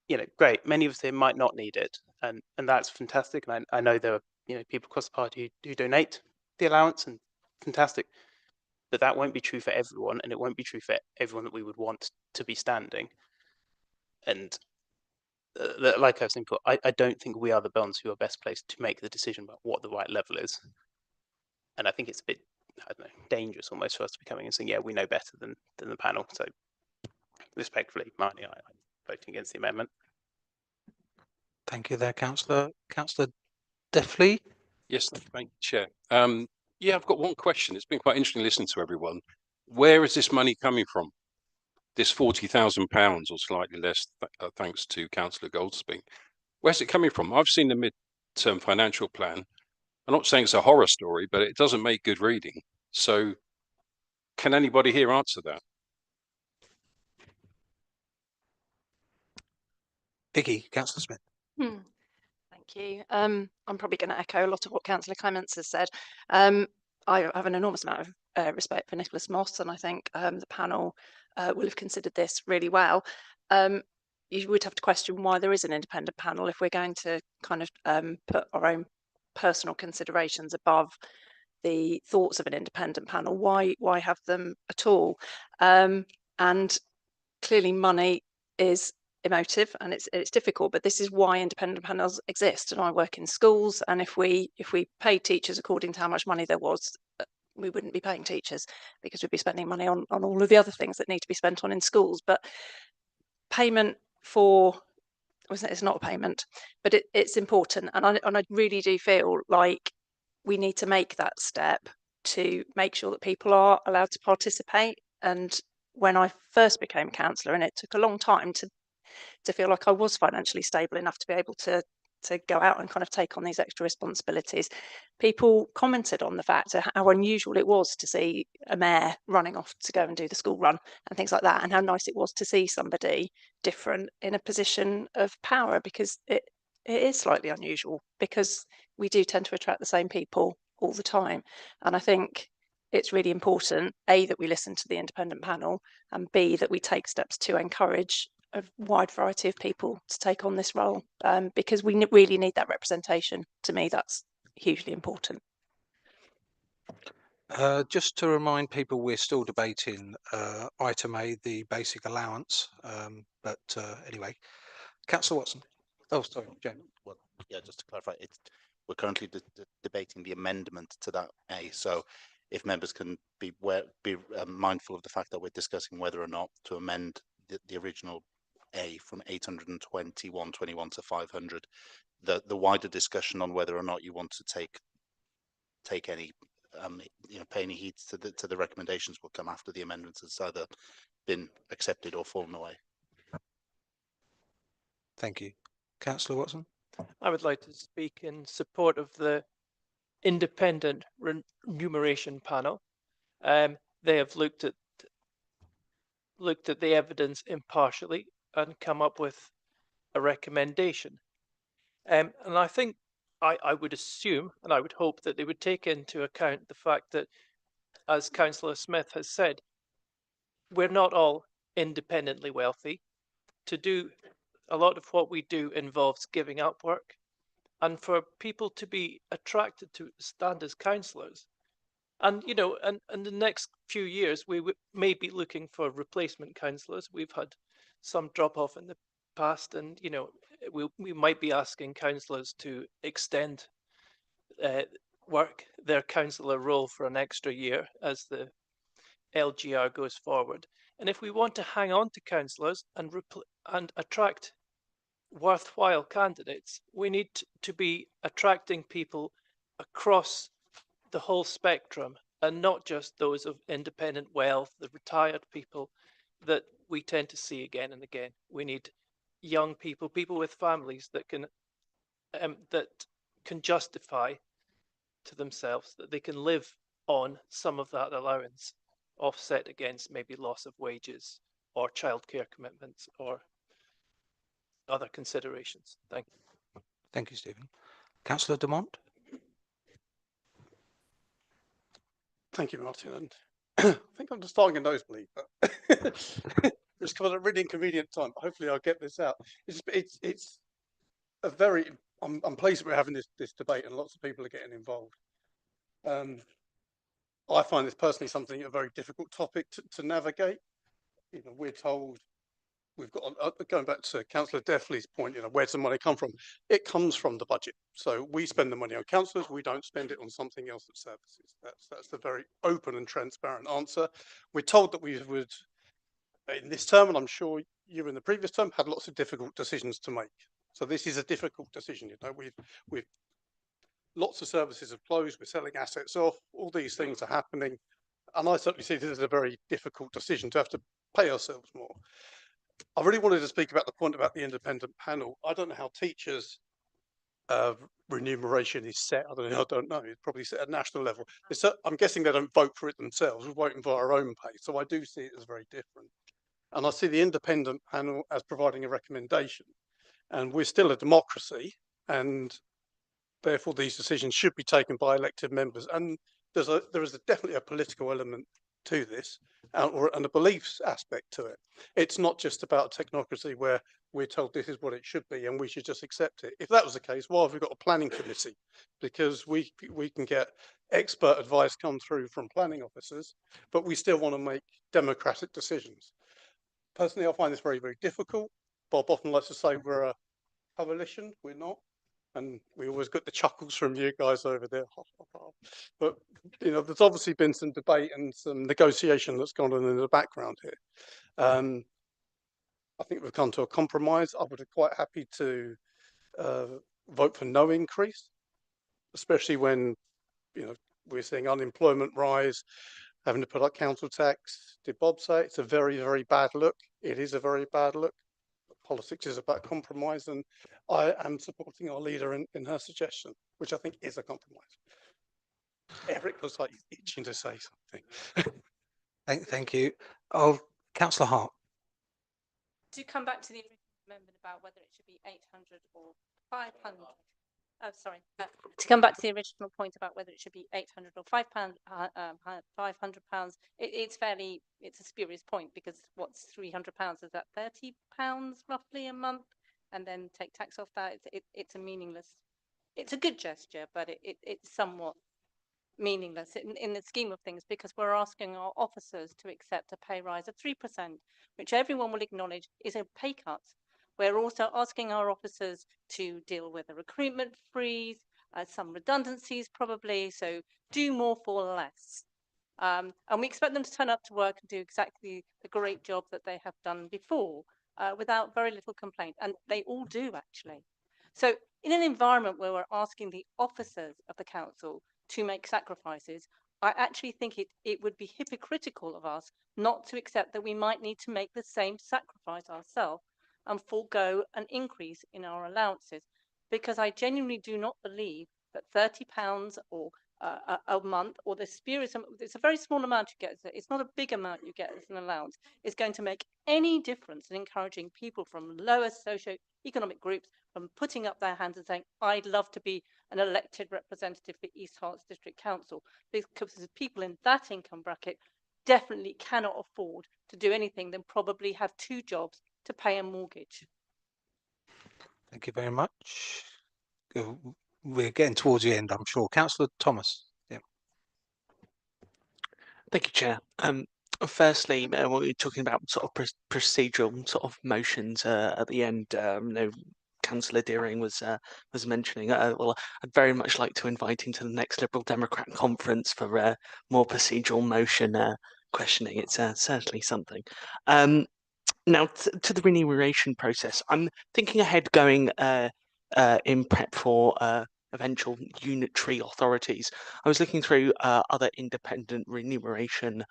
you know, great, many of us here might not need it, and that's fantastic. And I know there are, you know, people across the party who donate the allowance, and fantastic. But that won't be true for everyone, and it won't be true for everyone that we would want to be standing. And like I was saying before, I don't think we are the ones who are best placed to make the decision about what the right level is. And I think it's a bit, I don't know, dangerous almost for us to be coming and saying, yeah, we know better than the panel. So respectfully, Marnie, I'm voting against the amendment. Thank you there, Councillor. Councillor Deafley? Yes, thank you, Chair. Yeah, I've got one question. It's been quite interesting listening to everyone. Where is this money coming from? This £40,000 or slightly less, thanks to Councillor Goldsby. Where's it coming from? I've seen the mid-term financial plan. I'm not saying it's a horror story, but it doesn't make good reading. So can anybody here answer that? Vicky, Councillor Smith. Thank you. I'm probably going to echo a lot of what Councillor Clements has said. I have an enormous amount of respect for Nicholas Moss, and I think the panel will have considered this really well. You would have to question why there is an independent panel if we're going to kind of put our own personal considerations above the thoughts of an independent panel. Why have them at all? And clearly money is emotive and it's difficult, but this is why independent panels exist. And I work in schools, and if we pay teachers according to how much money there was, we wouldn't be paying teachers, because we'd be spending money on all of the other things that need to be spent on in schools. But payment for, it's not a payment, but it's important, and I really do feel like we need to make that step to make sure that people are allowed to participate. And when I first became a councillor, and it took a long time to feel like I was financially stable enough to be able to go out and kind of take on these extra responsibilities, people commented on the fact of how unusual it was to see a mayor running off to go and do the school run and things like that, and how nice it was to see somebody different in a position of power, because it is slightly unusual, because we do tend to attract the same people all the time. And I think it's really important, A, that we listen to the independent panel, and B, that we take steps to encourage a wide variety of people to take on this role, because we really need that representation. To me, that's hugely important. Just to remind people, we're still debating item A, the basic allowance. But anyway, Councillor Watson. Oh, sorry, James. Well, yeah, just to clarify, we're currently debating the amendment to that A. So if members can be mindful of the fact that we're discussing whether or not to amend the original A from 821.21 to 500, the wider discussion on whether or not you want to take any pay any heed to the recommendations will come after the amendments has either been accepted or fallen away. Thank you. Councillor Watson. I would like to speak in support of the independent remuneration panel. They have looked at the evidence impartially and come up with a recommendation. And I think I would assume and I would hope that they would take into account the fact that, as Councillor Smith has said, we're not all independently wealthy. To do a lot of what we do involves giving up work, and for people to be attracted to stand as councillors, and in the next few years we may be looking for replacement councillors. We've had some drop off in the past, and we might be asking councillors to extend their councillor role for an extra year as the LGR goes forward. And if we want to hang on to councillors and attract worthwhile candidates, we need to be attracting people across the whole spectrum, and not just those of independent wealth, the retired people that we tend to see again and again. We need young people, people with families that can justify to themselves that they can live on some of that allowance, offset against maybe loss of wages or childcare commitments or other considerations. Thank you. Thank you, Stephen. Councillor Dumont. Thank you, Martin. And I think I'm just starting a nosebleed, but it's come at a really inconvenient time. But hopefully, I'll get this out. It's a very. I'm pleased that we're having this debate, and lots of people are getting involved. I find this personally something a very difficult topic to navigate. We're told we've got, going back to Councillor Deathley's point, where's the money come from? It comes from the budget. So we spend the money on councillors, we don't spend it on something else of services. That's the very open and transparent answer. We're told that we would, in this term, and I'm sure you in the previous term, had lots of difficult decisions to make. So this is a difficult decision. We've lots of services have closed, we're selling assets off, all these things are happening. And I certainly see this as a very difficult decision to have to pay ourselves more. I really wanted to speak about the point about the independent panel. I don't know how teachers' remuneration is set. I don't know. It's probably set at national level. I'm guessing they don't vote for it themselves. We're voting for our own pay. So I do see it as very different. And I see the independent panel as providing a recommendation. And we're still a democracy, and therefore these decisions should be taken by elected members. And there is definitely a political element to this and a beliefs aspect to it. It's not just about technocracy where we're told this is what it should be and we should just accept it. If that was the case, why have we got a planning committee? Because we can get expert advice come through from planning officers, but we still want to make democratic decisions. Personally, I find this very, very difficult. Bob often likes to say we're a coalition. We're not. And we always get the chuckles from you guys over there. But, you know, there's obviously been some debate and some negotiation that's gone on in the background here. I think we've come to a compromise. I would be quite happy to vote for no increase, especially when, you know, we're seeing unemployment rise, having to put up council tax. Did Bob say it's a very, very bad look? It is a very bad look. Politics is about compromise, and I am supporting our leader in her suggestion, which I think is a compromise. Eric looks like he's itching to say something. Thank you. Councillor Hart. To come back to the original amendment about whether it should be 800 or 500. Oh, sorry. To come back to the original point about whether it should be 800 or £500, it's a spurious point, because what's £300? Is that £30 roughly a month? And then take tax off that. It's a meaningless. It's a good gesture, but it's somewhat meaningless in the scheme of things, because we're asking our officers to accept a pay rise of 3%, which everyone will acknowledge is a pay cut. We're also asking our officers to deal with a recruitment freeze, some redundancies probably, so do more for less. And we expect them to turn up to work and do exactly the great job that they have done before without very little complaint. And they all do, actually. So in an environment where we're asking the officers of the council to make sacrifices, I actually think it would be hypocritical of us not to accept that we might need to make the same sacrifice ourselves and forego an increase in our allowances, because I genuinely do not believe that £30 or a month, or the spurious, it's a very small amount you get, it's not a big amount you get as an allowance, is going to make any difference in encouraging people from lower socio-economic groups from putting up their hands and saying, I'd love to be an elected representative for East Herts District Council, because people in that income bracket definitely cannot afford to do anything than probably have 2 jobs to pay a mortgage. Thank you very much. We're getting towards the end, I'm sure. Councillor Thomas. Yeah. Thank you, Chair. Firstly, when we're talking about sort of procedural sort of motions at the end, Councillor Deering was mentioning. Well, I'd very much like to invite him to the next Liberal Democrat conference for more procedural motion questioning. It's certainly something. Now, to the remuneration process, I'm thinking ahead, going in prep for eventual unitary authorities. I was looking through other independent remuneration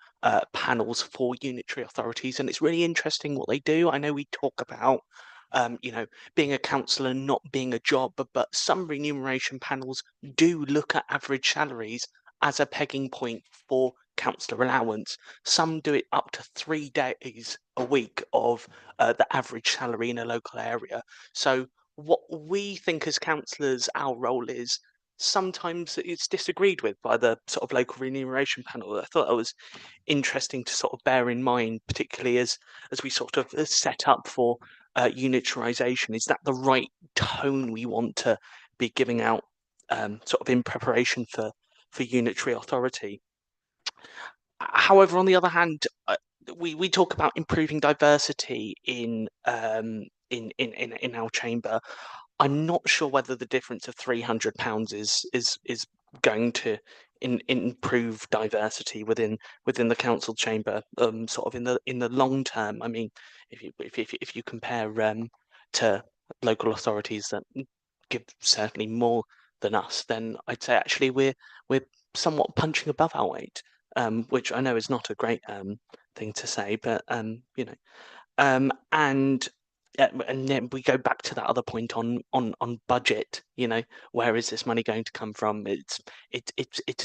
panels for unitary authorities, and it's really interesting what they do. I know we talk about being a councillor not being a job, but some remuneration panels do look at average salaries as a pegging point for councillor allowance. Some do it up to 3 days a week of the average salary in a local area. So what we think as councillors our role is, sometimes it's disagreed with by the sort of local remuneration panel. I thought that was interesting to sort of bear in mind, particularly as we sort of set up for unitarisation. Is that the right tone we want to be giving out sort of in preparation for unitary authority? However, on the other hand, we talk about improving diversity in our chamber. I'm not sure whether the difference of £300 is going to improve diversity within the council chamber, sort of in the long term. I mean, if you compare to local authorities that give certainly more than us, then I'd say actually we're somewhat punching above our weight, which I know is not a great thing to say, but and then we go back to that other point on budget. Where is this money going to come from? It's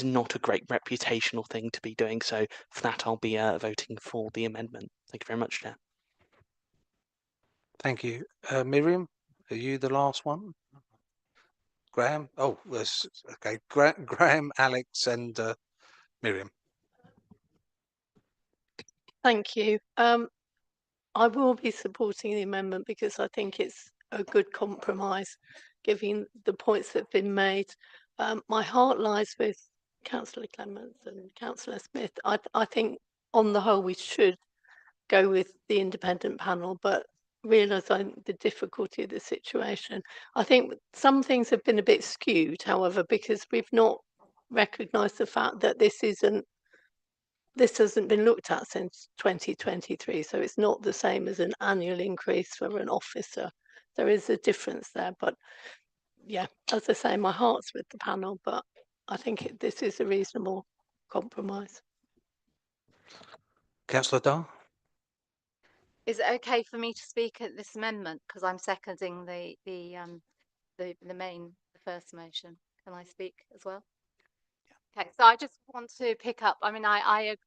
not a great reputational thing to be doing. So for that, I'll be voting for the amendment. Thank you very much, Chair. Thank you. Miriam, are you the last one? Graham? Oh, okay. Graham, Alex, and Miriam. Thank you. I will be supporting the amendment because I think it's a good compromise, given the points that have been made. My heart lies with Councillor Clements and Councillor Smith. I think on the whole we should go with the independent panel, but realising the difficulty of the situation. I think some things have been a bit skewed, however, because we've not recognised the fact that this hasn't been looked at since 2023, so it's not the same as an annual increase for an officer. There is a difference there, but yeah, as I say, my heart's with the panel, but I think this is a reasonable compromise. Councillor Dahl? Is it okay for me to speak at this amendment because I'm seconding the first motion? Can I speak as well? Okay, so I just want to pick up. I mean, I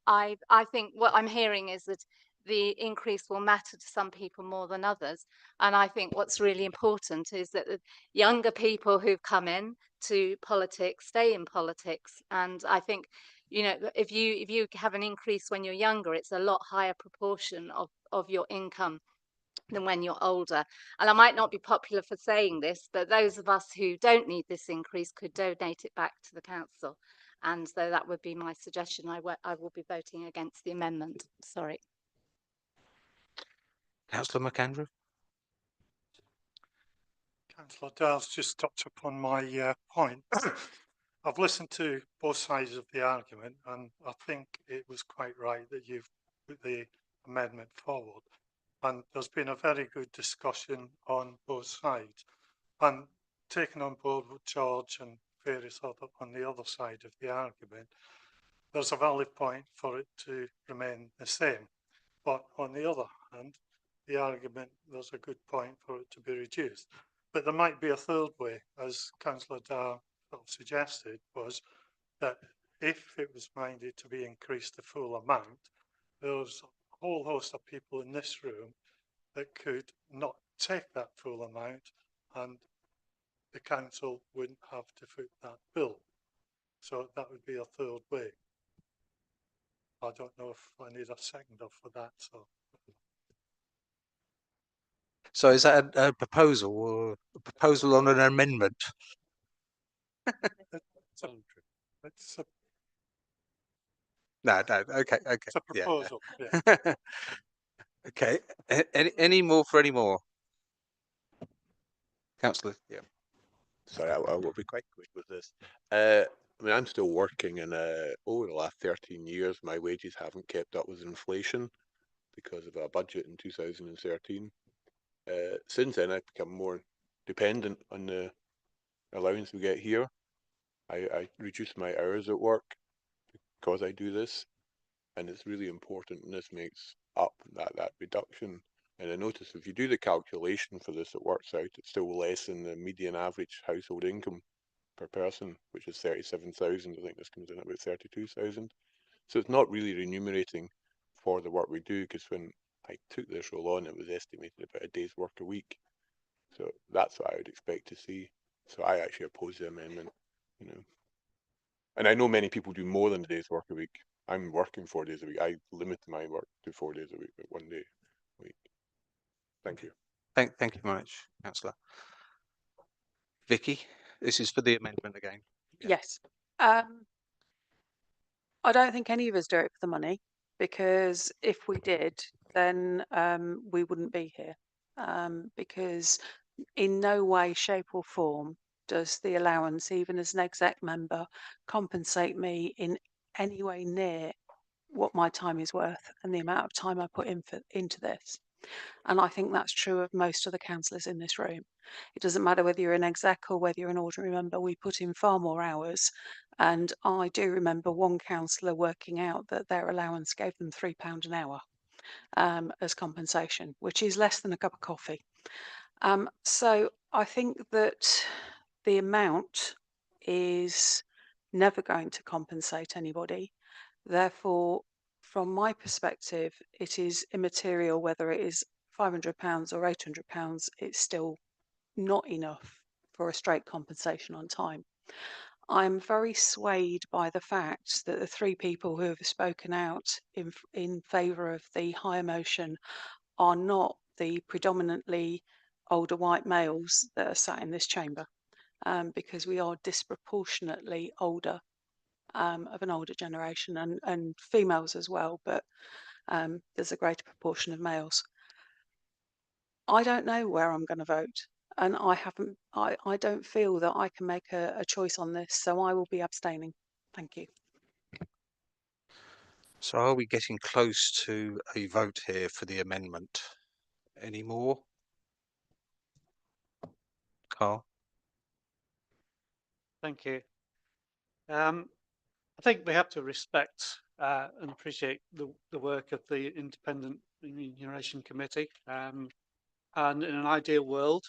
think what I'm hearing is that the increase will matter to some people more than others, and I think what's really important is that the younger people who've come in to politics stay in politics, and I think, you know, if you have an increase when you're younger, it's a lot higher proportion of your income than when you're older. And I might not be popular for saying this, but those of us who don't need this increase could donate it back to the council. And so that would be my suggestion. I will be voting against the amendment. Sorry. Councillor McAndrew? Councillor Dale's just touched upon my point. I've listened to both sides of the argument, and I think it was quite right that you've put the amendment forward. And there's been a very good discussion on both sides. And taking on board with George and various other on the other side of the argument, there's a valid point for it to remain the same. But on the other hand, the argument, there's a good point for it to be reduced. But there might be a third way, as Councillor Dar suggested, was that if it was minded to be increased the full amount, there's a whole host of people in this room that could not take that full amount, and the council wouldn't have to foot that bill. So that would be a third way. I don't know if I need a seconder for that. So is that a proposal or a proposal on an amendment? It's a, No, okay. it's a proposal. Yeah. Yeah. Okay. Any more for any more? Councillor, yeah. Sorry, I will be quite quick with this. I mean, I'm still working, and over the last 13 years, my wages haven't kept up with inflation because of our budget in 2013. Since then, I've become more dependent on the allowance we get here. I reduced my hours at work because I do this, and it's really important, and this makes up that reduction. And I notice if you do the calculation for this, it works out it's still less than the median average household income per person, which is 37,000. I think this comes in at about 32,000. So it's not really remunerating for the work we do, because when I took this role on, it was estimated about a day's work a week. So that's what I would expect to see. So I actually oppose the amendment, you know. And I know many people do more than a day's work a week. I'm working 4 days a week. I limit my work to 4 days a week, but 1 day a week. Thank you. Thank you very much, Councillor. Vicky, this is for the amendment again. Yes. I don't think any of us do it for the money, because if we did, then we wouldn't be here. Because in no way, shape or form does the allowance, even as an exec member, compensate me in any way near what my time is worth and the amount of time I put into this. And I think that's true of most of the councillors in this room. It doesn't matter whether you're an exec or whether you're an ordinary member, we put in far more hours. And I do remember one councillor working out that their allowance gave them £3 an hour as compensation, which is less than a cup of coffee. So I think that the amount is never going to compensate anybody. Therefore, from my perspective, it is immaterial whether it is £500 or £800. It's still not enough for a straight compensation on time. I'm very swayed by the fact that the three people who have spoken out in favour of the higher motion are not the predominantly older white males that are sat in this chamber, because we are disproportionately older, of an older generation, and females as well, but there's a greater proportion of males. I don't know where I'm going to vote, and I don't feel that I can make a choice on this, so I will be abstaining. Thank you. So are we getting close to a vote here for the amendment? Any more? Carl? Thank you. I think we have to respect and appreciate the work of the Independent Remuneration Committee. And in an ideal world,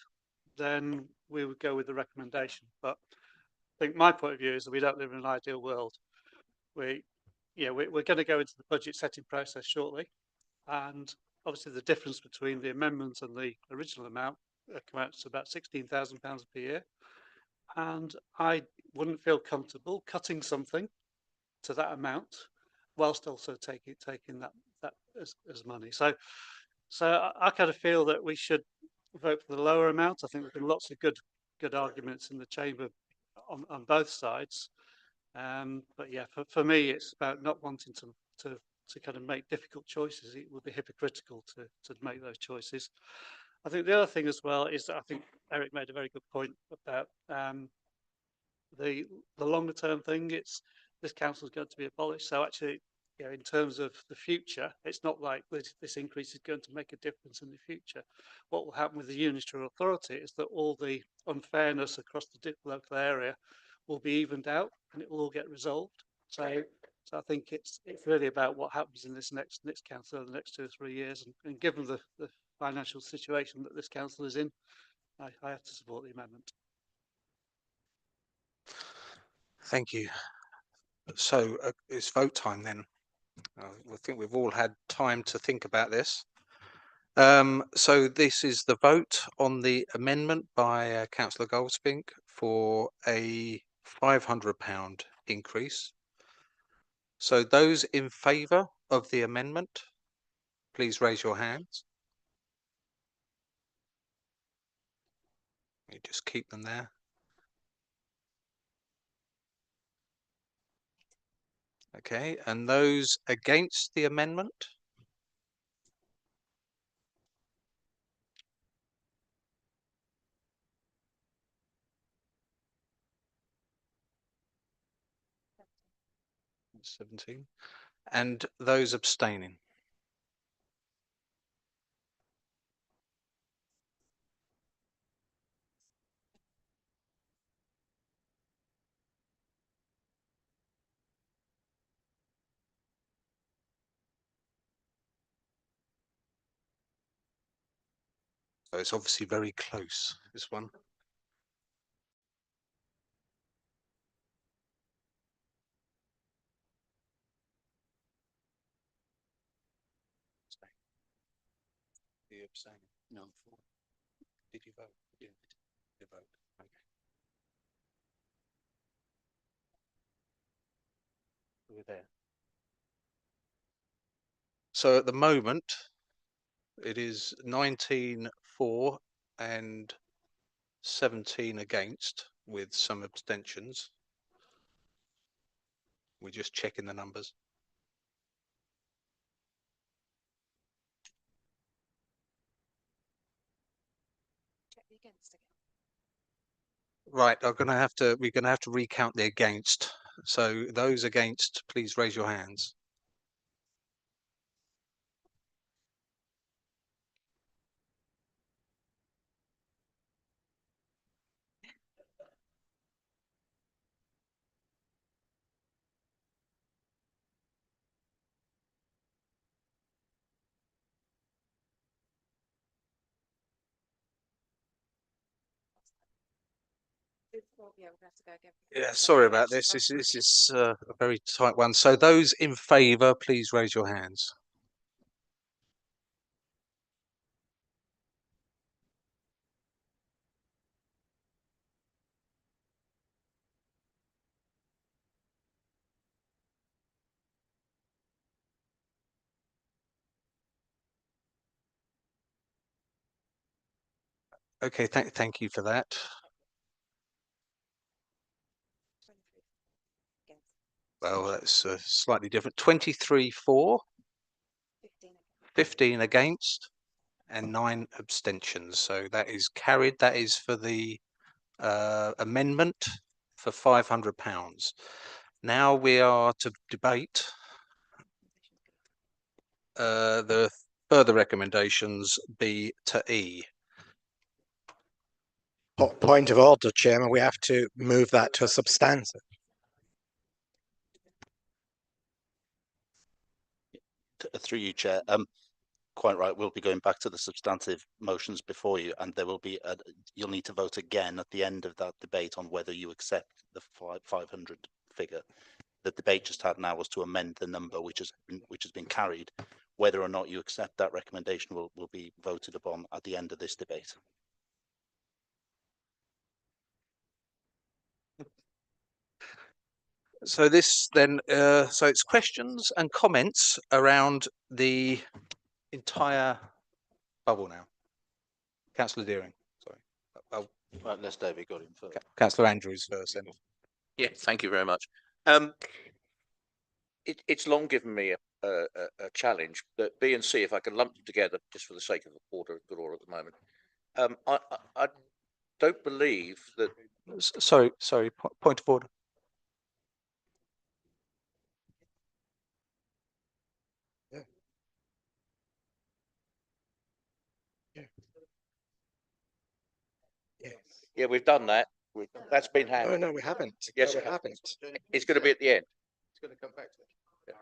then we would go with the recommendation. But I think my point of view is that we don't live in an ideal world. We're going to go into the budget setting process shortly, and obviously the difference between the amendment and the original amount come out to about £16,000 per year. And I wouldn't feel comfortable cutting something to that amount whilst also taking that as money. So I kind of feel that we should vote for the lower amount. I think there's been lots of good arguments in the chamber on both sides. But yeah, for me, it's about not wanting to kind of make difficult choices. It would be hypocritical to make those choices. I think the other thing as well is that I think Eric made a very good point about the longer term thing. It's this council is going to be abolished. So actually, in terms of the future, it's not like this increase is going to make a difference in the future. What will happen with the unitary authority is that all the unfairness across the local area will be evened out, and it will all get resolved. So I think it's really about what happens in this next council over the next 2 or 3 years, and given the financial situation that this council is in, I have to support the amendment. Thank you. So it's vote time then. I think we've all had time to think about this. So this is the vote on the amendment by Councillor Goldspink for a £500 increase. So those in favour of the amendment, please raise your hands. You just keep them there. Okay, and those against the amendment? (17) And those abstaining? So it's obviously very close, this one. You abstaining? No. Did you vote? Yeah, you vote. Okay. We're there. So at the moment, it is 19 for and 17 against, with some abstentions. We're just checking the numbers. Right, we're going to have to recount the against. So those against, please raise your hands. Yeah, sorry about this. This is a very tight one. So those in favour, please raise your hands. Okay, thank you for that. Well, that's slightly different. 23 for, 15 against, and 9 abstentions. So that is carried. That is for the amendment for £500. Now we are to debate the further recommendations B to E. Point of order, Chairman, we have to move that to a substantive. Through you, Chair. Quite right. We'll be going back to the substantive motions before you, and there will be you'll need to vote again at the end of that debate on whether you accept the 500 figure. The debate just had now was to amend the number which has been carried. Whether or not you accept that recommendation will be voted upon at the end of this debate. So this then, so it's questions and comments around the entire bubble now. Councillor Deering, sorry. Right, let's David got him first. Councillor Andrews first then. Yeah, thank you very much. It's long given me a challenge that B and C, if I can lump them together just for the sake of order, good order at the moment. I don't believe that. Sorry, point of order. Yeah, we've done that. That's been handled. No, we haven't. Yes, no, we we haven't. It's going to be at the end. It's going to come back to it.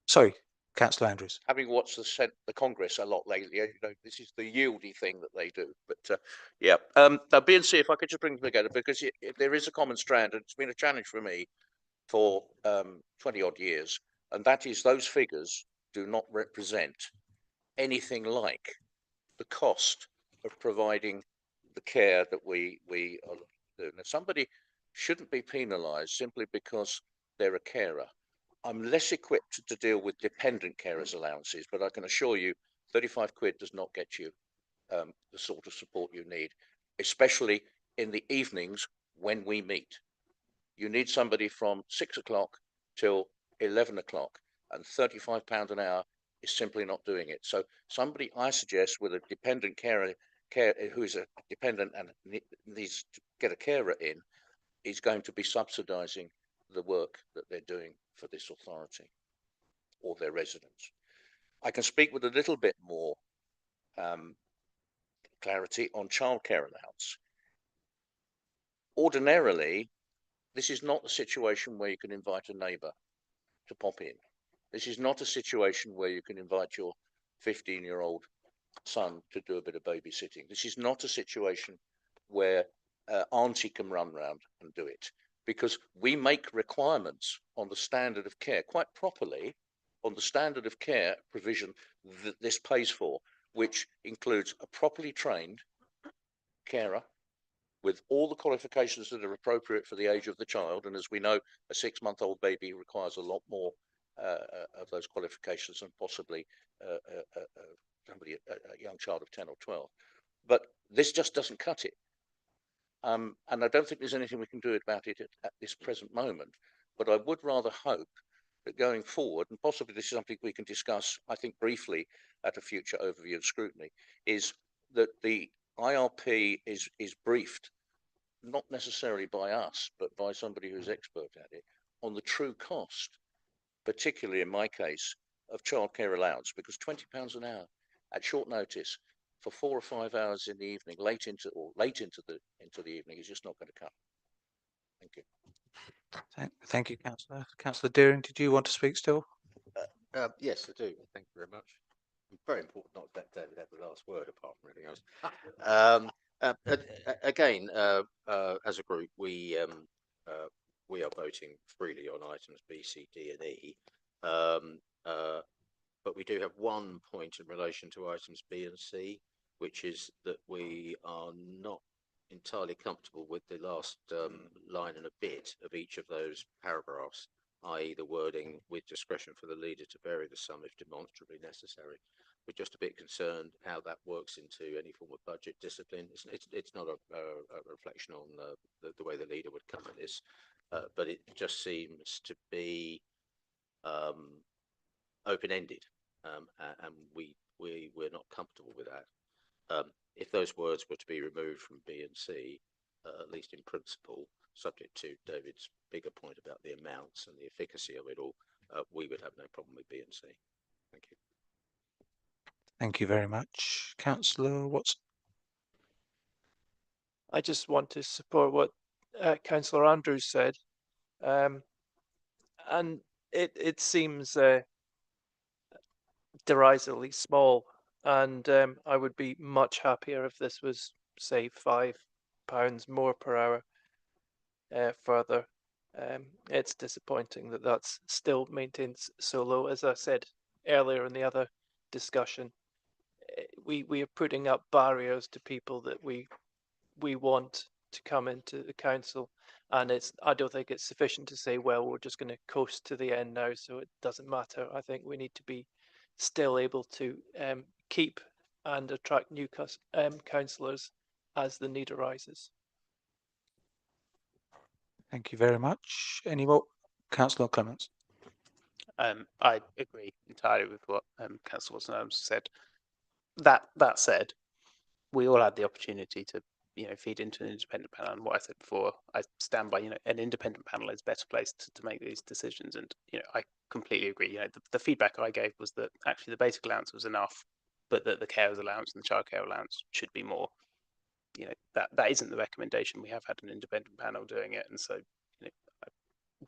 Sorry, Councillor Andrews. Having watched the Congress a lot lately, you know, this is the yieldy thing that they do. But yeah, now B and C, if I could just bring them together, because there is a common strand, and it's been a challenge for me for 20 odd years, and that is those figures do not represent anything like the cost of providing the care that we are doing. Now, somebody shouldn't be penalised simply because they're a carer. I'm less equipped to deal with dependent carers allowances, but I can assure you 35 quid does not get you the sort of support you need, especially in the evenings when we meet. You need somebody from 6 o'clock till 11 o'clock, and £35 an hour is simply not doing it. So somebody, I suggest, with a dependent carer who is a dependent and needs to get a carer in, is going to be subsidising the work that they're doing for this authority or their residents. I can speak with a little bit more clarity on childcare allowance. Ordinarily, this is not the situation where you can invite a neighbour to pop in. This is not a situation where you can invite your 15-year-old son to do a bit of babysitting. This is not a situation where auntie can run round and do it, because we make requirements on the standard of care, quite properly, on the standard of care provision that this pays for, which includes a properly trained carer with all the qualifications that are appropriate for the age of the child. And as we know, a 6-month-old baby requires a lot more of those qualifications than possibly somebody, a young child of 10 or 12. But this just doesn't cut it. And I don't think there's anything we can do about it at this present moment. But I would rather hope that going forward, and possibly this is something we can discuss, I think, briefly at a future overview and scrutiny, is that the IRP is briefed, not necessarily by us, but by somebody who's expert at it, on the true cost, particularly in my case, of childcare allowance, because £20 an hour at short notice for 4 or 5 hours in the evening, late into the evening, is just not going to cut. Thank you. Thank you, Councillor. Councillor Deering, did you want to speak still? Yes, I do. Thank you very much. Very important not to let David have the last word, apart from anything else. Again, as a group, we are voting freely on items B, C, D, and E. But we do have one point in relation to items B and C, which is that we are not entirely comfortable with the last line and a bit of each of those paragraphs, i.e. the wording with discretion for the leader to vary the sum if demonstrably necessary. we're just a bit concerned how that works into any form of budget discipline. It's not a reflection on the way the leader would come at this, but it just seems to be open-ended, and we're not comfortable with that. If those words were to be removed from B and C, at least in principle, subject to David's bigger point about the amounts and the efficacy of it all, we would have no problem with B and C. Thank you. Thank you very much. Councillor Watson. I just want to support what Councillor Andrews said, and it seems derisively small, and I would be much happier if this was, say, £5 more per hour further. It's disappointing that that's still maintained so low. As I said earlier in the other discussion, we are putting up barriers to people that we want to come into the council, and I don't think it's sufficient to say, well, we're just going to coast to the end now, so it doesn't matter. I think we need to be still able to keep and attract new councillors as the need arises. Thank you very much. Any more? Councillor Clements. I agree entirely with what Councillor Watson said. That said, we all had the opportunity to feed into an independent panel, and what I said before, I stand by. An independent panel is better placed to make these decisions, and I completely agree. The feedback I gave was that actually the basic allowance was enough, but that the carers allowance and the childcare allowance should be more. That isn't the recommendation. We have had an independent panel doing it, and so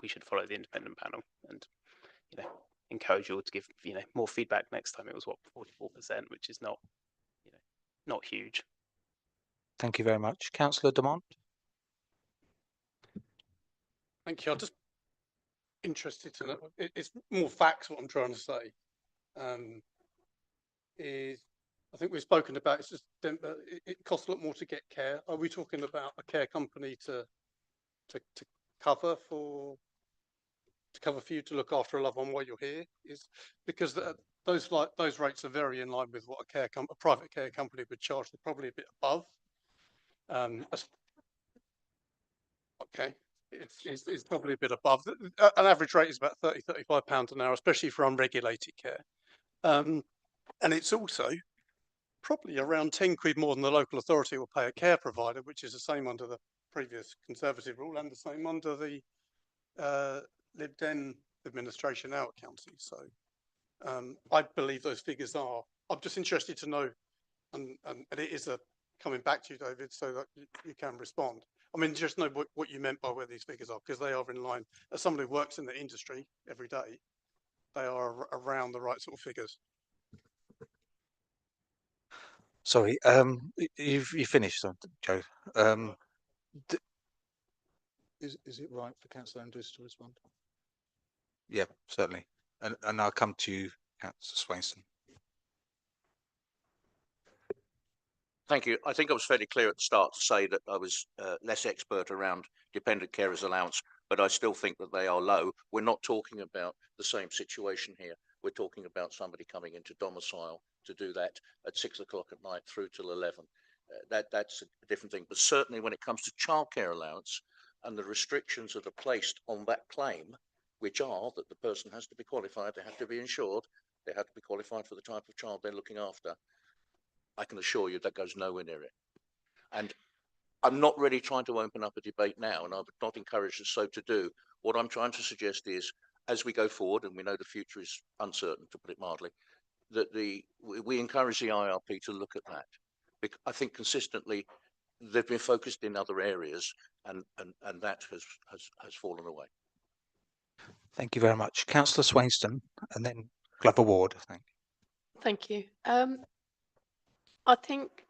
we should follow the independent panel and encourage you all to give more feedback next time. It was what, 44%, which is not not huge. Thank you very much. Councillor Dumont. Thank you. I'm just interested to know, it's more facts what I'm trying to say. I think we've spoken about it's just it costs a lot more to get care. Are we talking about a care company to cover for you to look after a loved one while you're here? Is because those rates are very in line with what a private care company would charge. They're probably a bit above. Okay, it's probably a bit above. An average rate is about £30–35 an hour, especially for unregulated care. And it's also probably around 10 quid more than the local authority will pay a care provider, which is the same under the previous Conservative rule and the same under the Lib Dem administration now at county. So I believe those figures are. I'm just interested to know, and it is coming back to you, David, so that you can respond. I mean, just know what you meant by where these figures are, because they are in line. As somebody who works in the industry every day, they are around the right sort of figures. Sorry, you finished, Joe. Is it right for Councillor Andrews to respond? Yeah, certainly. And I'll come to you, Councillor Swainson. Thank you. I think I was fairly clear at the start to say that I was less expert around dependent carers allowance, but I still think that they are low. We're not talking about the same situation here. We're talking about somebody coming into domicile to do that at 6 o'clock at night through till 11. That's a different thing. But certainly when it comes to childcare allowance and the restrictions that are placed on that claim, which are that the person has to be qualified, they have to be insured, they have to be qualified for the type of child they're looking after, I can assure you that goes nowhere near it. And I'm not really trying to open up a debate now, and I would not encourage us so to do. What I'm trying to suggest is, as we go forward, and we know the future is uncertain, to put it mildly, that we encourage the IRP to look at that. Because I think consistently they've been focused in other areas, and that has fallen away. Thank you very much. Councillor Swainston, and then Glover Ward, I think. Thank you. I think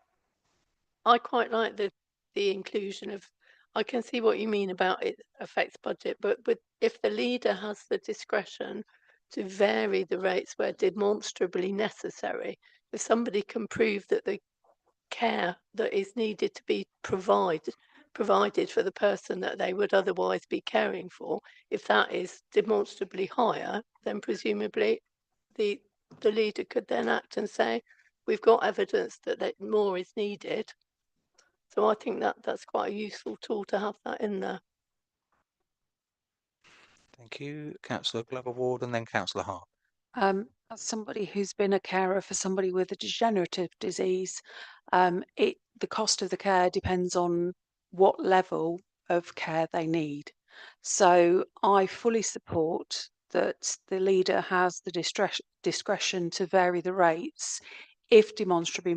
I quite like the inclusion of. I can see what you mean about it affects budget, but if the leader has the discretion to vary the rates where demonstrably necessary, if somebody can prove that the care that is needed to be provided for the person that they would otherwise be caring for, if that is demonstrably higher, then presumably the the leader could then act and say, we've got evidence that more is needed. So I think that's quite a useful tool to have that in there. Thank you, Councillor Glover Ward, and then Councillor Hart. As somebody who's been a carer for somebody with a degenerative disease, the cost of the care depends on what level of care they need. So I fully support that the leader has the discretion to vary the rates if demonstrably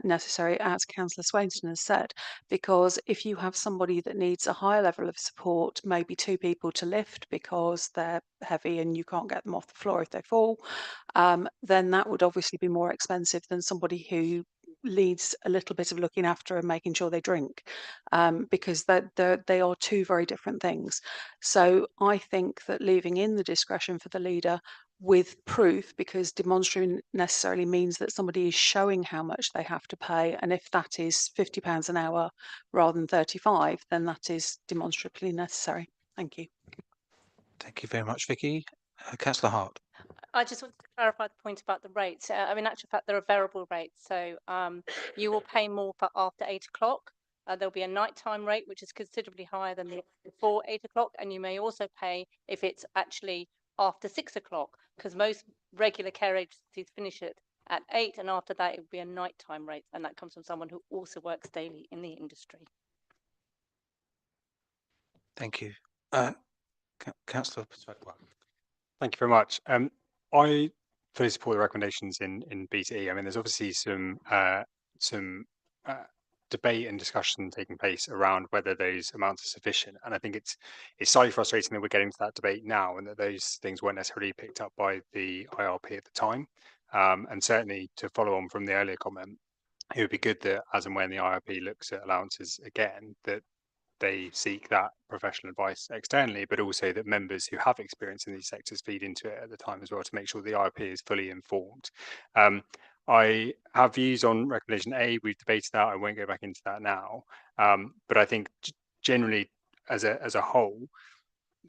necessary, as Councillor Swainson has said, because if you have somebody that needs a higher level of support, maybe 2 people to lift because they're heavy and you can't get them off the floor if they fall, then that would obviously be more expensive than somebody who needs a little bit of looking after and making sure they drink, because they are 2 very different things. So I think that leaving in the discretion for the leader with proof, because demonstrably necessarily means that somebody is showing how much they have to pay, and if that is £50 an hour rather than 35, then that is demonstrably necessary. Thank you. Thank you very much, Vicky. Councillor Hart. I just want to clarify the point about the rates. I mean, in actual fact, there are variable rates. So you will pay more for after 8 o'clock. There'll be a nighttime rate, which is considerably higher than before 8 o'clock. And you may also pay if it's actually after 6 o'clock, because most regular care agencies finish it at 8, and after that it will be a nighttime rate, and that comes from someone who also works daily in the industry. Thank you. Councillor Paswagwa. Thank you very much. I fully support the recommendations in B2E. I mean, there's obviously some debate and discussion taking place around whether those amounts are sufficient, and I think it's slightly frustrating that we're getting to that debate now, and that those things weren't necessarily picked up by the IRP at the time. And certainly, to follow on from the earlier comment, it would be good that as and when the IRP looks at allowances again, that they seek that professional advice externally, but also that members who have experience in these sectors feed into it at the time as well, to make sure the IRP is fully informed. I have views on recommendation A. We've debated that. I won't go back into that now. But I think generally, as a whole,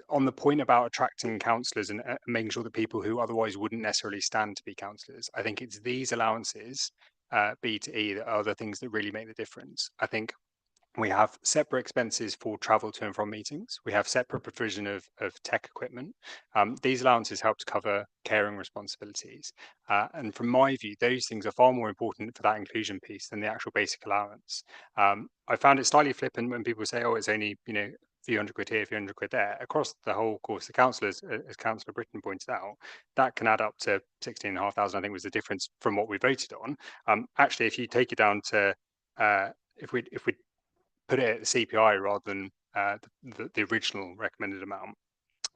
on the point about attracting councillors and making sure that people who otherwise wouldn't necessarily stand to be councillors, I think it's these allowances, B to E, that are the things that really make the difference. I think we have separate expenses for travel to and from meetings. We have separate provision of tech equipment. These allowances help to cover caring responsibilities. And from my view, those things are far more important for that inclusion piece than the actual basic allowance. I found it slightly flippant when people say, oh, it's only, a few hundred quid here, a few hundred quid there. Across the whole course, the councillors, as Councillor Britton pointed out, that can add up to 16,500, I think was the difference from what we voted on. Actually, if you take it down to, if we put it at the CPI rather than the original recommended amount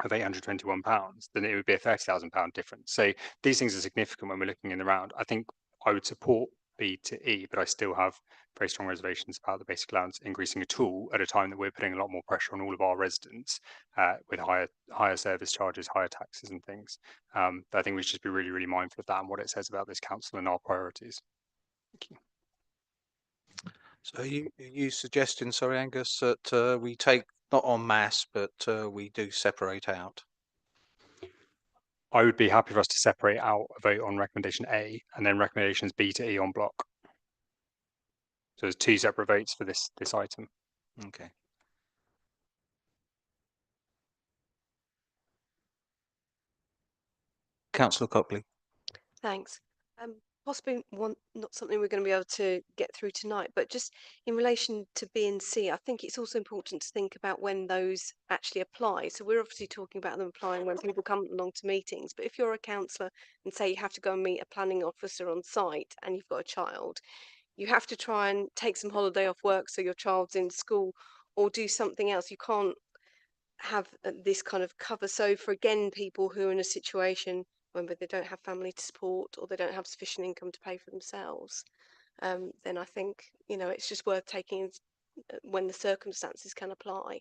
of £821, then it would be a £30,000 difference. So these things are significant when we're looking in the round. I think I would support B to E, but I still have very strong reservations about the basic allowance increasing at all at a time that we're putting a lot more pressure on all of our residents with higher service charges, higher taxes and things. But I think we should just be really, really mindful of that and what it says about this council and our priorities. Thank you. So are you suggesting, sorry, Angus, that we take not en masse, but we do separate out? I would be happy for us to separate out a vote on recommendation A and then recommendations B to E on block. So there's 2 separate votes for this item. Okay. Councillor Copley. Thanks. Possibly not something we're going to be able to get through tonight, but just in relation to B and C, I think it's also important to think about when those actually apply. So we're obviously talking about them applying when people come along to meetings, but if you're a councillor and say you have to go and meet a planning officer on site and you've got a child, you have to try and take some holiday off work so your child's in school or do something else. You can't have this kind of cover. So for, again, people who are in a situation whether they don't have family to support or they don't have sufficient income to pay for themselves, then I think, it's just worth taking when the circumstances can apply,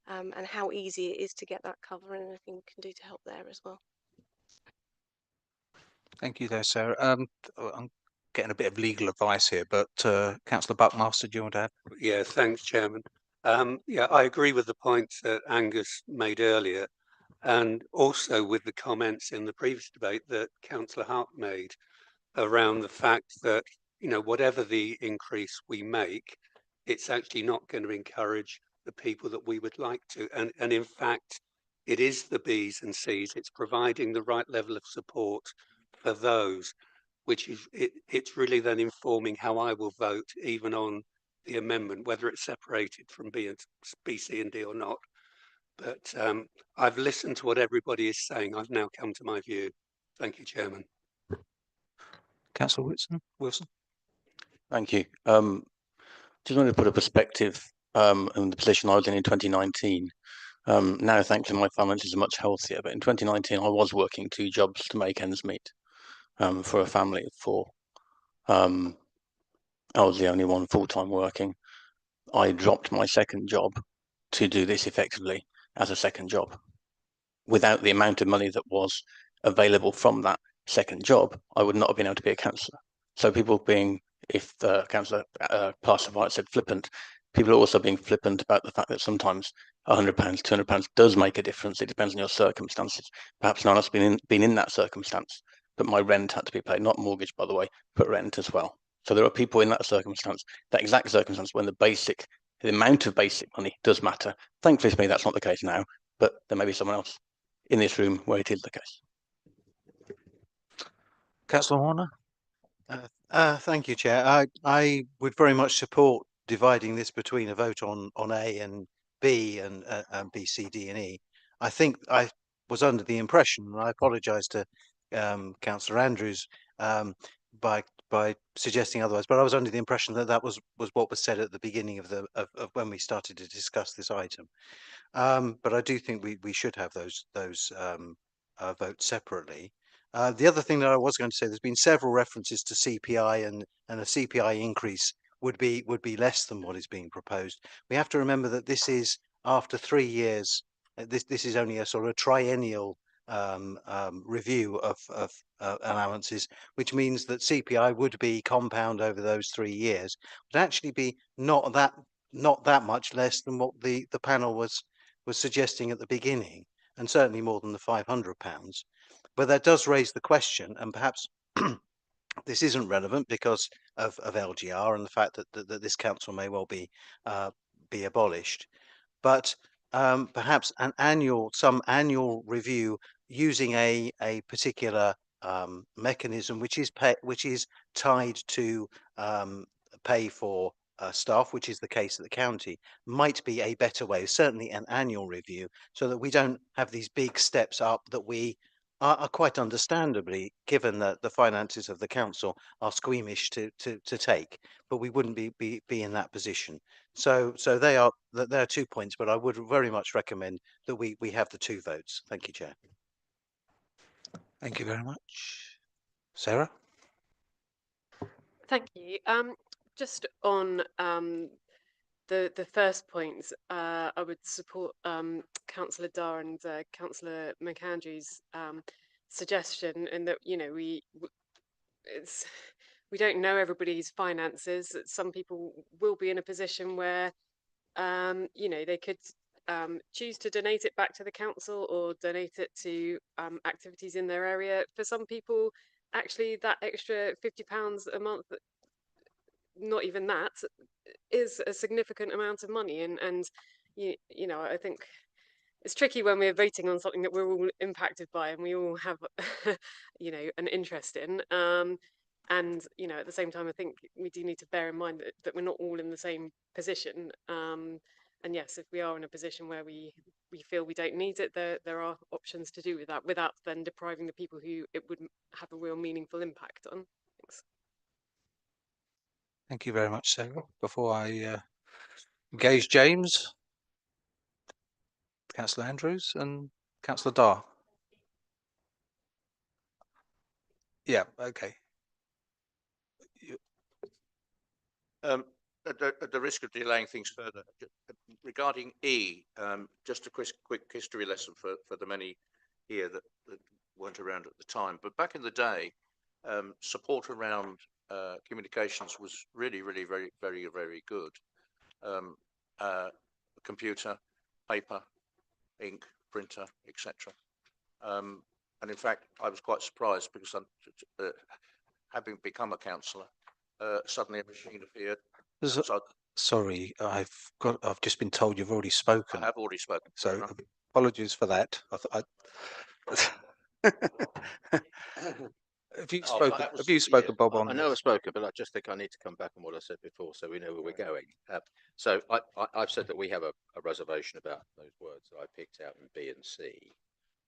and how easy it is to get that cover and anything we can do to help there as well. Thank you there, Sarah. I'm getting a bit of legal advice here, but Councillor Buckmaster, do you want to add? Yeah, thanks, Chairman. Yeah, I agree with the points that Angus made earlier. And also with the comments in the previous debate that Councillor Hart made around the fact that, you know, whatever the increase we make, it's actually not going to encourage the people that we would like to. And in fact, it is the Bs and Cs. It's providing the right level of support for those, which is, it's really then informing how I will vote even on the amendment, whether it's separated from B, C and D or not. But I've listened to what everybody is saying. I've now come to my view. Thank you, Chairman. Councillor Wilson. Thank you. Just wanted to put a perspective on the position I was in 2019. Now, thankfully, my finances are much healthier. But in 2019, I was working 2 jobs to make ends meet for a family of 4. I was the only one full-time working. I dropped my second job to do this effectively as a second job. Without the amount of money that was available from that second job, I would not have been able to be a councillor. So people being, if Councillor Plasterwhite said flippant, people are also being flippant about the fact that sometimes £100, £200 does make a difference. It depends on your circumstances. Perhaps none of us been in that circumstance, but my rent had to be paid, not mortgage, by the way, but rent as well. So there are people in that circumstance, that exact circumstance, when the amount of basic money does matter. Thankfully for me, that's not the case now, but there may be someone else in this room where it is the case. Councillor Horner. Thank you, Chair. I would very much support dividing this between a vote on A and B and B, C, D and E. I think I was under the impression, and I apologise to Councillor Andrews by suggesting otherwise, but I was under the impression that that was what was said at the beginning of when we started to discuss this item. But I do think we should have those votes separately. The other thing that I was going to say, there's been several references to CPI, and a CPI increase would be less than what is being proposed. We have to remember that this is after 3 years. This is only a sort of triennial review of allowances, which means that CPI would be compound over those 3 years, would actually be not that much less than what the panel was suggesting at the beginning, and certainly more than the £500. But that does raise the question, and perhaps this isn't relevant because of LGR and the fact that this council may well be abolished, but perhaps some annual review using a particular mechanism which is tied to pay for staff, which is the case at the county, might be a better way. Certainly an annual review, so that we don't have these big steps up that we are quite understandably, given that the finances of the council are squeamish to take, but we wouldn't be in that position. So there are 2 points, but I would very much recommend that we have the 2 votes. Thank you, Chair. Thank you very much. Sarah? Thank you. Just on the first point, I would support Councillor Dar and Councillor McAndrew's suggestion, in that, you know, we don't know everybody's finances. Some people will be in a position where you know, they could choose to donate it back to the council or donate it to activities in their area. For some people, actually, that extra £50 a month, not even that, is a significant amount of money. And you know, I think it's tricky when we're voting on something that we're all impacted by and we all have you know, an interest in. And you know, at the same time, I think we do need to bear in mind that we're not all in the same position. And yes, if we are in a position where we feel we don't need it, there are options to do with that, without then depriving the people who it would have a real meaningful impact on. Thanks. Thank you very much, Sarah. Before I engage James, Councillor Andrews and Councillor Dar. Yeah, okay. At the risk of delaying things further, regarding E, just a quick history lesson for the many here that weren't around at the time. But back in the day, support around communications was really very good. Computer, paper, ink, printer, etc. And in fact, I was quite surprised because having become a councillor, suddenly a machine appeared. So- So Sorry, I've just been told you've already spoken. I have already spoken. So apologies for that. Have you Oh, spoken? that was- Have you spoken, yeah, Bob? I On know I've this? spoken, but I just think I need to come back on what I said before, so we know where we're going. So I've said that we have a reservation about those words that I picked out in B and C.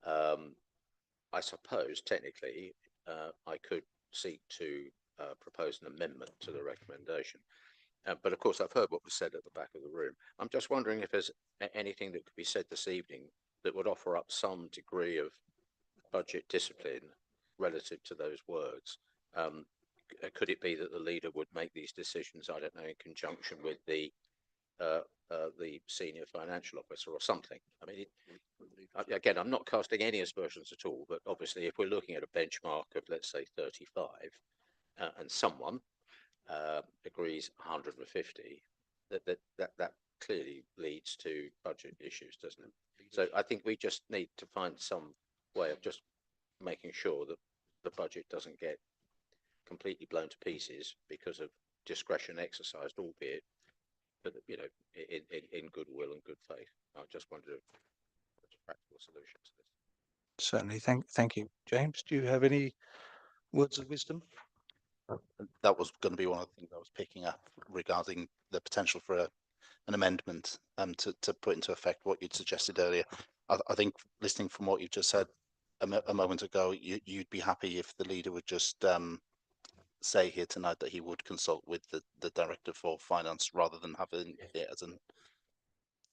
I suppose technically I could seek to propose an amendment to the recommendation. But of course, I've heard what was said at the back of the room. I'm just wondering if there's anything that could be said this evening that would offer up some degree of budget discipline relative to those words. Could it be that the leader would make these decisions, I don't know, in conjunction with the senior financial officer or something? I mean, again, I'm not casting any aspersions at all, but obviously if we're looking at a benchmark of, let's say, 35, and someone agrees 150, that clearly leads to budget issues, doesn't it? So I think we just need to find some way of just making sure that the budget doesn't get completely blown to pieces because of discretion exercised, albeit, but in goodwill and good faith. I just wondered if there's a practical solution to this. Certainly. Thank you, James. Do you have any words of wisdom? that was going to be one of the things I was picking up regarding the potential for an amendment to put into effect what you'd suggested earlier. I think listening from what you just said a moment ago, you'd be happy if the leader would just say here tonight that he would consult with the director for finance rather than having it as an.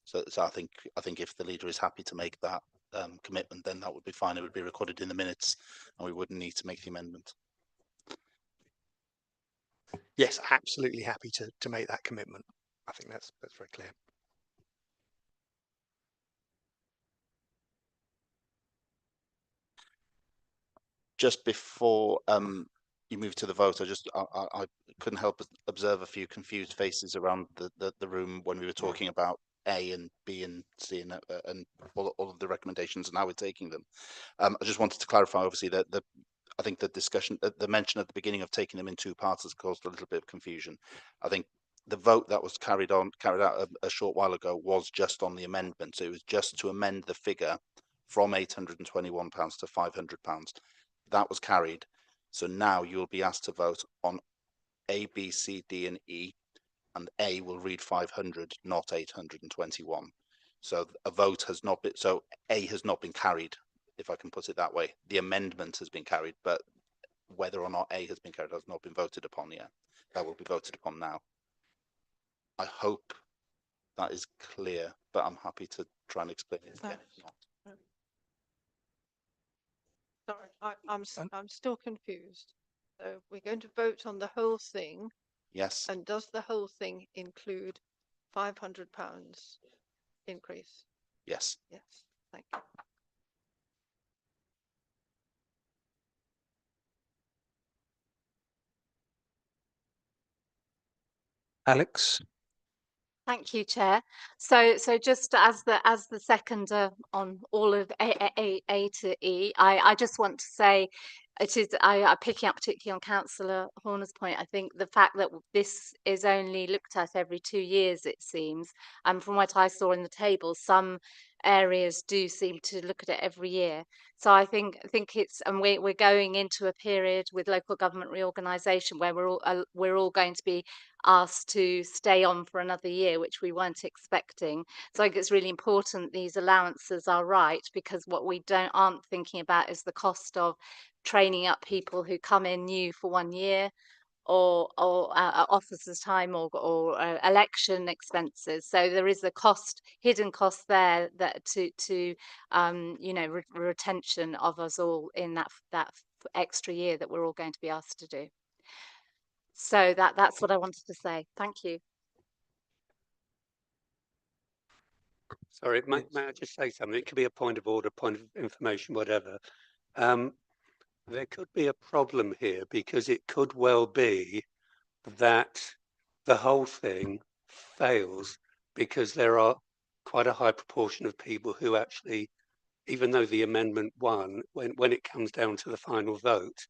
So I think if the leader is happy to make that commitment, then that would be fine. It would be recorded in the minutes, and we wouldn't need to make the amendment. Yes, absolutely happy to make that commitment. I think that's very clear. Just before you move to the vote, I couldn't help but observe a few confused faces around the room when we were talking about A and B and C and all of the recommendations and how we're taking them. I just wanted to clarify, obviously, that I think the discussion, the mention at the beginning of taking them in two parts has caused a little bit of confusion. I think the vote that was carried out a short while ago was just on the amendment. So it was just to amend the figure from £821 to £500. That was carried. So now you'll be asked to vote on A, B, C, D, and E, and A will read 500, not 821. So a vote has not been, so A has not been carried, if I can put it that way. The amendment has been carried, but whether or not A has been carried has not been voted upon yet. That will be voted upon now. I hope that is clear, but I'm happy to try and explain it again if not. Sorry, I'm still confused. So we're going to vote on the whole thing. Yes. And does the whole thing include £500 increase? Yes. Yes, thank you. Alex? Thank you, Chair. So just as the seconder on all of A to E, I just want to say it is I picking up particularly on Councillor Horner's point. I think the fact that this is only looked at every 2 years, it seems, and from what I saw in the table, some areas do seem to look at it every year. So I think it's, and we're going into a period with local government reorganisation where we're all going to be asked to stay on for another year, which we weren't expecting. So I think it's really important these allowances are right, because what we aren't thinking about is the cost of training up people who come in new for 1 year, or officers' time, or election expenses. So there is a hidden cost there that to retention of us all in that extra year that we're all going to be asked to do. So that's what I wanted to say. Thank you. Sorry, may I just say something? It could be a point of order, point of information, whatever. There could be a problem here, because it could well be that the whole thing fails because there are quite a high proportion of people who actually even though the amendment won, when it comes down to the final vote,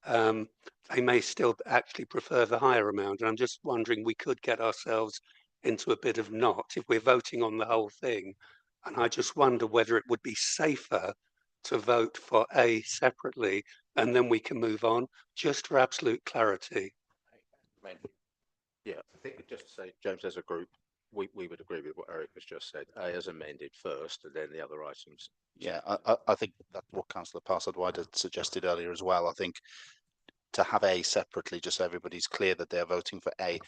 they may still actually prefer the higher amount. And I'm just wondering, we could get ourselves into a bit of knot if we're voting on the whole thing. And I just wonder whether it would be safer to vote for A separately, and then we can move on, just for absolute clarity. Yeah, I think just to say, James, as a group, we would agree with what Eric has just said. A as amended first, and then the other items. Yeah, I think that's what Councillor Parsad-White had suggested earlier as well. I think to have A separately, just so everybody's clear that they're voting for A,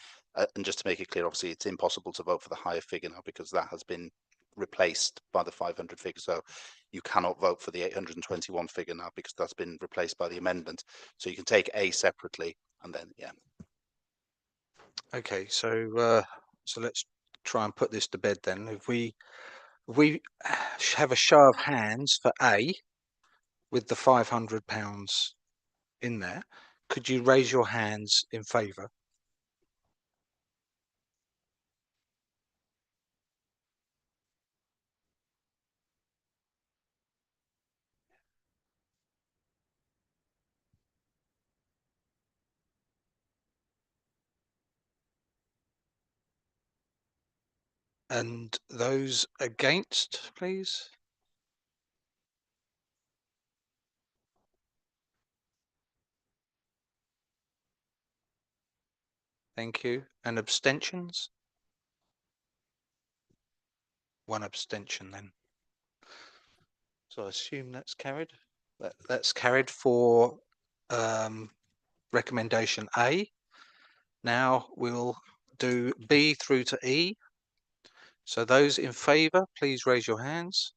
and just to make it clear, obviously it's impossible to vote for the higher figure now because that has been replaced by the 500 figure. So you cannot vote for the 821 figure now because that's been replaced by the amendment. So you can take A separately and then, yeah. Okay, so let's try and put this to bed then. If we have a show of hands for A with the £500 in there, could you raise your hands in favour? And those against, please. Thank you. And abstentions? One abstention then. So I assume that's carried. That's carried for recommendation A. Now we'll do B through to E. So those in favour, please raise your hands.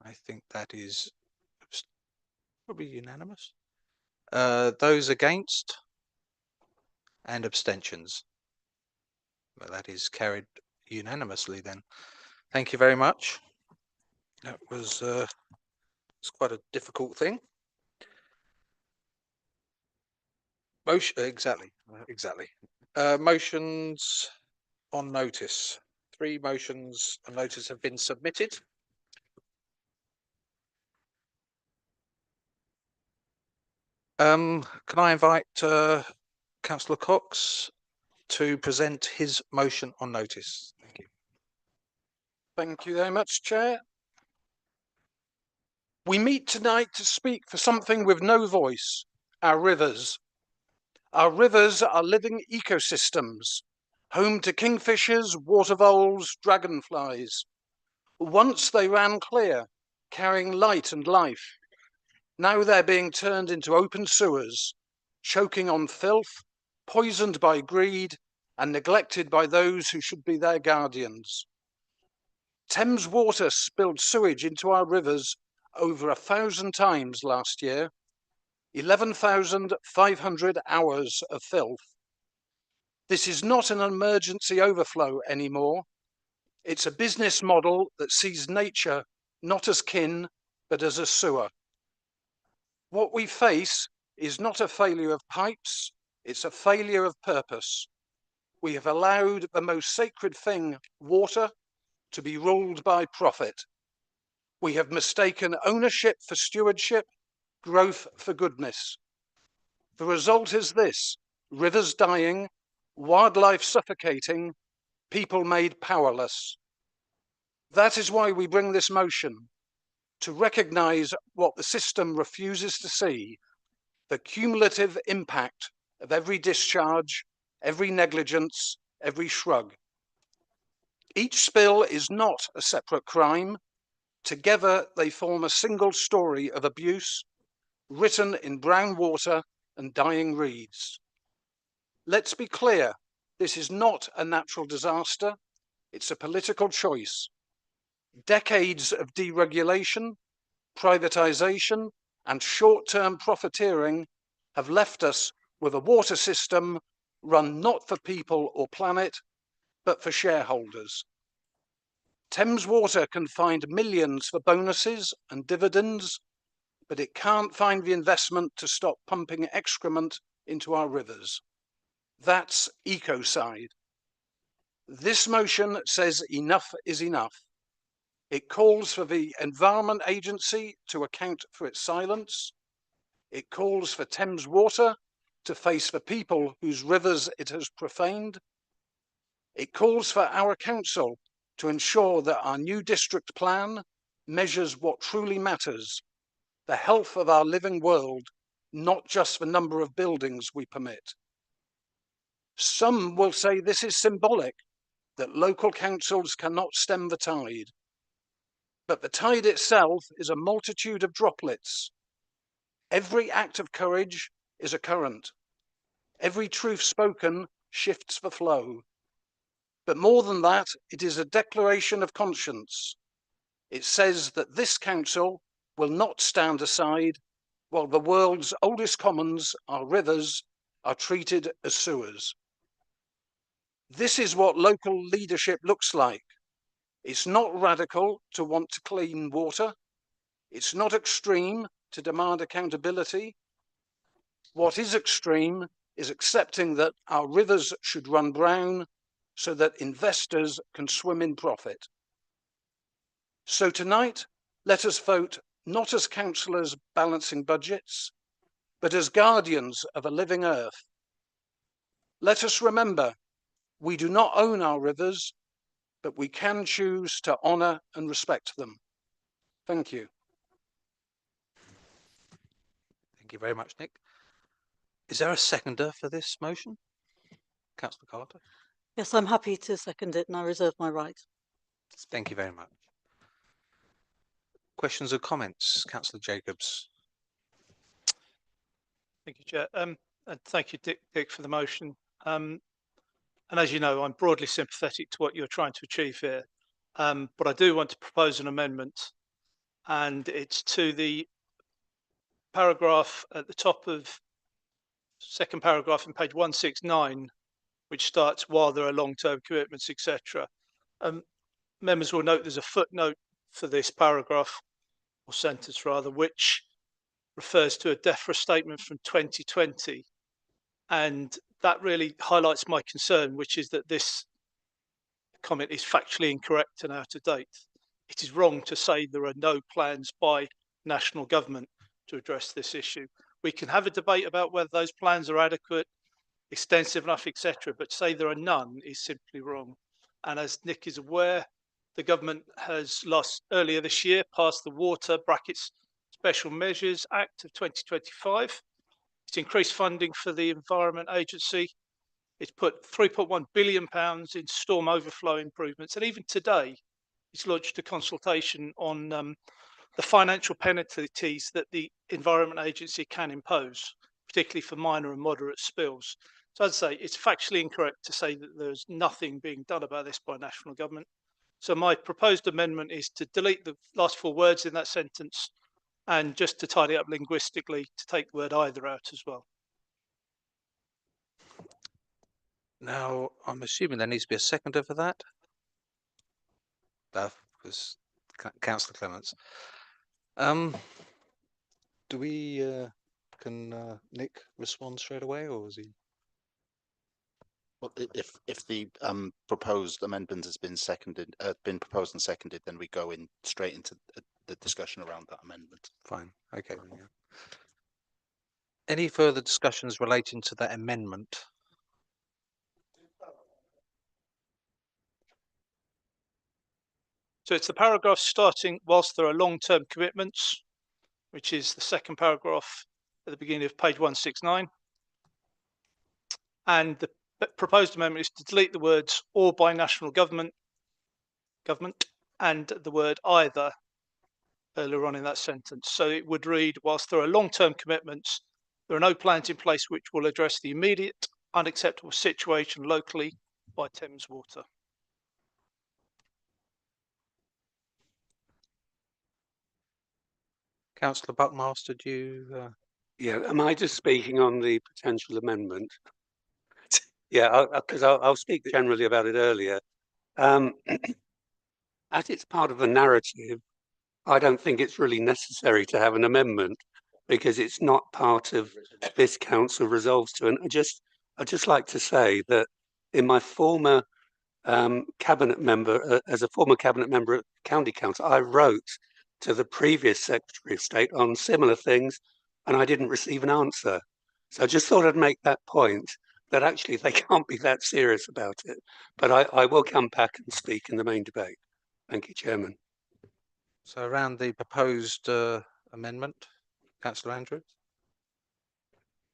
I think that is probably unanimous. Those against and abstentions. Well, that is carried unanimously then. Thank you very much. That was it's quite a difficult thing. Motion exactly. Motions on notice. 3 motions on notice have been submitted. Can I invite Councillor Cox to present his motion on notice? Thank you. Thank you very much, Chair. We meet tonight to speak for something with no voice, our rivers. Our rivers are living ecosystems, home to kingfishers, water voles, dragonflies. Once they ran clear, carrying light and life. Now they're being turned into open sewers, choking on filth, poisoned by greed, and neglected by those who should be their guardians. Thames Water spilled sewage into our rivers over 1,000 times last year, 11,500 hours of filth. This is not an emergency overflow anymore. It's a business model that sees nature not as kin, but as a sewer. What we face is not a failure of pipes, it's a failure of purpose. We have allowed the most sacred thing, water, to be ruled by profit. We have mistaken ownership for stewardship, growth for goodness. The result is this: rivers dying, wildlife suffocating, people made powerless. That is why we bring this motion, to recognise what the system refuses to see, the cumulative impact of every discharge, every negligence, every shrug. Each spill is not a separate crime. Together they form a single story of abuse, written in brown water and dying reeds. Let's be clear, this is not a natural disaster, it's a political choice. Decades of deregulation, privatisation, and short-term profiteering have left us with a water system run not for people or planet, but for shareholders. Thames Water can find millions for bonuses and dividends, but it can't find the investment to stop pumping excrement into our rivers. That's ecocide. This motion says enough is enough. It calls for the Environment Agency to account for its silence. It calls for Thames Water to face the people whose rivers it has profaned. It calls for our council to ensure that our new district plan measures what truly matters, the health of our living world, not just the number of buildings we permit. Some will say this is symbolic, that local councils cannot stem the tide. But the tide itself is a multitude of droplets. Every act of courage is a current. Every truth spoken shifts the flow. But more than that, it is a declaration of conscience. It says that this council will not stand aside while the world's oldest commons, our rivers, are treated as sewers. This is what local leadership looks like. It's not radical to want to clean water. It's not extreme to demand accountability. What is extreme is accepting that our rivers should run brown so that investors can swim in profit. So tonight, let us vote not as councillors balancing budgets, but as guardians of a living earth. Let us remember, we do not own our rivers, but we can choose to honour and respect them. Thank you. Thank you very much, Nick. Is there a seconder for this motion? Councillor Carter. Yes, I'm happy to second it and I reserve my right. Thank you very much. Questions or comments? Councillor Jacobs. Thank you, Chair. And thank you, Dick, for the motion. And as you know, I'm broadly sympathetic to what you're trying to achieve here. But I do want to propose an amendment, and it's to the paragraph at the top of second paragraph in page 169, which starts while there are long-term commitments, etc. Members will note there's a footnote for this paragraph, or sentence rather, which refers to a DEFRA statement from 2020. And that really highlights my concern, which is that this comment is factually incorrect and out of date. It is wrong to say there are no plans by national government to address this issue. We can have a debate about whether those plans are adequate, extensive enough, etc. But to say there are none is simply wrong. And as Nick is aware, the government has earlier this year passed the Water Special Measures Act of 2025. It's increased funding for the Environment Agency. It's put £3.1 billion in storm overflow improvements. And even today, it's launched a consultation on the financial penalties that the Environment Agency can impose, particularly for minor and moderate spills. So I'd say it's factually incorrect to say that there's nothing being done about this by national government. So my proposed amendment is to delete the last 4 words in that sentence and just to tidy up linguistically to take the word either out as well. Now, I'm assuming there needs to be a seconder for that. Because Councillor Clements. Do we, can Nick respond straight away, or is he? Well, if the proposed amendment has been seconded, been proposed and seconded, then we go in straight into the discussion around that amendment. Fine. Okay. Yeah. Any further discussions relating to that amendment? So it's the paragraph starting whilst there are long-term commitments, which is the second paragraph at the beginning of page 169. And the proposed amendment is to delete the words or by national government and the word either earlier on in that sentence. So it would read, whilst there are long-term commitments, there are no plans in place which will address the immediate unacceptable situation locally by Thames Water. Councillor Buckmaster, do you? Yeah, am I just speaking on the potential amendment? Yeah, because I'll speak generally about it earlier. As it's part of the narrative, I don't think it's really necessary to have an amendment because it's not part of this council resolves to. And I'd just like to say that in my former cabinet member, as a former cabinet member at County Council, I wrote to the previous Secretary of State on similar things, and I didn't receive an answer. So I just thought I'd make that point, that actually they can't be that serious about it. But I will come back and speak in the main debate. Thank you, Chairman. So around the proposed amendment, Councillor Andrews?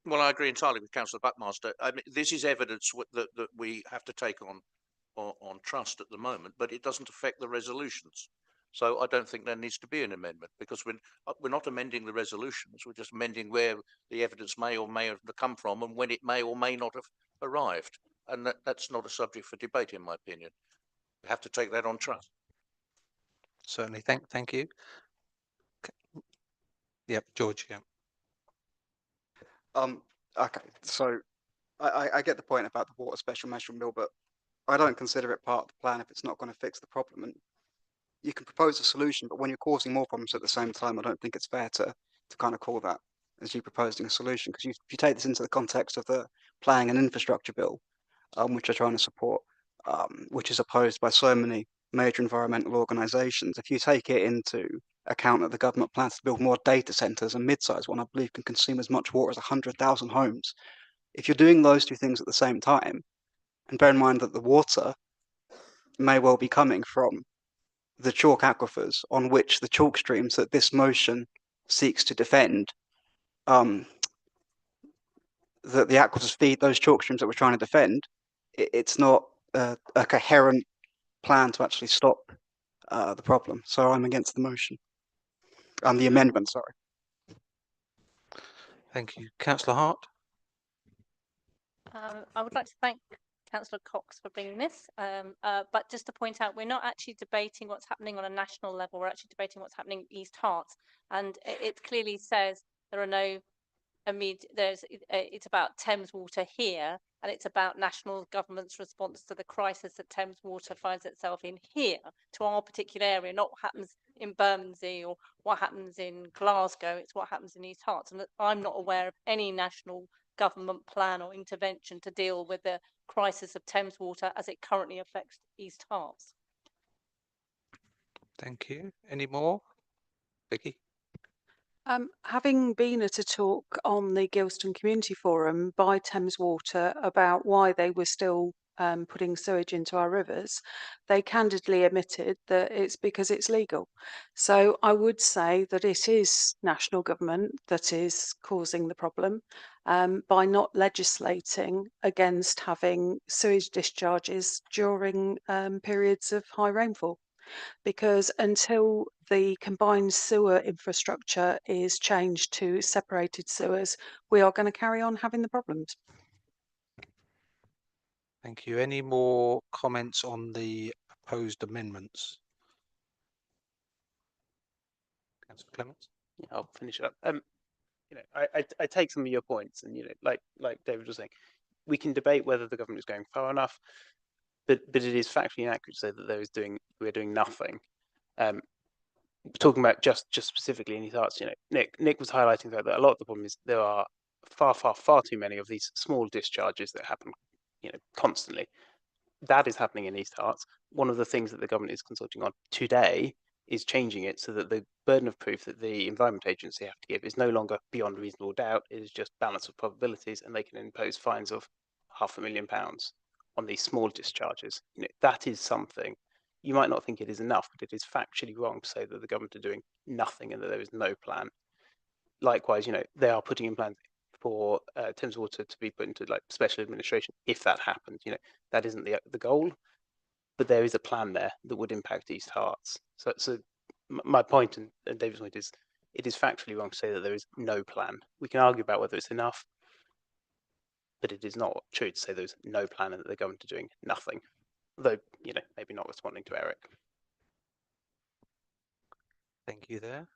Well, I agree entirely with Councillor Buckmaster. I mean, this is evidence that we have to take on trust at the moment, but it doesn't affect the resolutions. So I don't think there needs to be an amendment, because we're not amending the resolutions. We're just amending where the evidence may or may have come from and when it may or may not have arrived. And that's not a subject for debate, in my opinion. We have to take that on trust. Certainly. Thank you. Yep, George. Yeah. Okay, so I get the point about the water special measuring bill, but I don't consider it part of the plan if it's not going to fix the problem. And you can propose a solution, but when you're causing more problems at the same time, I don't think it's fair to kind of call that as you proposing a solution. Because if you take this into the context of the planning and infrastructure bill, which are trying to support, which is opposed by so many major environmental organisations, if you take it into account that the government plans to build more data centres, a mid-sized one, I believe, can consume as much water as 100,000 homes. If you're doing those two things at the same time, and bear in mind that the water may well be coming from the chalk aquifers on which the chalk streams that this motion seeks to defend, that the aquifers feed those chalk streams that we're trying to defend, it's not a coherent plan to actually stop the problem. So I'm against the motion. The amendment, sorry. Thank you. Councillor Hart? I would like to thank Councillor Cox for bringing this, but just to point out, we're not actually debating what's happening on a national level. We're actually debating what's happening in East Herts, and it clearly says there are no immediate. It's about Thames Water here, and it's about national government's response to the crisis that Thames Water finds itself in here, to our particular area, not what happens in Bermondsey or what happens in Glasgow. It's what happens in East Herts, and I'm not aware of any national government plan or intervention to deal with the crisis of Thames Water as it currently affects East Herts. Thank you. Any more? Vicky? Having been at a talk on the Gilston Community Forum by Thames Water about why they were still putting sewage into our rivers, they candidly admitted that it's because it's legal. So I would say that it is national government that is causing the problem by not legislating against having sewage discharges during periods of high rainfall. Because until the combined sewer infrastructure is changed to separated sewers, we are going to carry on having the problems. Thank you. Any more comments on the proposed amendments? Councillor Clements? Yeah, I'll finish it up. You know, I take some of your points, and you know, like David was saying, we can debate whether the government is going far enough, but it is factually inaccurate to say that we're doing nothing. Talking about just specifically in his arts, you know, Nick was highlighting that a lot of the problem is there are far too many of these small discharges that happen, you know, constantly. That is happening in East Herts. One of the things that the government is consulting on today is changing it so that the burden of proof that the Environment Agency have to give is no longer beyond reasonable doubt. It is just balance of probabilities, and they can impose fines of £500,000 on these small discharges. You know, that is something. You might not think it is enough, but it is factually wrong to say that the government are doing nothing and that there is no plan. Likewise, you know, they are putting in plans for Thames Water to be put into like special administration if that happens. You know, that isn't the goal, but there is a plan there that would impact East Herts. So my point and David's point is, it is factually wrong to say that there is no plan. We can argue about whether it's enough, but it is not true to say there's no plan and that the government are doing nothing. Though, you know, maybe not responding to Eric. Thank you there.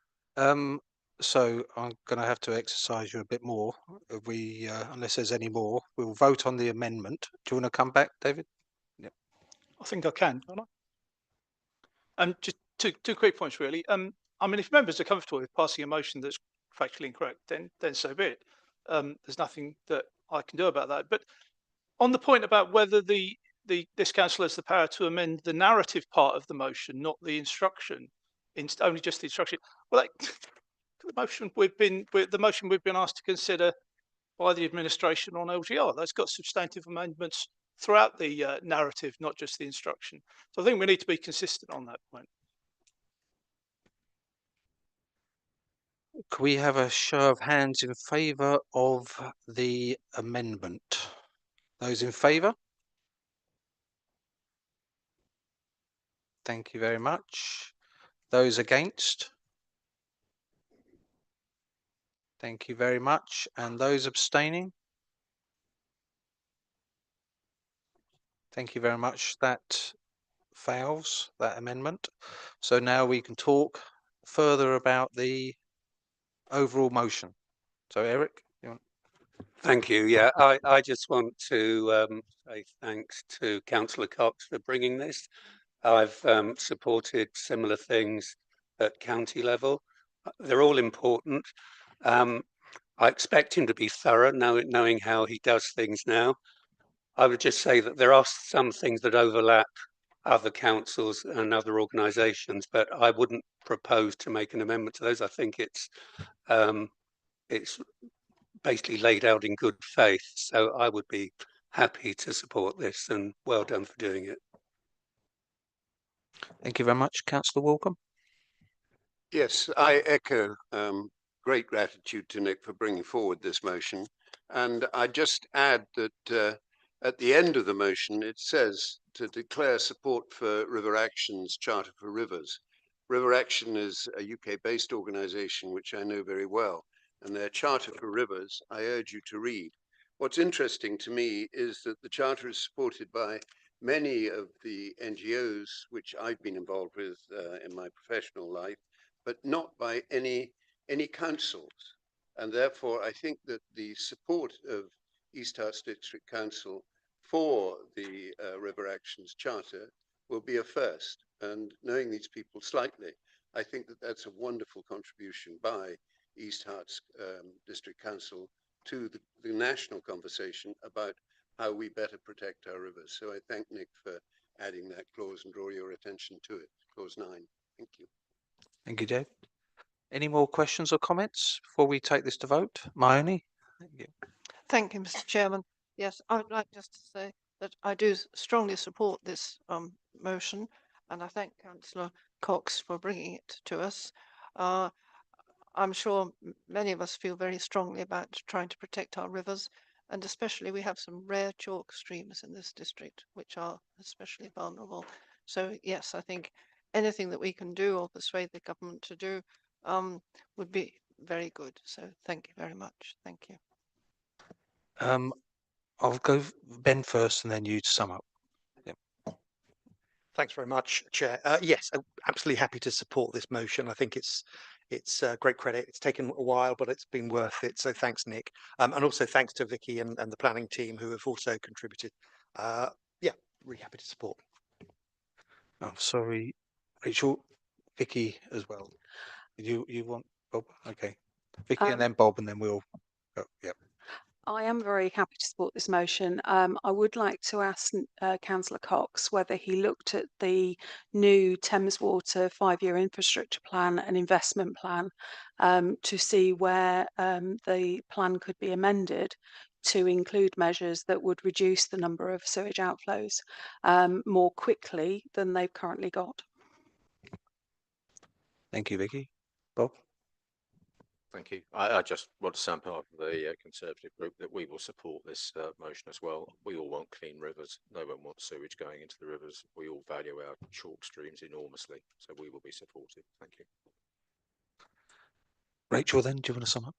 So I'm going to have to exercise you a bit more. Unless there's any more, we'll vote on the amendment. Do you want to come back, David? Yeah. I think I can. Just two quick points, really. I mean, if members are comfortable with passing a motion that's factually incorrect, then so be it. There's nothing that I can do about that. But on the point about whether the this council has the power to amend the narrative part of the motion, not the instruction, only just the instruction. Well, the motion we've been asked to consider by the administration on LGR, that's got substantive amendments throughout the narrative, not just the instruction. So I think we need to be consistent on that point. Can we have a show of hands in favour of the amendment? Those in favour? Thank you very much. Those against? Thank you very much. And those abstaining? Thank you very much. That fails, that amendment. So now we can talk further about the overall motion. So Eric, you want? Thank you. Yeah, I just want to say thanks to Councillor Cox for bringing this. I've supported similar things at county level. They're all important. I expect him to be thorough, knowing how he does things now. I would just say that there are some things that overlap other councils and other organisations, but I wouldn't propose to make an amendment to those. I think it's basically laid out in good faith. So I would be happy to support this, and well done for doing it. Thank you very much. Councillor Walcombe. Yes, I echo great gratitude to Nick for bringing forward this motion. And I just add that at the end of the motion, it says to declare support for River Action's Charter for Rivers. River Action is a UK-based organisation, which I know very well, and their Charter for Rivers, I urge you to read. What's interesting to me is that the Charter is supported by many of the NGOs which I've been involved with in my professional life, but not by any councils. And therefore, I think that the support of East Herts District Council for the River Actions Charter will be a first. And knowing these people slightly, I think that that's a wonderful contribution by East Herts District Council to the national conversation about how we better protect our rivers. So I thank Nick for adding that clause and draw your attention to it, clause 9. Thank you. Thank you, Dave. Any more questions or comments before we take this to vote? Maoni? Thank you. Thank you, Mr. Chairman. Yes, I would like just to say that I do strongly support this motion, and I thank Councillor Cox for bringing it to us. I'm sure many of us feel very strongly about trying to protect our rivers, and especially we have some rare chalk streams in this district, which are especially vulnerable. So yes, I think anything that we can do or persuade the government to do would be very good. So thank you very much. Thank you. I'll go Ben first and then you to sum up. Yep. Thanks very much, Chair. Yes, I'm absolutely happy to support this motion. I think it's great credit. It's taken a while, but it's been worth it. So thanks, Nick. And also thanks to Vicky and the planning team who have also contributed. Yeah, really happy to support. Oh, sorry, Rachel, Vicky as well. You want Bob? Okay, Vicky and then Bob, and then we'll go. Yep. I am very happy to support this motion. I would like to ask Councillor Cox whether he looked at the new Thames Water 5-year infrastructure plan and investment plan to see where the plan could be amended to include measures that would reduce the number of sewage outflows more quickly than they've currently got. Thank you, Vicky. Bob? Thank you. I just want to say on behalf of the Conservative group that we will support this motion as well. We all want clean rivers. No one wants sewage going into the rivers. We all value our chalk streams enormously, so we will be supportive. Thank you. Rachel, then, do you want to sum up?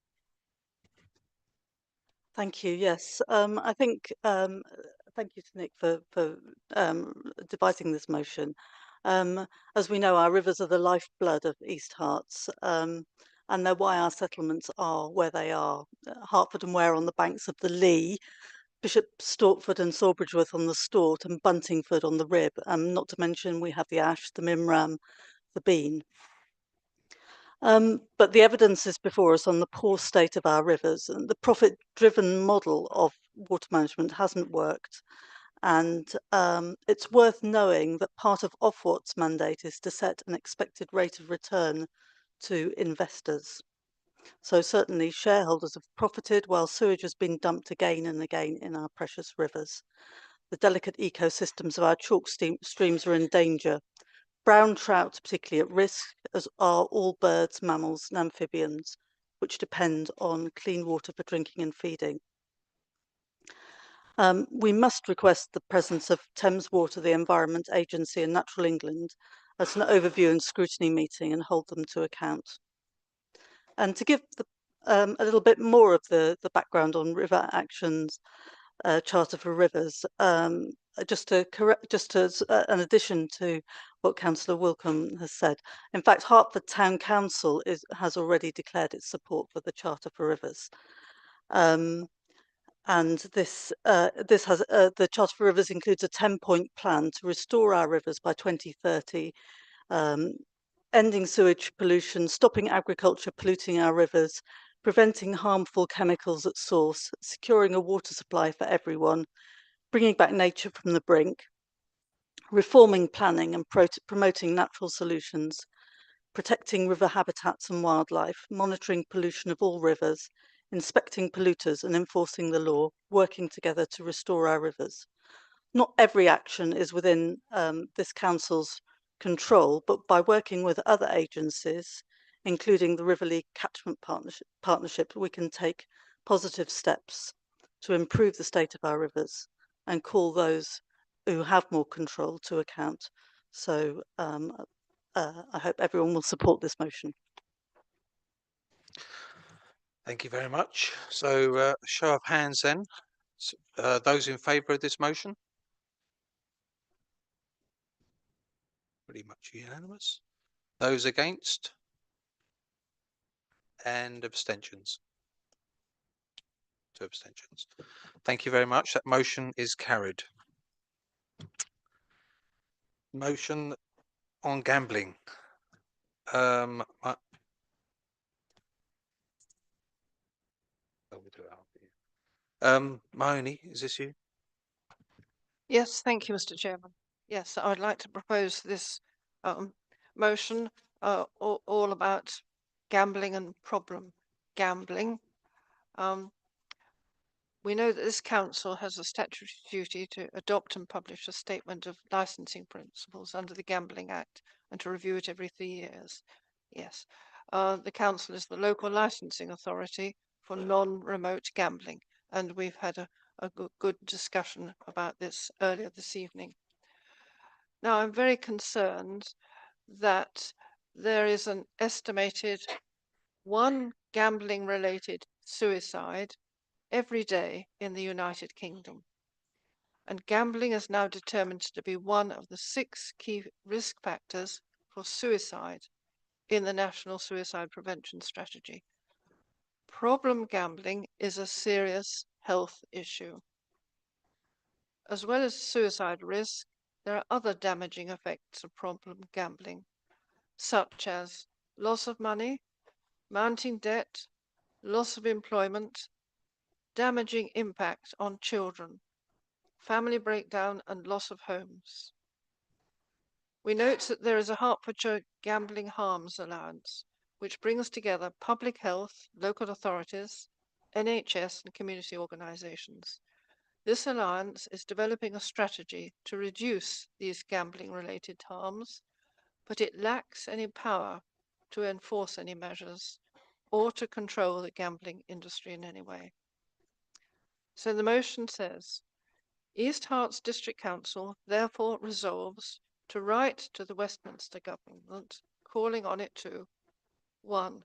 Thank you. Yes, I think thank you to Nick for devising this motion. As we know, our rivers are the lifeblood of East Herts. And they're why our settlements are where they are. Hertford and Ware on the banks of the Lee, Bishop Stortford and Sawbridgeworth on the Stort, and Buntingford on the Rib. Not to mention we have the Ash, the Mimram, the Bean. But the evidence is before us on the poor state of our rivers, and the profit-driven model of water management hasn't worked. And it's worth knowing that part of Ofwat's mandate is to set an expected rate of return to investors. So certainly shareholders have profited while sewage has been dumped again and again in our precious rivers. The delicate ecosystems of our chalk streams are in danger. Brown trout particularly at risk, as are all birds, mammals and amphibians, which depend on clean water for drinking and feeding. We must request the presence of Thames Water, the Environment Agency and Natural England as an overview and scrutiny meeting and hold them to account. And to give a little bit more of the background on River Action's Charter for Rivers, just as an addition to what Councillor Wilcombe has said. In fact, Hertford Town Council has already declared its support for the Charter for Rivers. And this has the Charter for Rivers includes a 10-point plan to restore our rivers by 2030, ending sewage pollution, stopping agriculture polluting our rivers, preventing harmful chemicals at source, securing a water supply for everyone, bringing back nature from the brink, reforming planning and promoting natural solutions, protecting river habitats and wildlife, monitoring pollution of all rivers, inspecting polluters and enforcing the law, working together to restore our rivers. Not every action is within this council's control, but by working with other agencies, including the River League Catchment Partnership, we can take positive steps to improve the state of our rivers and call those who have more control to account. So I hope everyone will support this motion. Thank you very much. So show of hands then. Those in favour of this motion? Pretty much unanimous. Those against? And abstentions? 2 abstentions. Thank you very much. That motion is carried. Motion on gambling. Mahoney, is this you? Yes, thank you, Mr. Chairman. Yes, I'd like to propose this motion all about gambling and problem gambling. We know that this council has a statutory duty to adopt and publish a statement of licensing principles under the Gambling Act and to review it every 3 years. Yes, the council is the local licensing authority for non-remote gambling, and we've had a good discussion about this earlier this evening. Now, I'm very concerned that there is an estimated 1 gambling-related suicide every day in the United Kingdom. And gambling is now determined to be one of the 6 key risk factors for suicide in the National Suicide Prevention Strategy. Problem gambling is a serious health issue. As well as suicide risk, there are other damaging effects of problem gambling, such as loss of money, mounting debt, loss of employment, damaging impact on children, family breakdown and loss of homes. We note that there is a Hertfordshire Gambling Harms Allowance, which brings together public health, local authorities, NHS and community organisations. This alliance is developing a strategy to reduce these gambling-related harms, but it lacks any power to enforce any measures or to control the gambling industry in any way. So the motion says, East Herts District Council therefore resolves to write to the Westminster Government calling on it to 1.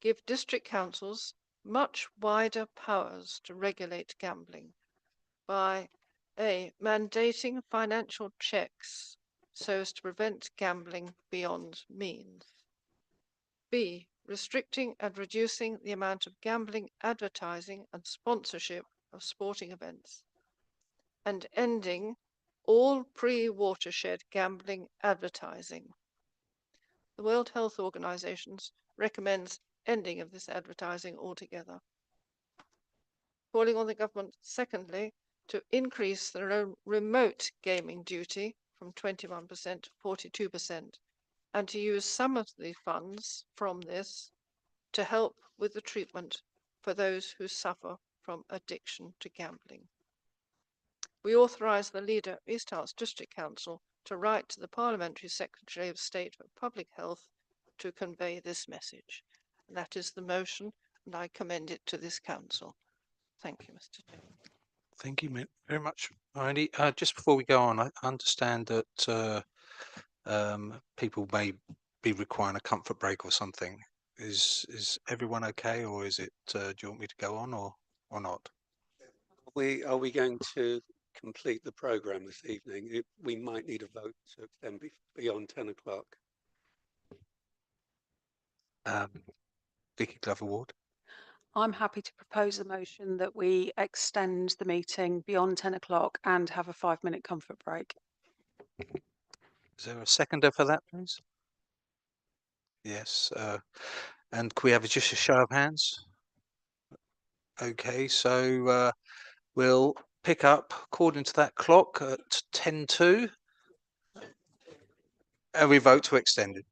Give district councils much wider powers to regulate gambling by A. Mandating financial checks so as to prevent gambling beyond means. B. Restricting and reducing the amount of gambling advertising and sponsorship of sporting events. And ending all pre-watershed gambling advertising. The World Health Organization recommends ending of this advertising altogether. Calling on the government, secondly, to increase their own remote gaming duty from 21% to 42%, and to use some of the funds from this to help with the treatment for those who suffer from addiction to gambling. We authorise the leader of East Herts District Council to write to the Parliamentary Secretary of State for Public Health to convey this message. And that is the motion, and I commend it to this council. Thank you, Mr. Chairman. Thank you very much, Heidi. Just before we go on, I understand that people may be requiring a comfort break or something. Is everyone okay, or is it? Do you want me to go on or not? Are we going to complete the programme this evening? We might need a vote to extend beyond 10 o'clock. Vicky Glover Ward. I'm happy to propose a motion that we extend the meeting beyond 10 o'clock and have a 5-minute comfort break. Is there a seconder for that, please? Yes. And can we have just a show of hands? Okay, so we'll pick up according to that clock at 10:02, and we vote to extend it.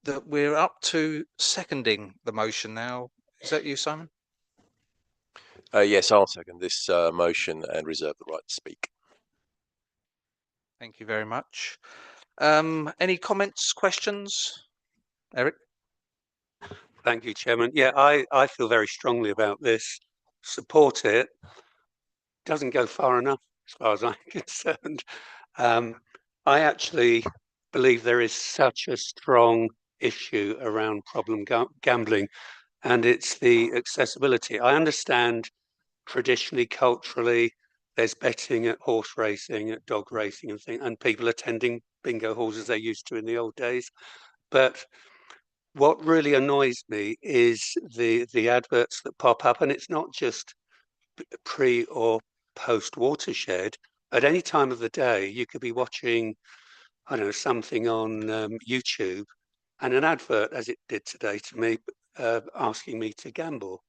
that we're up to seconding the motion now. Is that you, Simon? Yes, I'll second this motion and reserve the right to speak. Thank you very much. Any comments, questions? Eric? Thank you, Chairman. Yeah, I feel very strongly about this. Support it. Doesn't go far enough as far as I'm concerned. I actually believe there is such a strong issue around problem gambling, and it's the accessibility. I understand traditionally, culturally, there's betting at horse racing, at dog racing and things, and people attending bingo halls as they used to in the old days. But what really annoys me is the adverts that pop up, and it's not just pre or post watershed. At any time of the day, you could be watching, I don't know, something on YouTube, and an advert, as it did today to me, asking me to gamble.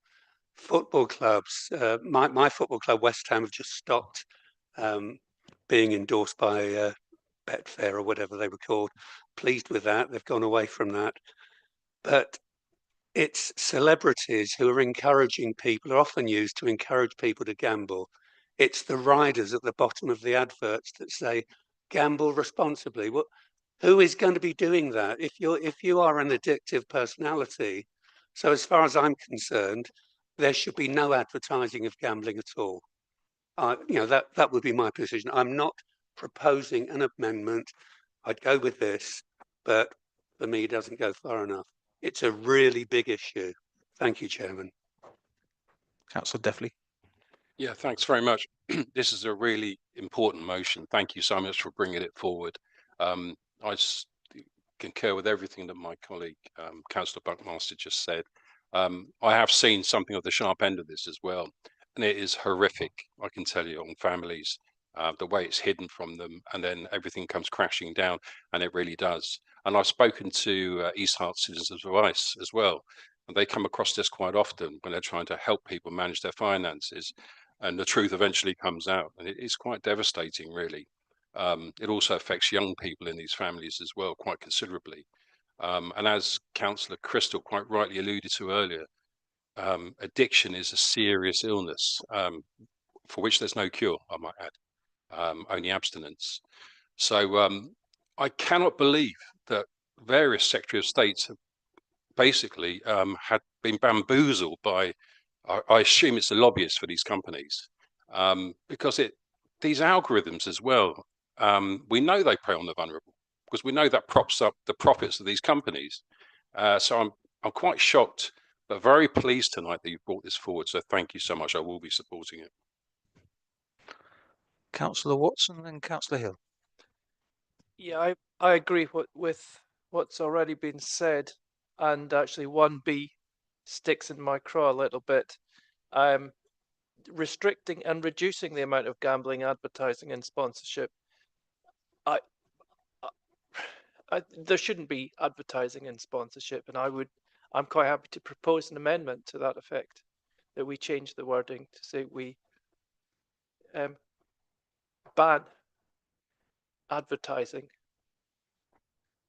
Football clubs, my football club, West Ham, have just stopped being endorsed by Betfair or whatever they were called. Pleased with that. They've gone away from that. But it's celebrities who are encouraging people, are often used to encourage people to gamble. It's the riders at the bottom of the adverts that say, gamble responsibly. Well, who is going to be doing that if you are an addictive personality? So as far as I'm concerned, there should be no advertising of gambling at all. That would be my position. I'm not proposing an amendment. I'd go with this, but for me, it doesn't go far enough. It's a really big issue. Thank you, Chairman. Councillor Deafley. Yeah, thanks very much. This is a really important motion. Thank you so much for bringing it forward. Concur with everything that my colleague, Councillor Buckmaster, just said. I have seen something of the sharp end of this as well, and it is horrific, I can tell you, on families, the way it's hidden from them, and then everything comes crashing down, and it really does. And I've spoken to East Hart Citizens Advice as well, and they come across this quite often when they're trying to help people manage their finances, and the truth eventually comes out, and it is quite devastating, really. It also affects young people in these families as well, quite considerably. And as Councillor Crystal quite rightly alluded to earlier, addiction is a serious illness for which there's no cure, I might add, only abstinence. So I cannot believe that various Secretary of States have basically had been bamboozled by, I assume it's the lobbyists for these companies, because these algorithms as well, we know they prey on the vulnerable, because we know that props up the profits of these companies. So I'm quite shocked, but very pleased tonight that you've brought this forward. So thank you so much. I will be supporting it. Councillor Watson and Councillor Hill. Yeah, I agree with what's already been said, and actually 1B sticks in my craw a little bit. Restricting and reducing the amount of gambling advertising and sponsorship. There shouldn't be advertising and sponsorship, and I'm quite happy to propose an amendment to that effect, that we change the wording to say we ban advertising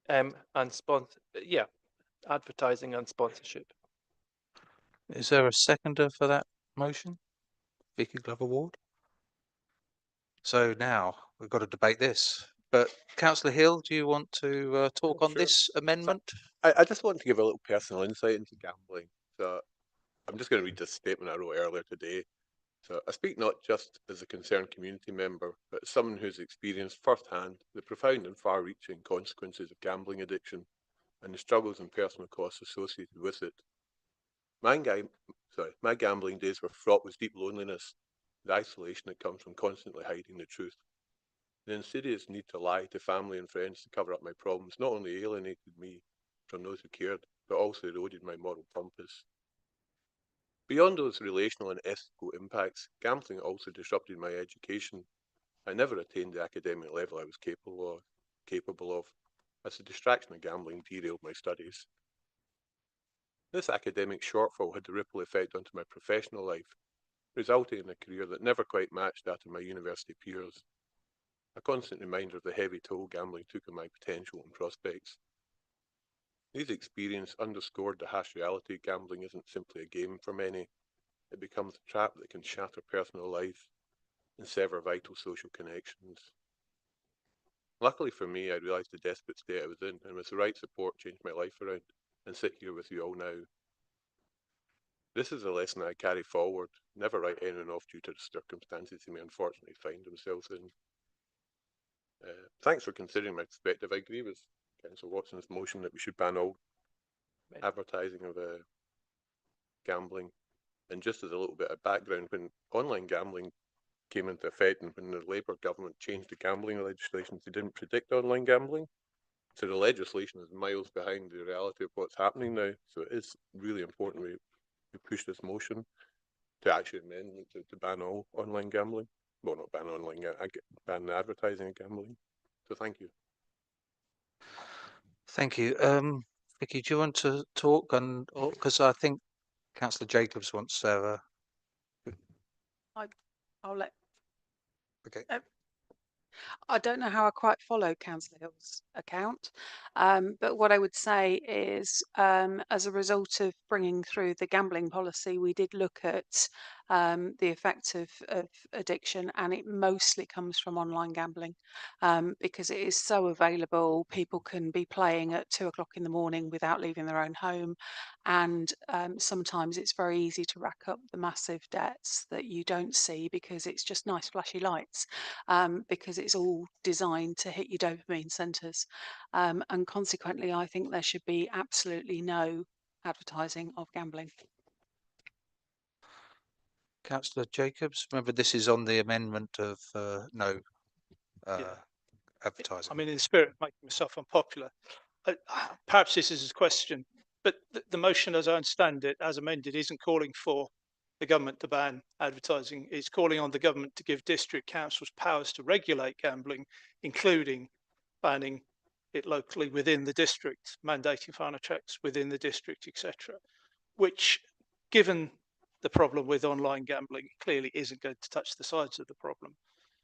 and advertising and sponsorship. Is there a seconder for that motion? Vicky Glover Ward. So now we've got to debate this. But Councillor Hill, do you want to talk on this amendment? I just want to give a little personal insight into gambling. So I'm just going to read this statement I wrote earlier today. So I speak not just as a concerned community member, but as someone who's experienced firsthand the profound and far-reaching consequences of gambling addiction and the struggles and personal costs associated with it. My gambling days were fraught with deep loneliness, the isolation that comes from constantly hiding the truth. The insidious need to lie to family and friends to cover up my problems not only alienated me from those who cared, but also eroded my moral compass. Beyond those relational and ethical impacts, gambling also disrupted my education. I never attained the academic level I was capable of, as the distraction of gambling derailed my studies. This academic shortfall had the ripple effect onto my professional life, resulting in a career that never quite matched that of my university peers. A constant reminder of the heavy toll gambling took on my potential and prospects. His experience underscored the harsh reality gambling isn't simply a game for many. It becomes a trap that can shatter personal life and sever vital social connections. Luckily for me, I realised the desperate state I was in, and with the right support changed my life around, and sit here with you all now. This is a lesson I carry forward. Never write anyone off due to the circumstances they may unfortunately find themselves in. Thanks for considering my perspective. I agree with Councillor Watson's motion that we should ban all advertising of gambling. And just as a little bit of background, when online gambling came into effect and when the Labour government changed the gambling legislation, they didn't predict online gambling. So the legislation is miles behind the reality of what's happening now. So it is really important we push this motion to actually amend to ban all online gambling. Well, not ban online, ban the advertising of gambling. So thank you. Thank you. Vicky, do you want to talk? And because I think Councillor Jacobs wants to have a. I'll let. Okay. I don't know how I quite follow Councillor Hill's account, but what I would say is, as a result of bringing through the gambling policy, we did look at the effect of addiction, and it mostly comes from online gambling because it is so available. People can be playing at 2 o'clock in the morning without leaving their own home, and sometimes it's very easy to rack up the massive debts that you don't see because it's just nice flashy lights, because it's all designed to hit your dopamine centres, and consequently I think there should be absolutely no advertising of gambling. Councillor Jacobs, remember this is on the amendment of no advertising. I mean, in the spirit of making myself unpopular, perhaps this is a question, but the motion, as I understand it, as amended, isn't calling for the government to ban advertising. It's calling on the government to give district councils powers to regulate gambling, including banning it locally within the district, mandating final checks within the district, etc. Which, given the problem with online gambling, clearly isn't going to touch the sides of the problem.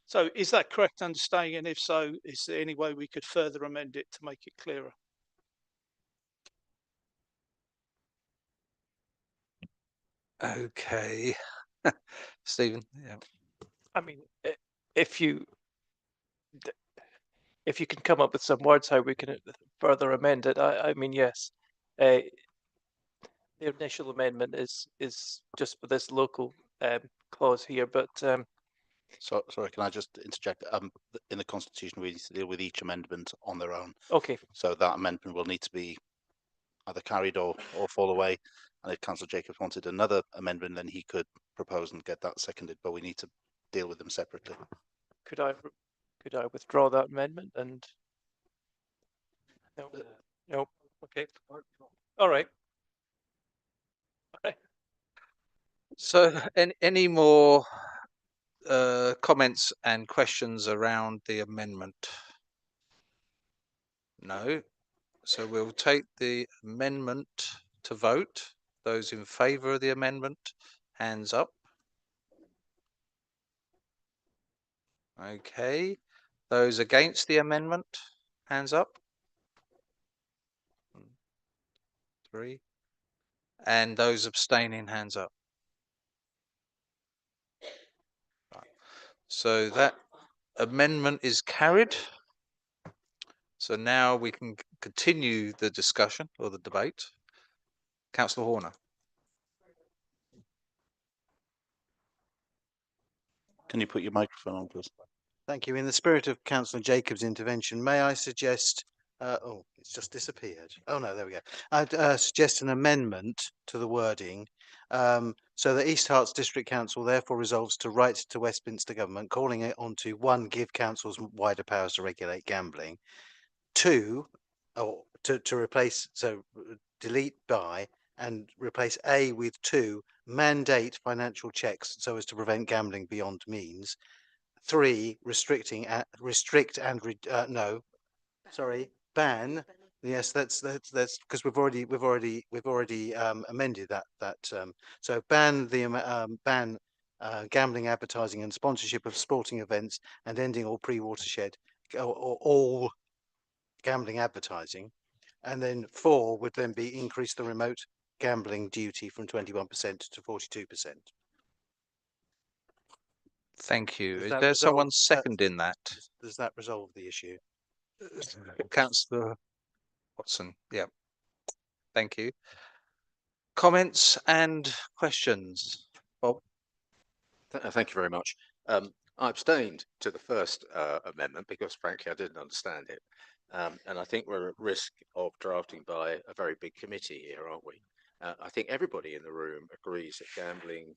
So is that correct understanding? And if so, is there any way we could further amend it to make it clearer? Okay. Stephen, yeah. I mean, if you can come up with some words how we can further amend it, I mean, yes. The initial amendment is just for this local clause here, but So, sorry, can I just interject? In the Constitution, we need to deal with each amendment on their own. Okay. So that amendment will need to be either carried or fall away. And if Councillor Jacobs wanted another amendment, then he could propose and get that seconded. But we need to deal with them separately. Could I withdraw that amendment? And no, no. Okay. All right. So, any more comments and questions around the amendment? No. So we'll take the amendment to vote. Those in favour of the amendment, hands up. Okay. Those against the amendment, hands up. 3. And those abstaining, hands up. Right. So that amendment is carried. So now we can continue the discussion or the debate. Councillor Horner. Can you put your microphone on, please? Thank you. In the spirit of Councillor Jacobs' intervention, may I suggest, oh, it's just disappeared. Oh no, there we go. I'd suggest an amendment to the wording, so that East Herts District Council therefore resolves to write to Westminster Government, calling it on to 1, give councils wider powers to regulate gambling, 2, or to replace, so delete by and replace A with 2, mandate financial checks so as to prevent gambling beyond means. 3, ban. Yes, that's because we've already amended that. So ban gambling advertising and sponsorship of sporting events and ending all pre-watershed or all gambling advertising. And then 4 would then be increase the remote gambling duty from 21% to 42%. Thank you. Does Is that there resolve- someone does that- seconding that? Does that resolve the issue? Councillor Watson. Yeah. Thank you. Comments and questions? Bob? Thank you very much. I abstained to the first amendment because frankly I didn't understand it. And I think we're at risk of drafting by a very big committee here, aren't we? I think everybody in the room agrees that gambling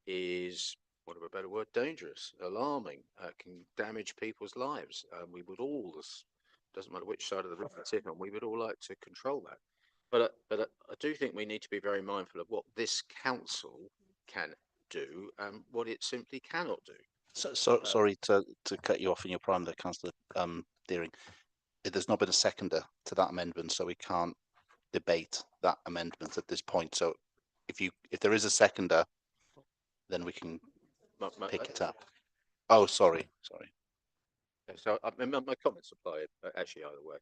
is, what of a better word, dangerous, alarming, can damage people's lives. We would all, doesn't matter which side of the room it's in on, we would all like to control that. But I do think we need to be very mindful of what this council can do and what it simply cannot do. Sorry to cut you off in your prime there, Councillor Deering. There's not been a seconder to that amendment, so we can't debate that amendment at this point. So if there is a seconder, then we can pick it up. Oh, sorry. So my comments apply actually either way.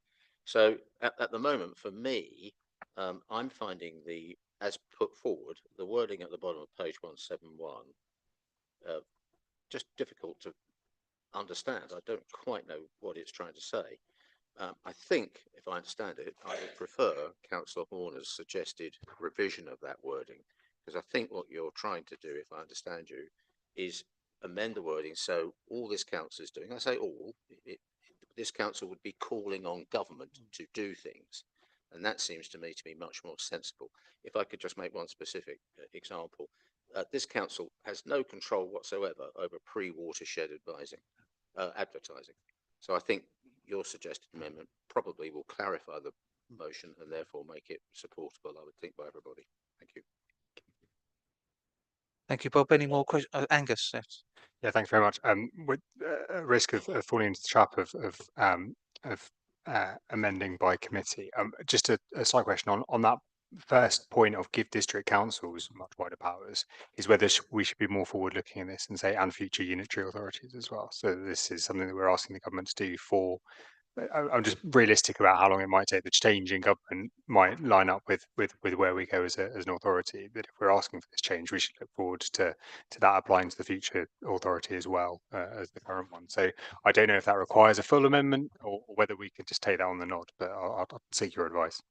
So at the moment, for me, I'm finding as put forward, the wording at the bottom of page 171, just difficult to understand. I don't quite know what it's trying to say. I think, if I understand it, I would prefer Councillor Horner's suggested revision of that wording, because I think what you're trying to do, if I understand you, is amend the wording so all this council is doing, I say all, this council would be calling on government to do things. And that seems to me to be much more sensible. If I could just make one specific example, this council has no control whatsoever over pre-watershed advertising. So I think your suggested amendment probably will clarify the motion and therefore make it supportable, I would think, by everybody. Thank you. Thank you, Bob. Any more questions? Angus, yes. Yeah, thanks very much. With risk of falling into the trap of amending by committee, just a slight question on that first point of give district councils much wider powers, is whether we should be more forward looking in this and say and future unitary authorities as well. So this is something that we're asking the government to do for. I'm just realistic about how long it might take. The change in government might line up with where we go as an authority. But if we're asking for this change, we should look forward to that applying to the future authority as well as the current one. So I don't know if that requires a full amendment or whether we could just take that on the nod. But I'll seek your advice.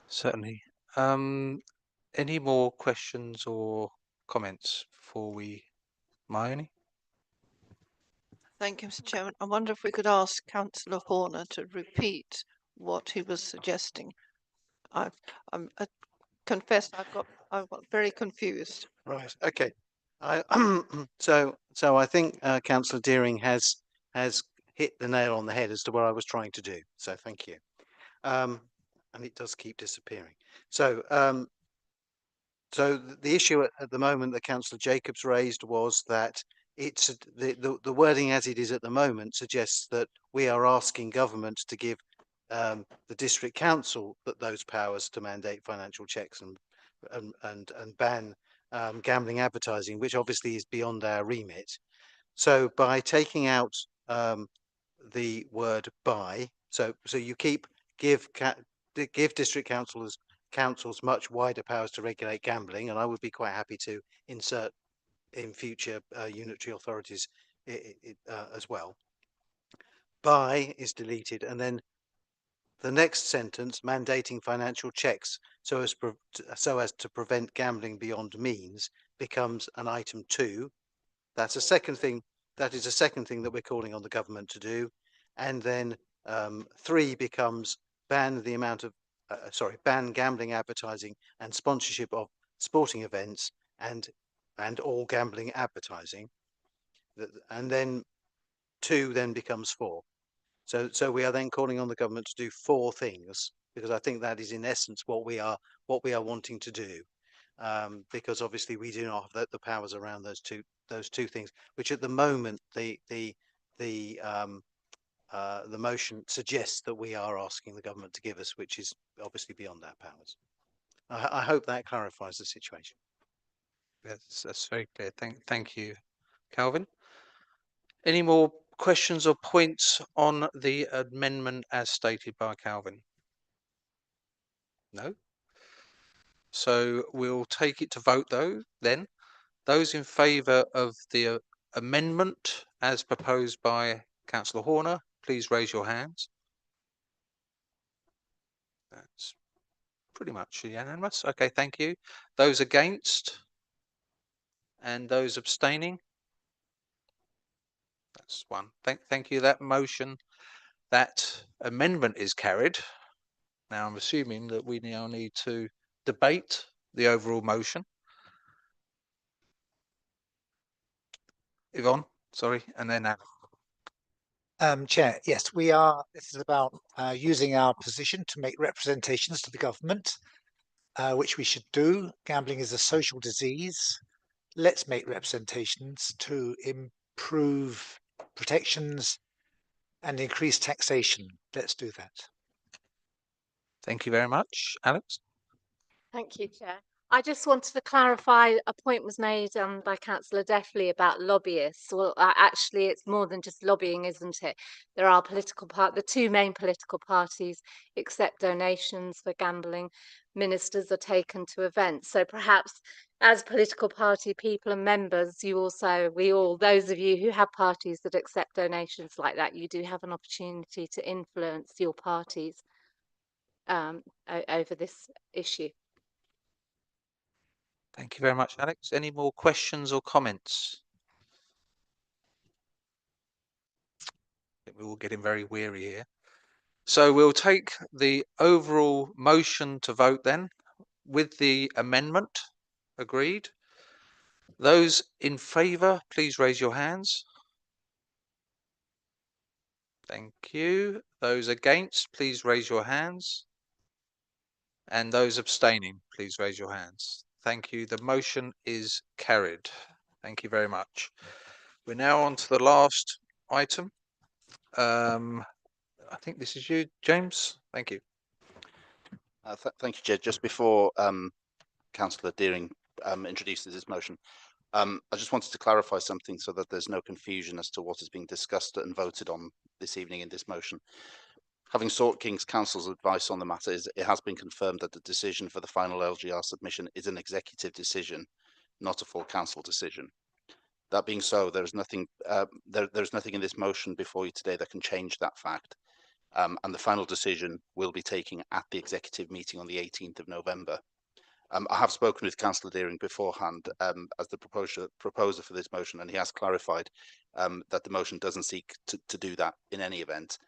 Certainly. Any more questions or comments before we, Myone? Thank you, Mr. Chairman. I wonder if we could ask Councillor Horner to repeat what he was suggesting. I confess I got very confused. Right. Okay. So I think Councillor Deering has hit the nail on the head as to what I was trying to do. So thank you. And it does keep disappearing. So the issue at the moment that Councillor Jacobs raised was that it's the wording as it is at the moment suggests that we are asking government to give the district council those powers to mandate financial checks and ban gambling advertising, which obviously is beyond our remit. So by taking out the word by, so you give district councils much wider powers to regulate gambling, and I would be quite happy to insert in future unitary authorities as well. By is deleted, and then the next sentence, mandating financial checks so as to prevent gambling beyond means, becomes an item 2. That's a second thing. That is a second thing that we're calling on the government to do. And then 3 becomes ban gambling advertising and sponsorship of sporting events and all gambling advertising. And then 2 then becomes 4. So we are then calling on the government to do 4 things, because I think that is in essence what we are wanting to do, because obviously we do not have the powers around those two things, which at the moment the motion suggests that we are asking the government to give us, which is obviously beyond our powers. I hope that clarifies the situation. That's very clear. Thank you, Calvin. Any more questions or points on the amendment as stated by Calvin? No. So we'll take it to vote though, then. Those in favour of the amendment as proposed by Councillor Horner, please raise your hands. That's pretty much unanimous. Okay, thank you. Those against and those abstaining? That's one. Thank you. That motion, that amendment is carried. Now I'm assuming that we now need to debate the overall motion. Yvonne, sorry, and then Adam. Chair, yes, we are. This is about using our position to make representations to the government, which we should do. Gambling is a social disease. Let's make representations to improve protections and increase taxation. Let's do that. Thank you very much. Alex? Thank you, Chair. I just wanted to clarify a point was made by Councillor Defley about lobbyists. Well, actually, it's more than just lobbying, isn't it? There are the two main political parties accept donations for gambling. Ministers are taken to events. So perhaps as political party people and members, those of you who have parties that accept donations like that, you do have an opportunity to influence your parties over this issue. Thank you very much, Alex. Any more questions or comments? I think we're all getting very weary here. So we'll take the overall motion to vote then with the amendment. Agreed. Those in favour, please raise your hands. Thank you. Those against, please raise your hands. And those abstaining, please raise your hands. Thank you. The motion is carried. Thank you very much. We're now on to the last item. I think this is you, James. Thank you. Thank you, Chair. Just before Councillor Deering introduces this motion, I just wanted to clarify something so that there's no confusion as to what is being discussed and voted on this evening in this motion. Having sought King's Council's advice on the matter, it has been confirmed that the decision for the final LGR submission is an executive decision, not a full council decision. That being so, there's nothing in this motion before you today that can change that fact. And the final decision will be taken at the executive meeting on the 18th of November. I have spoken with Councillor Deering beforehand as the proposer for this motion, and he has clarified that the motion doesn't seek to do that in any event.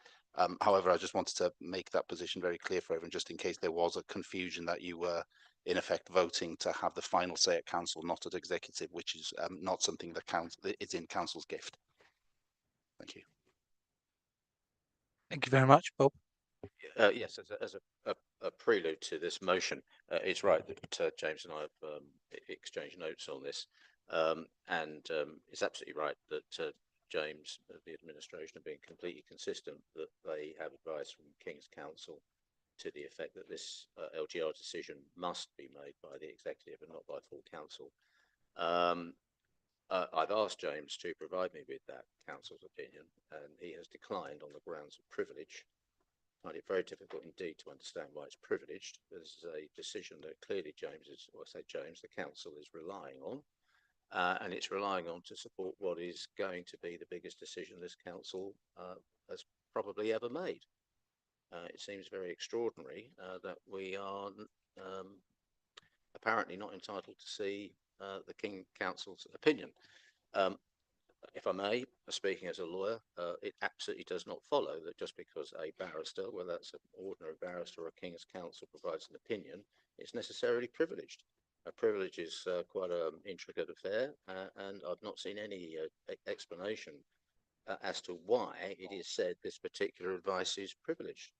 However, I just wanted to make that position very clear for everyone, just in case there was a confusion that you were in effect voting to have the final say at council, not at executive, which is not something that is in council's gift. Thank you. Thank you very much, Bob. Yes, as a prelude to this motion, it's right that James and I have exchanged notes on this, and it's absolutely right that James, the administration, have been completely consistent that they have advice from King's Council to the effect that this LGR decision must be made by the executive and not by full council. I've asked James to provide me with that council's opinion, and he has declined on the grounds of privilege. I find it very difficult indeed to understand why it's privileged. This is a decision that clearly the council is relying on, and it's relying on to support what is going to be the biggest decision this council has probably ever made. It seems very extraordinary that we are apparently not entitled to see the King Council's opinion. If I may, speaking as a lawyer, it absolutely does not follow that just because a barrister, whether that's an ordinary barrister or a King's Counsel, provides an opinion, it's necessarily privileged. A privilege is quite an intricate affair, and I've not seen any explanation as to why it is said this particular advice is privileged.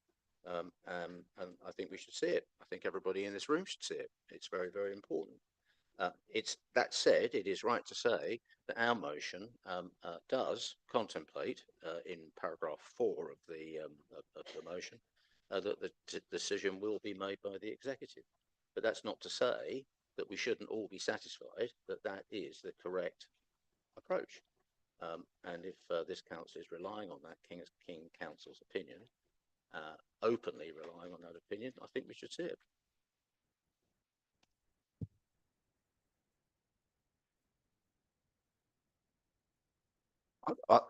And I think we should see it. I think everybody in this room should see it. It's very, very important. That said, it is right to say that our motion does contemplate in paragraph 4 of the motion that the decision will be made by the executive. But that's not to say that we shouldn't all be satisfied that that is the correct approach. And if this council is relying on that King Council's opinion, openly relying on that opinion, I think we should see it.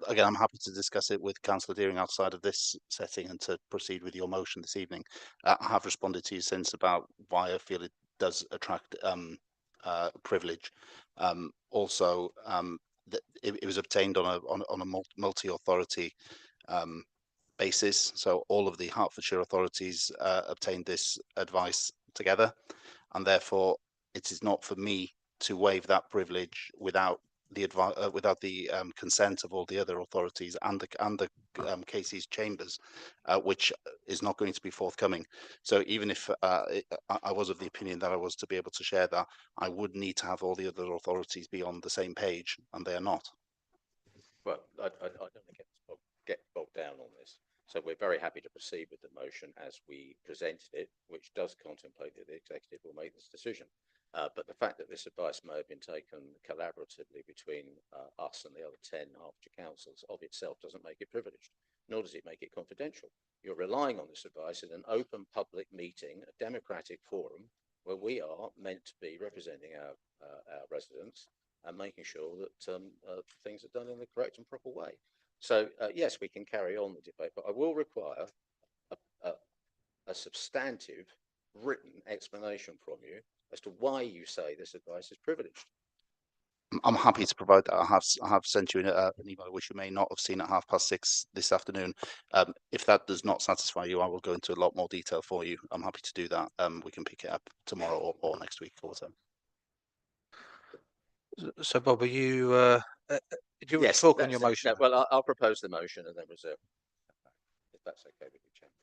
Again, I'm happy to discuss it with Councillor Deering outside of this setting and to proceed with your motion this evening. I have responded to you since about why I feel it does attract privilege. Also, it was obtained on a multi-authority basis, so all of the Hertfordshire authorities obtained this advice together, and therefore it is not for me to waive that privilege without the consent of all the other authorities and the Casey's chambers, which is not going to be forthcoming. So even if I was of the opinion that I was to be able to share that, I would need to have all the other authorities be on the same page, and they are not. Well, I don't want to get bogged down on this. So we're very happy to proceed with the motion as we presented it, which does contemplate that the executive will make this decision. But the fact that this advice may have been taken collaboratively between us and the other 10 Hertfordshire councils of itself doesn't make it privileged, nor does it make it confidential. You're relying on this advice in an open public meeting, a democratic forum, where we are meant to be representing our residents and making sure that things are done in the correct and proper way. So yes, we can carry on the debate, but I will require a substantive written explanation from you as to why you say this advice is privileged. I'm happy to provide that. I have sent you an email which you may not have seen at 6:30 this afternoon. If that does not satisfy you, I will go into a lot more detail for you. I'm happy to do that. We can pick it up tomorrow or next week or so. So, Bob, are you? Do you want to talk on your motion? Well, I'll propose the motion and then reserve, if that's okay with you, Chairman.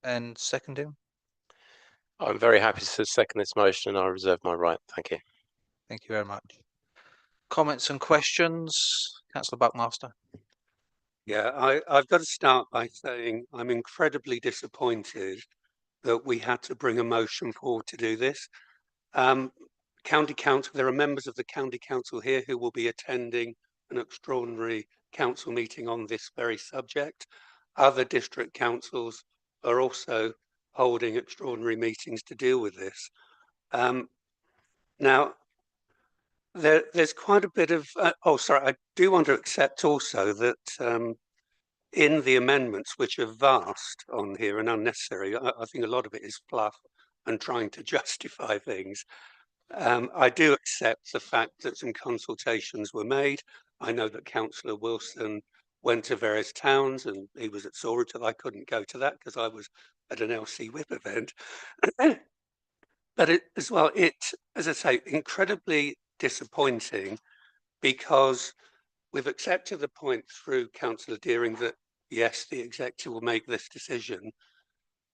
And seconding? I'm very happy to second this motion. I reserve my right. Thank you. Thank you very much. Comments and questions, Councillor Buckmaster. Yeah, I've got to start by saying I'm incredibly disappointed that we had to bring a motion forward to do this. County Council, there are members of the County Council here who will be attending an extraordinary council meeting on this very subject. Other district councils are also holding extraordinary meetings to deal with this. Now, there's quite a bit of, I do want to accept also that in the amendments, which are vast on here and unnecessary, I think a lot of it is fluff and trying to justify things. I do accept the fact that some consultations were made. I know that Councillor Wilson went to various towns and he was at Soreton. I couldn't go to that because I was at an LC Whip event. But as well, as I say, incredibly disappointing because we've accepted the point through Councillor Deering that, yes, the executive will make this decision.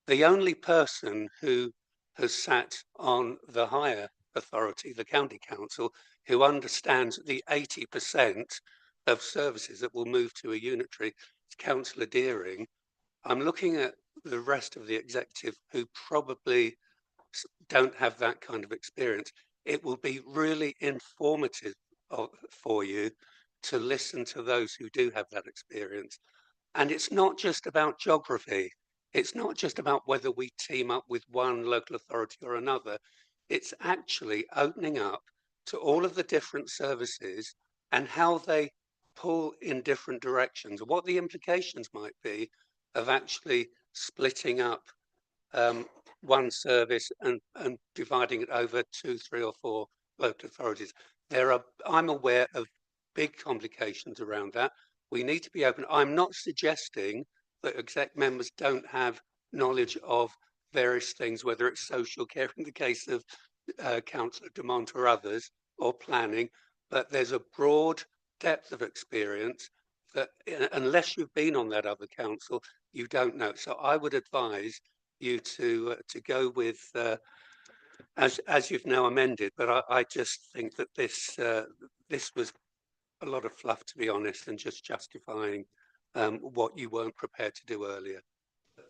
The only person who has sat on the higher authority, the County Council, who understands the 80% of services that will move to a unitary, is Councillor Deering. I'm looking at the rest of the executive who probably don't have that kind of experience. It will be really informative for you to listen to those who do have that experience. And it's not just about geography. It's not just about whether we team up with one local authority or another. It's actually opening up to all of the different services and how they pull in different directions, what the implications might be of actually splitting up one service and dividing it over 2, 3 or 4 local authorities. I'm aware of big complications around that. We need to be open. I'm not suggesting that exec members don't have knowledge of various things, whether it's social care in the case of Councillor Dumont or others, or planning, but there's a broad depth of experience that unless you've been on that other council, you don't know. So I would advise you to go with as you've now amended, but I just think that this was a lot of fluff, to be honest, and just justifying what you weren't prepared to do earlier.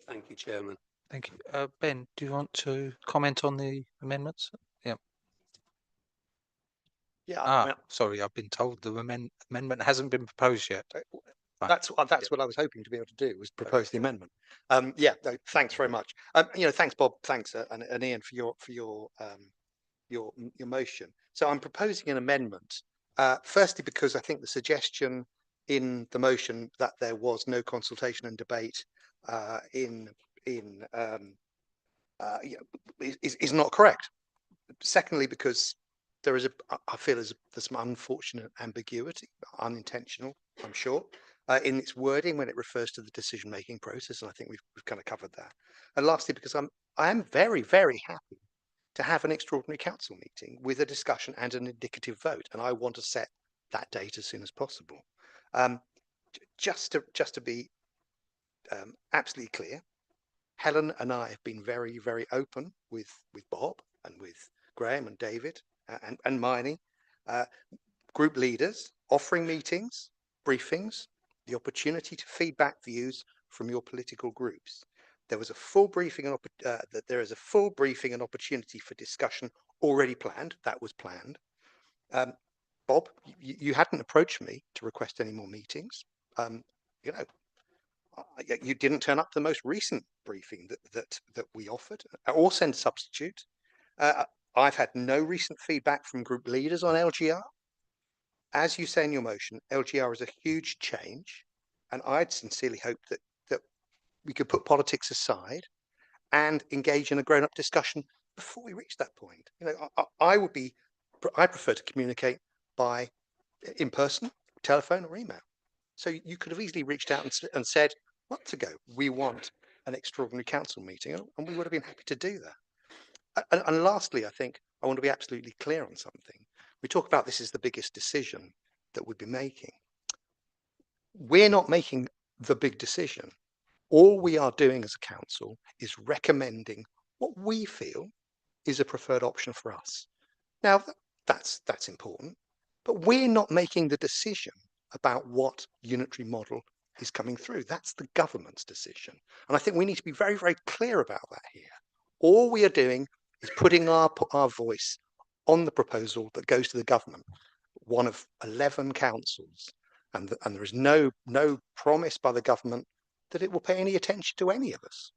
Thank you, Chairman. Thank you. Ben, do you want to comment on the amendments? Yeah. Yeah, I mean, Sorry, I've been told the amendment hasn't been proposed yet. Right. that's what I was hoping to be able to do, was propose the amendment. Yeah, no, thanks very much. Thanks Bob, thanks and Ian for your motion. So I'm proposing an amendment. Firstly, because I think the suggestion in the motion that there was no consultation and debate is not correct. Secondly, because I feel there's some unfortunate ambiguity, unintentional, I'm sure, in its wording when it refers to the decision-making process, and I think we've kind of covered that. And lastly, because I am very, very happy to have an extraordinary council meeting with a discussion and an indicative vote, and I want to set that date as soon as possible. Just to be absolutely clear, Helen and I have been very, very open with Bob and with Graham and David and Miney, group leaders, offering meetings, briefings, the opportunity to feedback views from your political groups. There was a full briefing and there is a full briefing and opportunity for discussion already planned. That was planned. Bob, you hadn't approached me to request any more meetings. You didn't turn up to the most recent briefing that we offered, or send a substitute. I've had no recent feedback from group leaders on LGR. As you say in your motion, LGR is a huge change, and I'd sincerely hope that we could put politics aside and engage in a grown-up discussion before we reach that point. I prefer to communicate in person, telephone, or email. So you could have easily reached out and said months ago, we want an extraordinary council meeting, and we would have been happy to do that. And lastly, I think I want to be absolutely clear on something. We talk about this as the biggest decision that we'd be making. We're not making the big decision. All we are doing as a council is recommending what we feel is a preferred option for us. Now, that's important, but we're not making the decision about what unitary model is coming through. That's the government's decision. And I think we need to be very, very clear about that here. All we are doing is putting our voice on the proposal that goes to the government, one of 11 councils, and there is no promise by the government that it will pay any attention to any of us.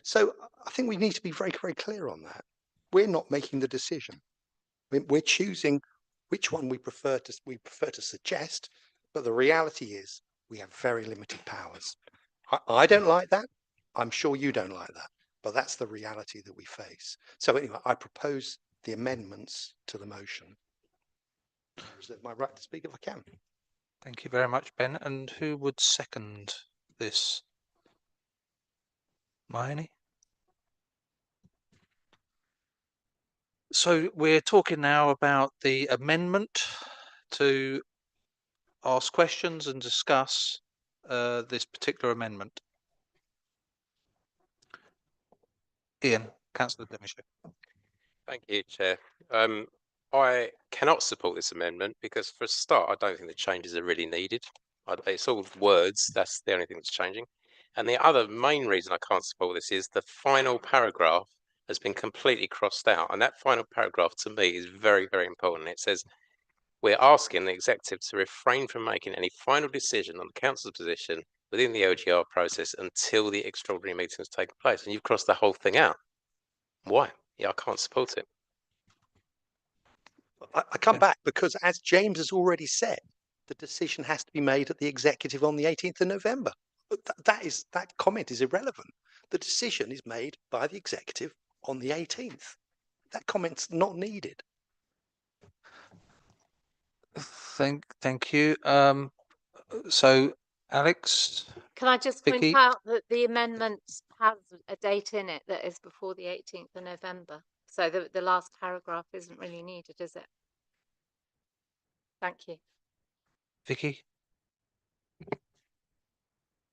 So I think we need to be very, very clear on that. We're not making the decision. We're choosing which one we prefer to suggest, but the reality is we have very limited powers. I don't like that. I'm sure you don't like that, but that's the reality that we face. So anyway, I propose the amendments to the motion. I reserve my right to speak if I can. Thank you very much, Ben. And who would second this? Miney? So we're talking now about the amendment to ask questions and discuss this particular amendment. Ian, Councillor Devonshire. Thank you, Chair. I cannot support this amendment because, for a start, I don't think the changes are really needed. It's all words. That's the only thing that's changing. And the other main reason I can't support this is the final paragraph has been completely crossed out. And that final paragraph, to me, is very, very important. It says, we're asking the executive to refrain from making any final decision on the council's position within the LGR process until the extraordinary meeting has taken place. And you've crossed the whole thing out. Why? Yeah, I can't support it. I come back because, as James has already said, the decision has to be made at the executive on the 18th of November. That comment is irrelevant. The decision is made by the executive on the 18th. That comment's not needed. Thank you. So, Alex? Can I just Vicky? point out that the amendment has a date in it that is before the 18th of November. So the last paragraph isn't really needed, is it? Thank you. Vicky?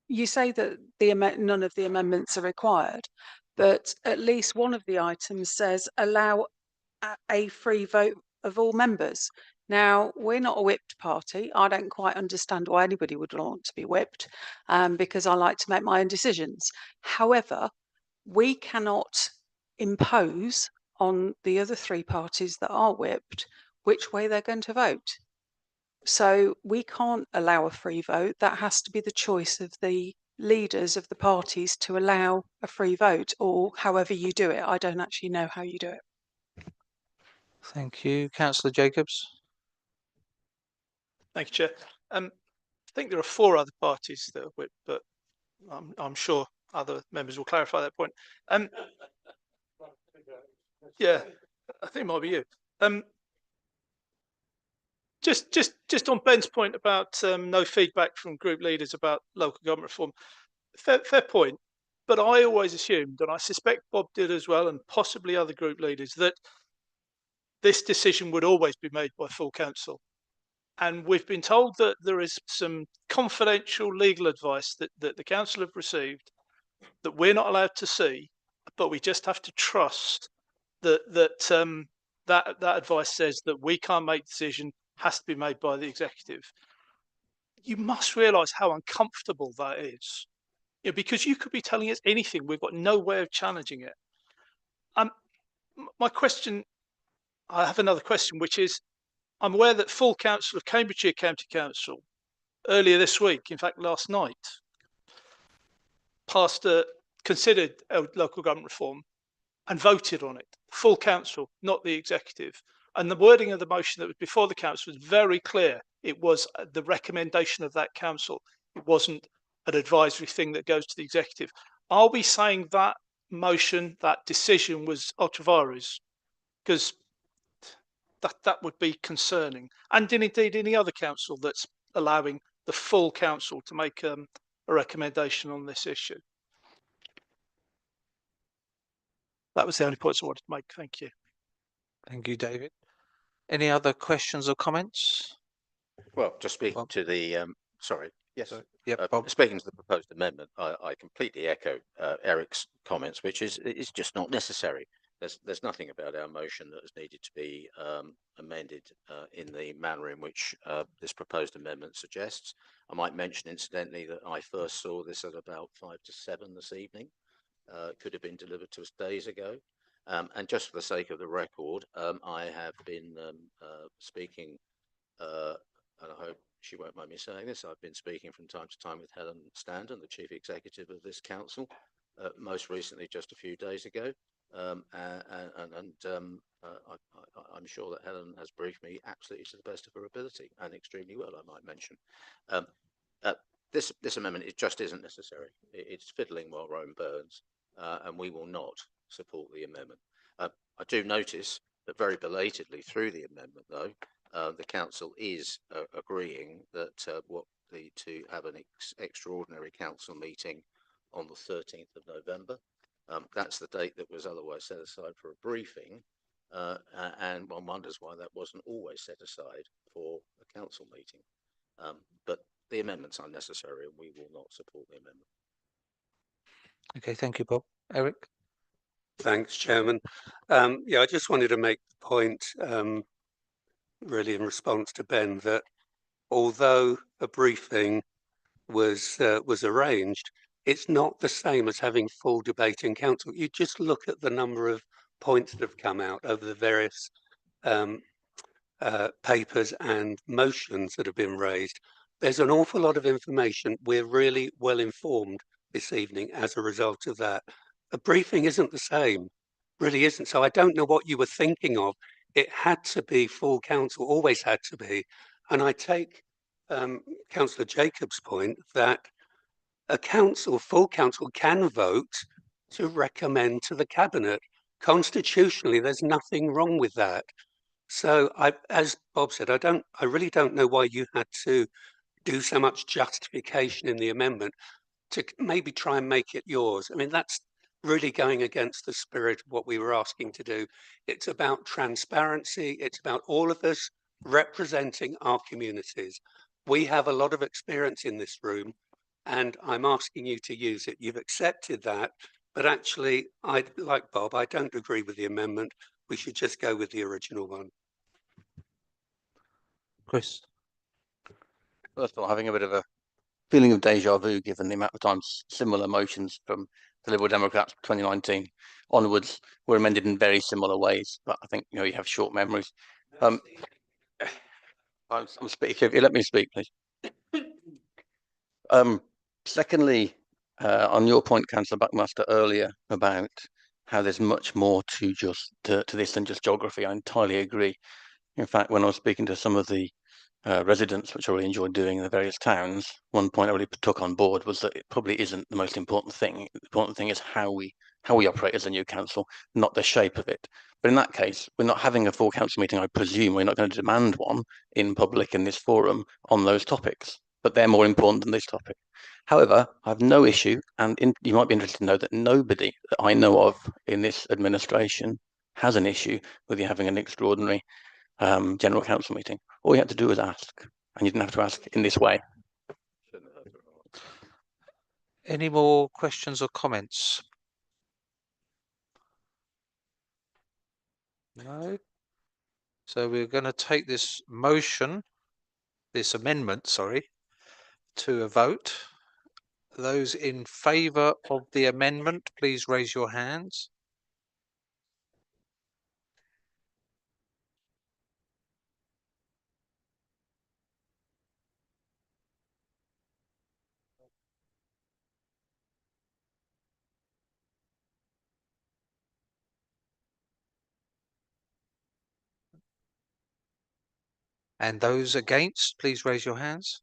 You say that none of the amendments are required, but at least one of the items says allow a free vote of all members. Now, we're not a whipped party. I don't quite understand why anybody would want to be whipped, because I like to make my own decisions. However, we cannot impose on the other three parties that are whipped which way they're going to vote. So we can't allow a free vote. That has to be the choice of the leaders of the parties to allow a free vote, or however you do it. I don't actually know how you do it. Thank you. Councillor Jacobs. Thank you, Chair. I think there are 4 other parties that are whipped, but I'm sure other members will clarify that point. Yeah, I think it might be you. Just on Ben's point about no feedback from group leaders about local government reform. Fair point, but I always assumed, and I suspect Bob did as well, and possibly other group leaders, that this decision would always be made by full council. And we've been told that there is some confidential legal advice that the council have received that we're not allowed to see, but we just have to trust that that advice says that we can't make the decision, has to be made by the executive. You must realise how uncomfortable that is, because you could be telling us anything. We've got no way of challenging it. My question, I have another question, which is, I'm aware that full council of Cambridgeshire County Council earlier this week, in fact last night, considered a local government reform and voted on it. Full council, not the executive. And the wording of the motion that was before the council was very clear. It was the recommendation of that council. It wasn't an advisory thing that goes to the executive. Are we saying that motion, that decision was ultra vires? Because that would be concerning. And indeed any other council that's allowing the full council to make a recommendation on this issue. That was the only points I wanted to make. Thank you. Thank you, David. Any other questions or comments? Well, just speaking to the, sorry, yes. Yep, Bob. Speaking to the proposed amendment, I completely echo Eric's comments, which is just not necessary. There's nothing about our motion that has needed to be amended in the manner in which this proposed amendment suggests. I might mention incidentally that I first saw this at about 5 to 7 this evening. Could have been delivered to us days ago. And just for the sake of the record, I have been speaking, and I hope she won't mind me saying this, I've been speaking from time to time with Helen Standen, the Chief Executive of this council, most recently just a few days ago. I'm sure that Helen has briefed me absolutely to the best of her ability, and extremely well, I might mention. This amendment, it just isn't necessary. It's fiddling while Rome burns, and we will not support the amendment. I do notice that very belatedly through the amendment, though, the council is agreeing that to have an extraordinary council meeting on the 13th of November. That's the date that was otherwise set aside for a briefing, and one wonders why that wasn't always set aside for a council meeting. But the amendment's unnecessary, and we will not support the amendment. Okay, thank you, Bob. Eric? Thanks, Chairman. Yeah, I just wanted to make the point, really in response to Ben, that although a briefing was arranged, it's not the same as having full debate in council. You just look at the number of points that have come out over the various papers and motions that have been raised. There's an awful lot of information. We're really well informed this evening as a result of that. A briefing isn't the same, really isn't. So I don't know what you were thinking of. It had to be full council, always had to be. And I take Councillor Jacobs' point that a full council can vote to recommend to the cabinet. Constitutionally, there's nothing wrong with that. So as Bob said, I really don't know why you had to do so much justification in the amendment to maybe try and make it yours. I mean, that's really going against the spirit of what we were asking to do. It's about transparency. It's about all of us representing our communities. We have a lot of experience in this room, and I'm asking you to use it. You've accepted that, but actually, like Bob, I don't agree with the amendment. We should just go with the original one. Chris? First of all, having a bit of a feeling of deja vu, given the amount of times similar motions from the Liberal Democrats 2019 onwards were amended in very similar ways. But I think, you have short memories. I'm speaking. If you let me speak, please. Secondly, on your point, Councillor Buckmaster, earlier about how there's much more to just to this than just geography, I entirely agree. In fact, when I was speaking to some of the residents, which I really enjoyed doing in the various towns, one point I really took on board was that it probably isn't the most important thing. The important thing is how we operate as a new council, not the shape of it. But in that case, we're not having a full council meeting. I presume we're not going to demand one in public in this forum on those topics, but they're more important than this topic. However, I have no issue, and you might be interested to know that nobody that I know of in this administration has an issue with you having an extraordinary general council meeting. All you had to do was ask, and you didn't have to ask in this way. Any more questions or comments? No. So we're going to take this amendment, sorry, to a vote. Those in favour of the amendment, please raise your hands. And those against, please raise your hands.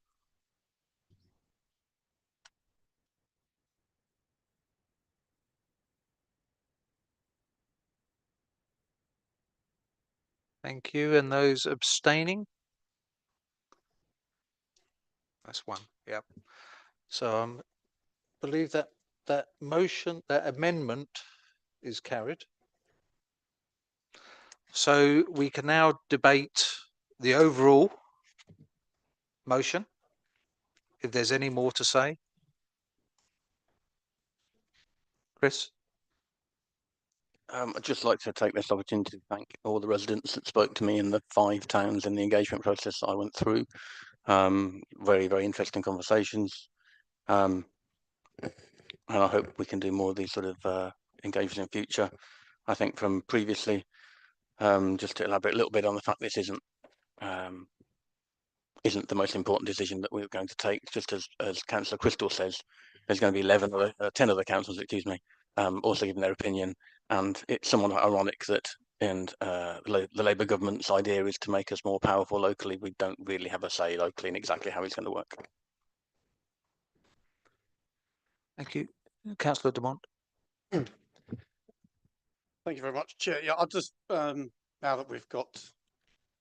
Thank you. And those abstaining? That's one. Yep. So I believe that that amendment is carried. So we can now debate the overall motion, if there's any more to say. Chris? I'd just like to take this opportunity to thank all the residents that spoke to me in the 5 towns in the engagement process I went through. Very, very interesting conversations. And I hope we can do more of these sort of engagements in future. I think from previously, just to elaborate a little bit on the fact this isn't the most important decision that we're going to take, just as Councillor Crystal says, there's going to be 10 other councils, excuse me, also giving their opinion. And it's somewhat ironic that the Labour government's idea is to make us more powerful locally. We don't really have a say locally in exactly how it's going to work. Thank you. Councillor Dumont. Thank you very much, Chair. Yeah, I'll just, now that we've got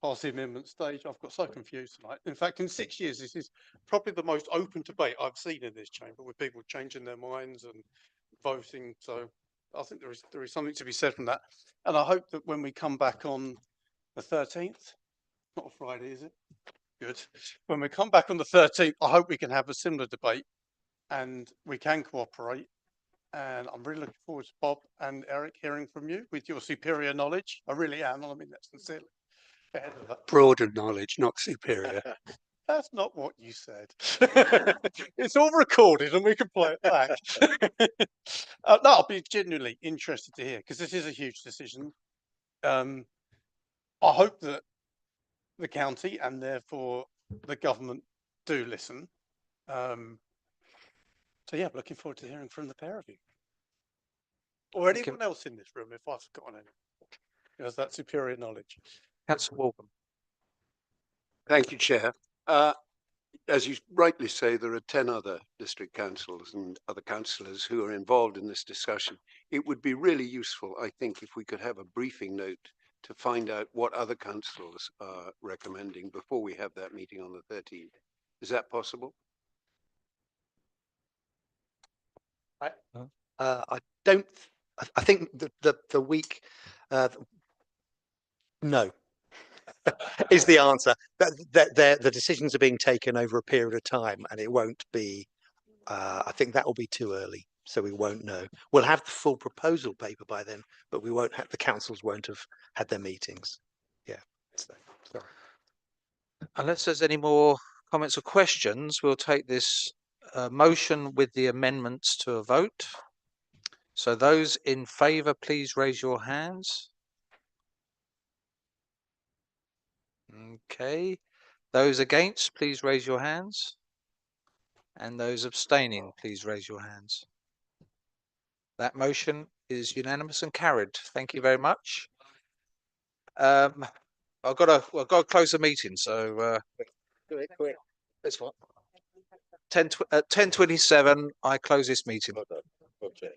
past the amendment stage, I've got so confused tonight. In fact, in 6 years, this is probably the most open debate I've seen in this chamber, with people changing their minds and voting. So I think there is something to be said from that. And I hope that when we come back on the 13th, not a Friday, is it? Good. When we come back on the 13th, I hope we can have a similar debate and we can cooperate. And I'm really looking forward to Bob and Eric hearing from you with your superior knowledge. I really am. I mean that sincerely. Broader knowledge, not superior. That's not what you said. It's all recorded and we can play it back. No, I'll be genuinely interested to hear, because this is a huge decision. I hope that the county and therefore the government do listen. So yeah, looking forward to hearing from the pair of you. Or anyone else in this room, if I've forgotten anyone, who has that superior knowledge. Councillor Waltham. Thank you, Chair. As you rightly say, there are 10 other district councils and other councillors who are involved in this discussion. It would be really useful, I think, if we could have a briefing note to find out what other councillors are recommending before we have that meeting on the 13th. Is that possible? I don't. I think the week. No, is the answer. The decisions are being taken over a period of time, and it won't be. I think that will be too early, so we won't know. We'll have the full proposal paper by then, but we won't have. The councils won't have had their meetings. Yeah. Sorry. Unless there's any more comments or questions, we'll take this motion with the amendments to a vote. So those in favour, please raise your hands. Okay. Those against, please raise your hands. And those abstaining, please raise your hands. That motion is unanimous and carried. Thank you very much. I've got to close the meeting, so Quick. It's what? at 10:27, I close this meeting. Okay.